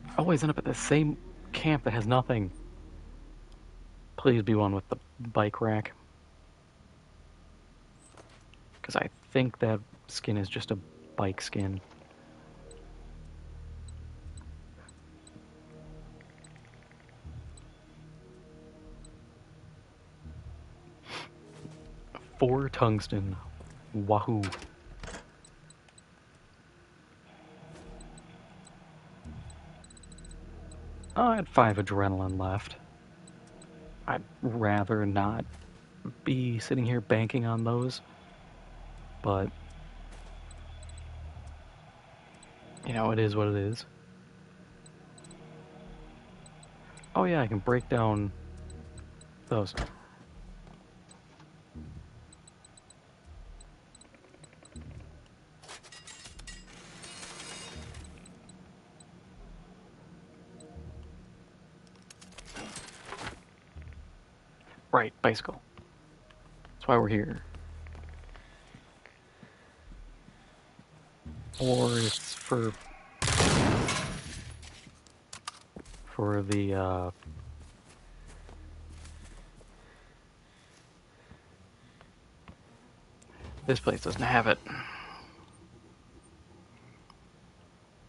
I always end up at the same camp that has nothing. Please be one with the bike rack. Because I think that skin is just a bike skin. Four tungsten. Wahoo. Oh, I had 5 adrenaline left. I'd rather not be sitting here banking on those. But, you know, it is what it is. Oh yeah, I can break down those. Right, bicycle. That's why we're here. Or it's for the This place doesn't have it.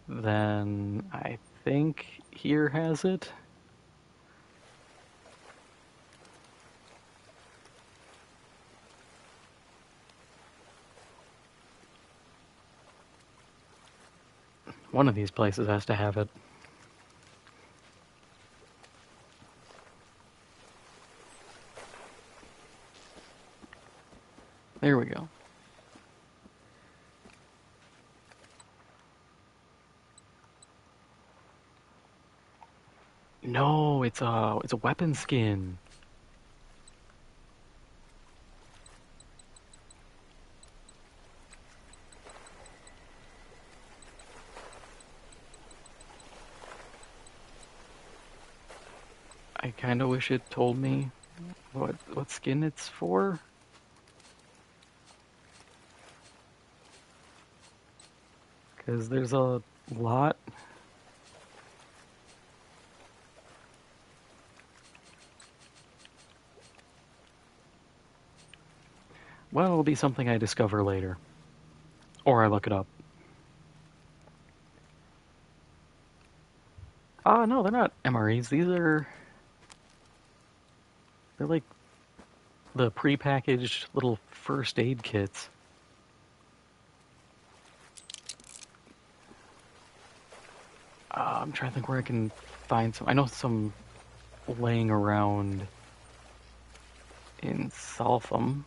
Then I think here has it. One of these places has to have it. There we go. No, it's a weapon skin. I kind of wish it told me what skin it's for. Because there's a lot. Well, it'll be something I discover later. Or I look it up. No, they're not MREs. They're like the pre-packaged little first aid kits. I'm trying to think where I can find some. I know some laying around in Saltham,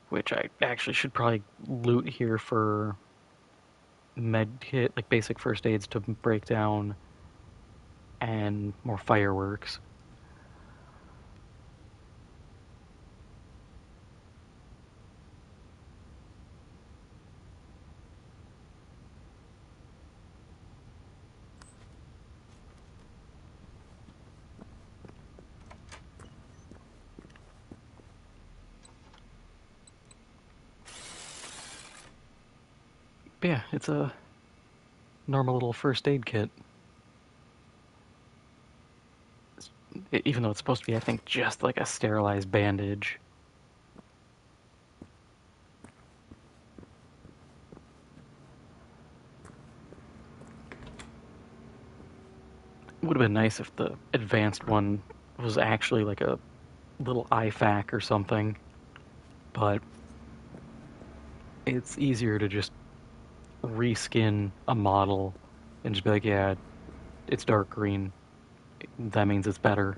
which I actually should probably loot here for med kit, like basic first aids to break down, and more fireworks. But yeah, it's a normal little first aid kit. Even though it's supposed to be, I think, just like a sterilized bandage. It would have been nice if the advanced one was actually like a little IFAK or something, but it's easier to just reskin a model and just be like, yeah, it's dark green. That means it's better.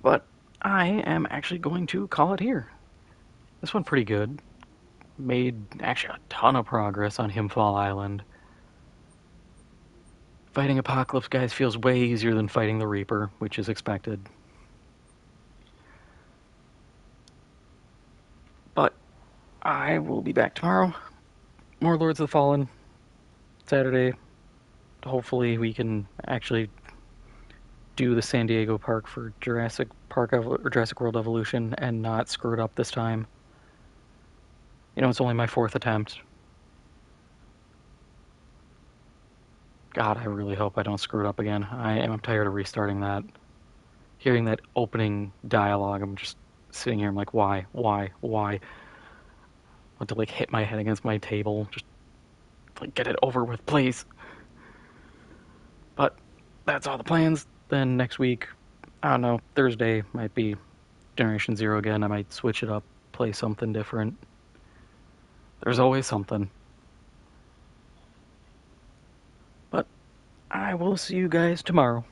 But I am actually going to call it here. This one pretty good. Made actually a ton of progress on Himfall Island. Fighting Apocalypse guys feels way easier than fighting the Reaper, which is expected. But I will be back tomorrow. More Lords of the Fallen. Saturday. Hopefully we can actually do the San Diego Park for Jurassic World Evolution and not screw it up this time. You know, it's only my 4th attempt. God, I really hope I don't screw it up again. I'm tired of restarting that. Hearing that opening dialogue, I'm just sitting here, I'm like, why? I want to, like, hit my head against my table. Just, like, get it over with, please. But that's all the plans. Then next week, I don't know, Thursday might be Generation Zero again. I might switch it up, play something different. There's always something. But I will see you guys tomorrow.